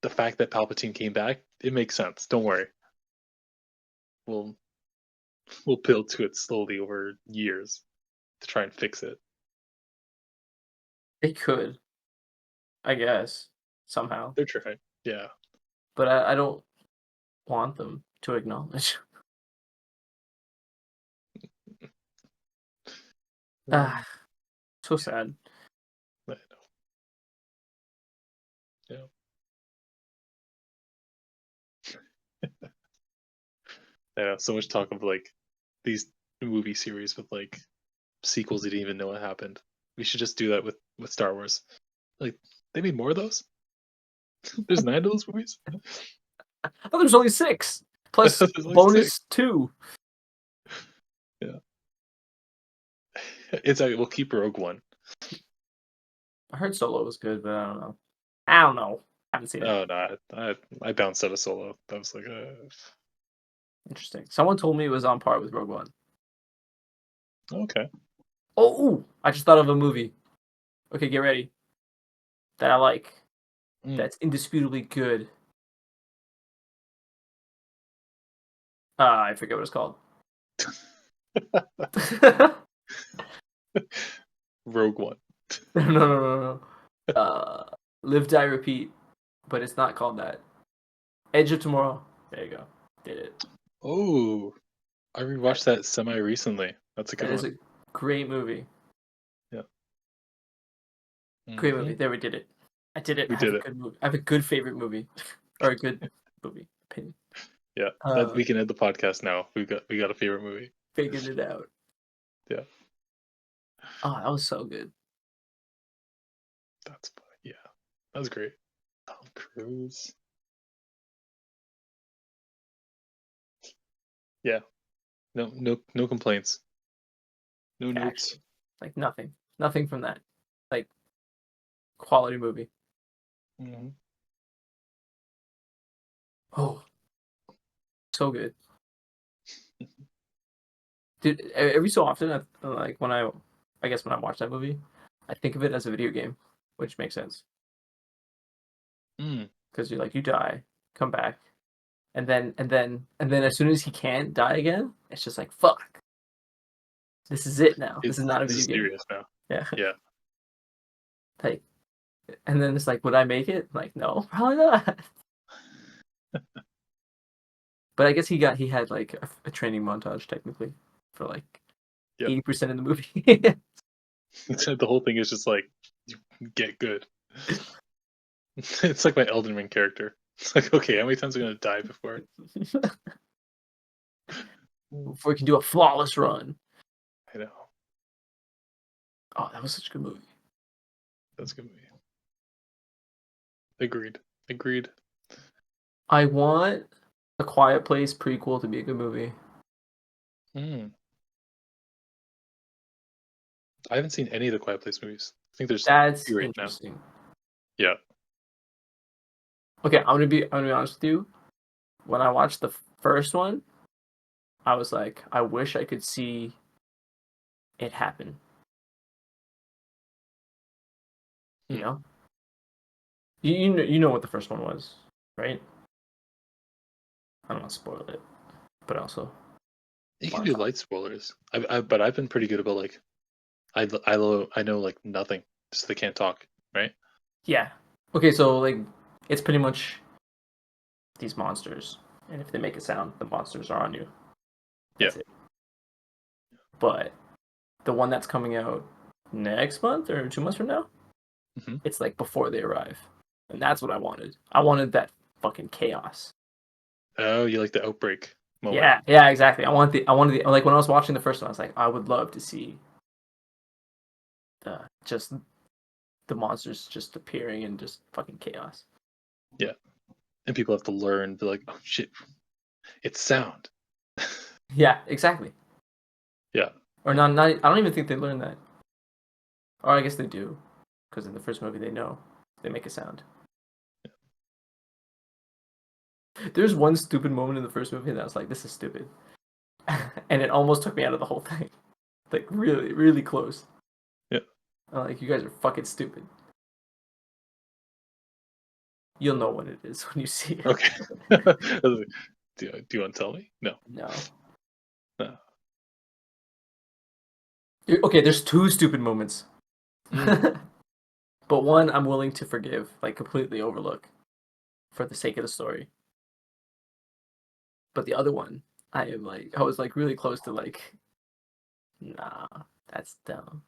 The fact that Palpatine came back, it makes sense. Don't worry. We'll we'll build to it slowly over years to try and fix it. They could, I guess, somehow. They're trying. Yeah. But I don't want them to acknowledge. Ah, so sad. I know. Yeah. Yeah. So much talk of like these movie series with like sequels you didn't even know what happened. We should just do that with Star Wars. Like they made more of those. There's 9 of those movies. Oh, there's only 6 plus There's only 6. bonus 2. Yeah. It's like we'll keep Rogue One. I heard Solo was good, but I don't know. I don't know. Haven't seen it. Oh no, I bounced out of Solo. I was like, Interesting. Someone told me it was on par with Rogue One. okay. Oh, ooh, I just thought of a movie. Okay, get ready. That I like. That's indisputably good. I forget what it's called. Rogue One. No. Live, Die, Repeat. But it's not called that. Edge of Tomorrow. There you go. Did it. Oh, I rewatched that semi recently. That's a good That is one. a great movie. Yeah. Great movie. There, we did it. I did it. We I have did a it. good movie. I have a good favorite movie. Or a good movie opinion. Yeah, we can end the podcast now. We got a favorite movie. Figured it out. Yeah. Oh, that was so good. That's yeah. That was great. Tom Cruise. Yeah. No complaints. No notes. Actually, like nothing. Nothing from that. Like quality movie. Mm-hmm. Oh, so good. Dude, every so often, like I guess when I watch that movie, I think of it as a video game, which makes sense. Mm. Because you're like, you die, come back, and then as soon as he can't die again, it's just like, fuck. This is it now. This is not a This video is game. serious now. Yeah. Yeah. Like, and then it's like, would I make it? Like, no, probably not. But I guess he had like a training montage technically for like Yep. 80% of the movie. The whole thing is just like you get good. It's like my Elden Ring character. It's like, okay, how many times am I gonna die before Before he can do a flawless run. I know. Oh, that was such a good movie. That's a good movie. Agreed. I want A Quiet Place prequel to be a good movie. I haven't seen any of the Quiet Place movies. I think there's That's 2 right now. interesting. Yeah. Okay, I'm gonna be honest with you. When I watched the first one, I was like, I wish I could see it happen. You know? You know what the first one was, right? I don't want to spoil it, but also You can do light spoilers. But I've been pretty good about like I know like nothing, so they can't talk, right? yeah. Okay, so like it's pretty much these monsters, and if they make a sound, the monsters are on you. That's it. But the one that's coming out next month or 2 months from now, it's like before they arrive, and that's what I wanted. I wanted that fucking chaos. Oh, you like the outbreak moment? Yeah, exactly. I wanted the like when I was watching the first one, I was like, I would love to see just the monsters just appearing and just fucking chaos. Yeah, and people have to learn. Be like, oh shit, it's sound. Yeah, exactly. Yeah. Or not. I don't even think they learn that. Or I guess they do, because in the first movie they know they make a sound. There's one stupid moment in the first movie that I was like, this is stupid. And it almost took me out of the whole thing. Like, really, really close. Yeah. I'm like, you guys are fucking stupid. You'll know what it is when you see it. Okay. Do you want to tell me? No. No. No. Okay, there's 2 stupid moments. But one I'm willing to forgive, like completely overlook, for the sake of the story. But the other one, I was like really close to like, nah, that's dumb.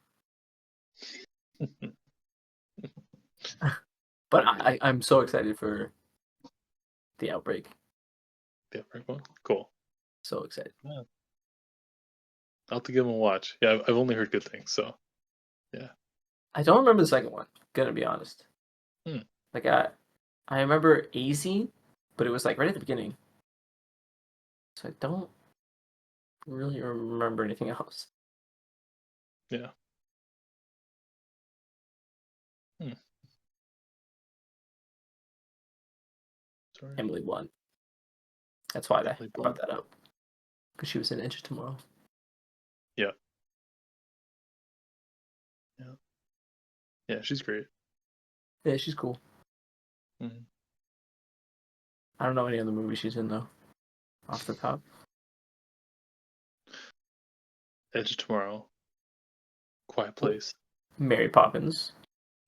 But I'm so excited for the outbreak. The outbreak one? Cool. So excited. Yeah. I'll have to give him a watch. Yeah, I've only heard good things, so yeah. I don't remember the second one. Gonna be honest. Hmm. Like I remember AZ, but it was like right at the beginning, so I don't really remember anything else. Yeah. Hmm. Sorry. Emily won. That's why I Emily brought Blunt. that up because she was in Edge of Tomorrow. Yeah. Yeah. Yeah, she's great. Yeah, she's cool. Mhm. I don't know any other movie she's in though, off the top. Edge of Tomorrow, Quiet Place, Mary Poppins.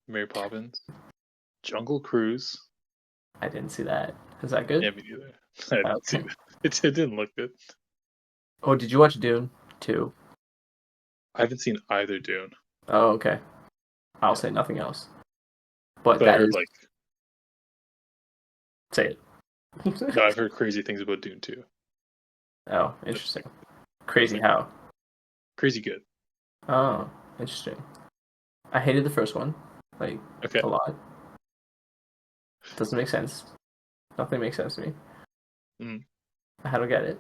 Mary Poppins, Jungle Cruise. I didn't see that. Is that good? Yeah, me neither. I didn't see Okay. that. It didn't look good. Oh, did you watch Dune 2? I haven't seen either Dune, Oh, okay. I'll yeah, say nothing else. But but I that heard is like say it. no, I've heard crazy things about Dune too. Oh, That's interesting. that's Crazy like how. crazy good. Oh, interesting. I hated the first one, like Okay. a lot. Doesn't make sense. Nothing makes sense to me. Mm. I don't get it.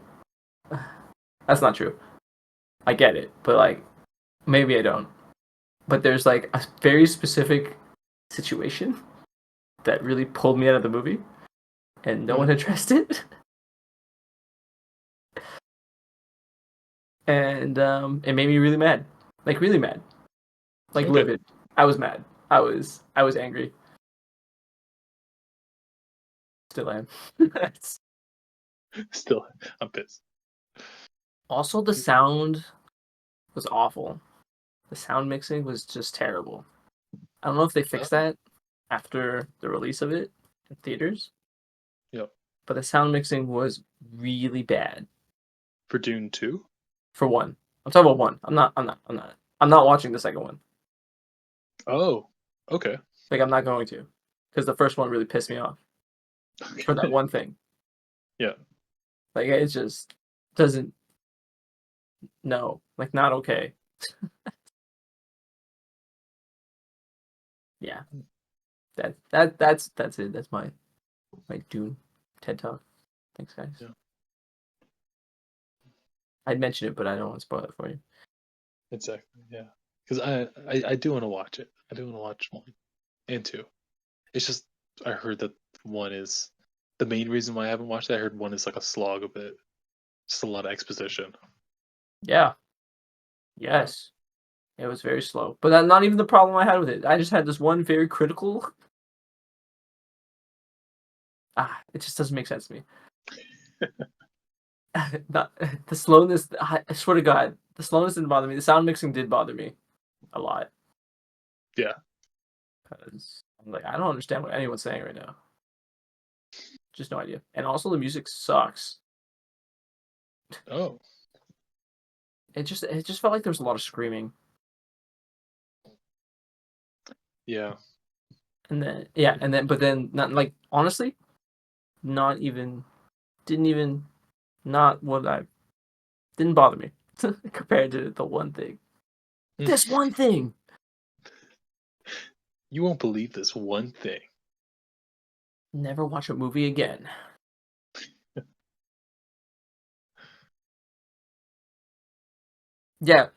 That's not true. I get it, but like maybe I don't. But there's like a very specific situation that really pulled me out of the movie, and no one Mm. addressed it. And it made me really mad, like really mad, like Okay. livid. I was mad. I was angry. Still am. Still, I'm pissed. Also, the sound was awful. The sound mixing was just terrible. I don't know if they fixed Oh, that after the release of it in theaters, yep. but the sound mixing was really bad. For Dune 2? For one, I'm talking about one. I'm not watching the second one. Oh, okay. Like I'm not going to, because the first one really pissed me off for that Okay. one thing. Yeah. Like it just doesn't. No, like not okay. Yeah, that's it. That's my Dune TED talk. Thanks, guys. Yeah. I'd mention it, but I don't want to spoil it for you. Exactly. Yeah. Because I do want to watch it. I do want to watch one and two. It's just I heard that one is the main reason why I haven't watched it. I heard one is like a slog a bit, just a lot of exposition. Yeah. Yes. It was very slow, but not even the problem I had with it. I just had this one very critical. It just doesn't make sense to me. Not, the slowness. I swear to God, the slowness didn't bother me. The sound mixing did bother me a lot. Yeah. Because I'm like, I don't understand what anyone's saying right now. Just no idea. And also, the music sucks. Oh. It just felt like there was a lot of screaming. Yeah. And then yeah, and then but then not like honestly, not even didn't even not what I didn't bother me compared to the one thing. This one thing. You won't believe this one thing. Never watch a movie again. Yeah.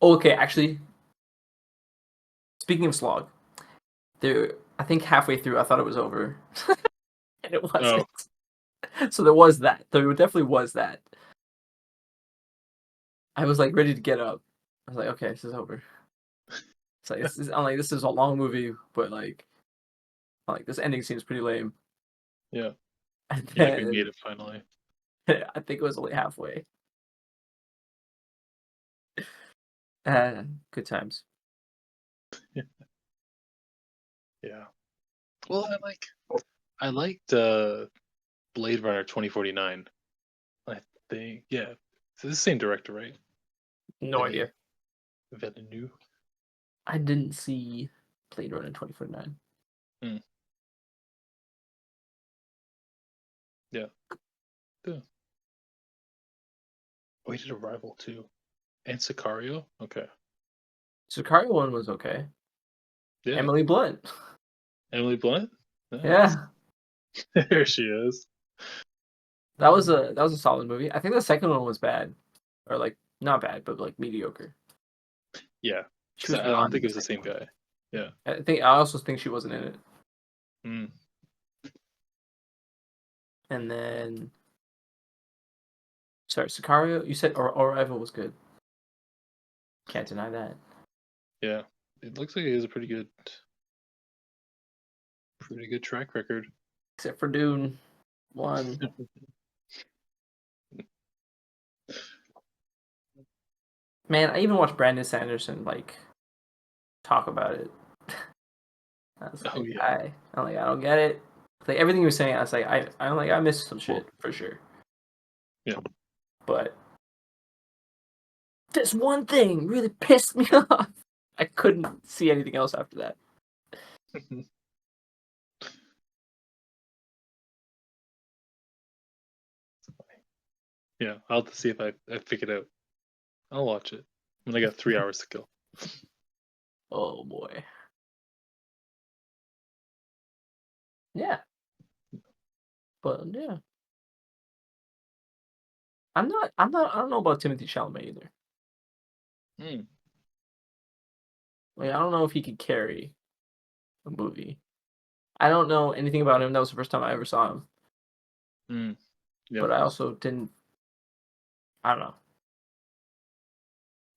Okay, actually, speaking of slog, there I think halfway through I thought it was over. And it Oh. wasn't. So there was that. There definitely was that. I was like ready to get up. I was like, okay, this is over. It's like I'm like this is a long movie, but like this ending seems pretty lame. Yeah. And You're like we made then it finally. I think it was only halfway. Good times. Yeah. Well, I liked Blade Runner 2049. I think yeah. It's the same director, right? No Denis idea. Villeneuve. I didn't see Blade Runner 2049. Hmm. Yeah. Yeah. Oh, he did Arrival too. And Sicario? Okay. Sicario one was okay. Yeah. Emily Blunt. Emily Blunt? Nice. Yeah. There she is. That was a solid movie. I think the second one was bad. Or like not bad, but like mediocre. Yeah. She 'Cause was I don't not in think it the was the second same one. guy. Yeah. I also think she wasn't in it. Mm. And then sorry, Sicario, you said or Arrival was good. Can't deny that. Yeah. It looks like he has a pretty good track record. Except for Dune 1. Man, I even watched Brandon Sanderson like talk about it. I was Oh like, yeah. I don't get it. Like everything he was saying, I was like, I'm like, I missed some shit for sure. Yeah. But this one thing really pissed me off. I couldn't see anything else after that. Yeah. I'll have to see if I pick it out. I'll watch it when I got 3 hours to kill. Oh boy. Yeah. But yeah. I don't know about Timothy Chalamet either. Mm. Like I don't know if he could carry a movie. I don't know anything about him. That was the first time I ever saw him. Mm. Yep. But I also didn't I don't know.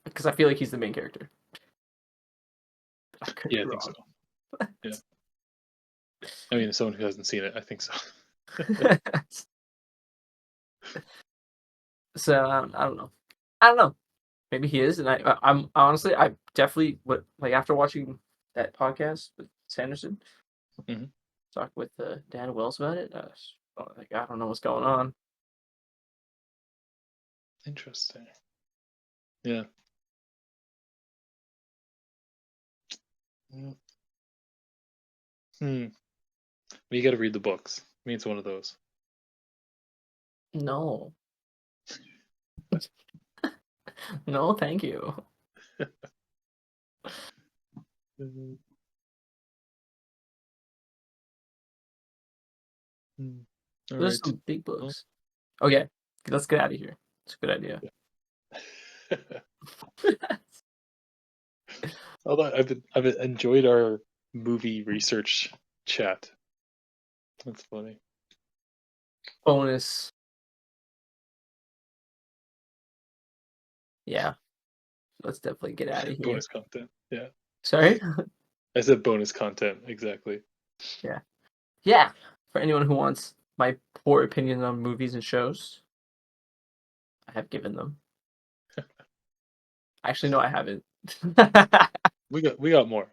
Because I feel like he's the main character. I could Yeah, be I think so. wrong. Yeah. I mean, as someone who hasn't seen it, I think so. So I don't know. I don't know. Maybe he is, and I'm honestly I definitely would like after watching that podcast with Sanderson, Mhm. talk with Dan Wells about it. Like I don't know what's going on. Interesting. Yeah. Mm. Hmm. But you got to read the books. I mean, it's one of those. No, no, thank you. Mhm. Mm. All There's right. some big Well, books. Okay, let's get out of here. It's a good idea. although I've enjoyed our movie research chat. That's funny. Bonus. Yeah, let's definitely get out of here. Bonus content. Yeah. Sorry. I said bonus content. Exactly. Yeah, yeah. For anyone who wants my poor opinion on movies and shows, I have given them. Actually, no, I haven't. We got more.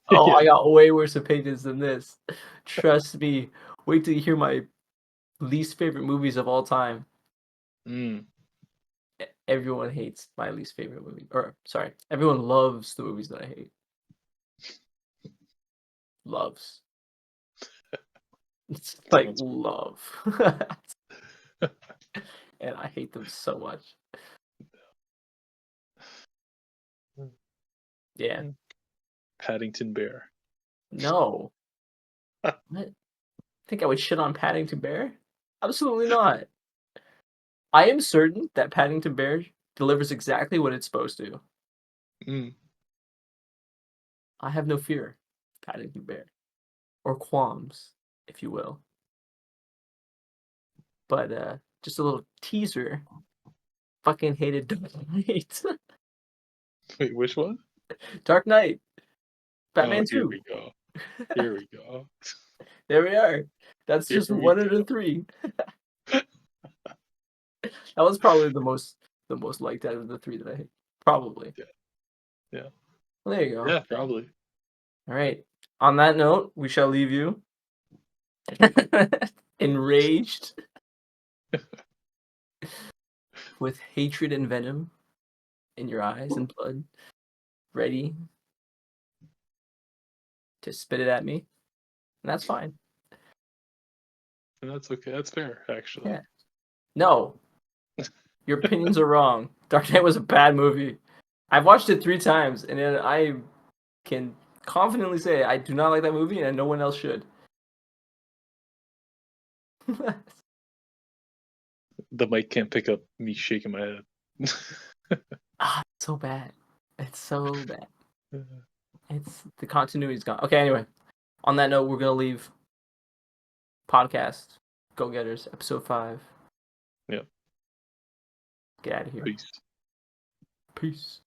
Oh, Yeah. I got way worse opinions than this. Trust me. Wait till you hear my least favorite movies of all time. Mm. Everyone hates my least favorite movie. Or, sorry, everyone loves the movies that I hate. Loves. It's like Sounds love. And I hate them so much. Mm. Yeah. Mm. Paddington Bear. No. What? Think I would shit on Paddington Bear? Absolutely not. I am certain that Paddington Bear delivers exactly what it's supposed to. Mm. I have no fear, Paddington Bear, or qualms, if you will. But just a little teaser. Fucking hated Dark Knight. Wait, which one? Dark Knight, Oh, Batman here we 2. go. Here we go. There we are. That's Here just we one of the go. three. That was probably the most liked out of the three that I hate. Probably. Yeah. Yeah. Well, there you go. Yeah, probably. All right. On that note, we shall leave you enraged with hatred and venom in your eyes and blood, ready to spit it at me. And that's fine. And that's okay. That's fair, actually. Yeah. No. Your opinions are wrong. Dark Knight was a bad movie. I've watched it 3 times, and I can confidently say I do not like that movie, and no one else should. The mic can't pick up me shaking my head. It's so bad. It's so bad. It's the continuity's gone. Okay, anyway. On that note, we're gonna leave podcast Go Getters episode 5. Yep. Get out of here. Peace. Peace.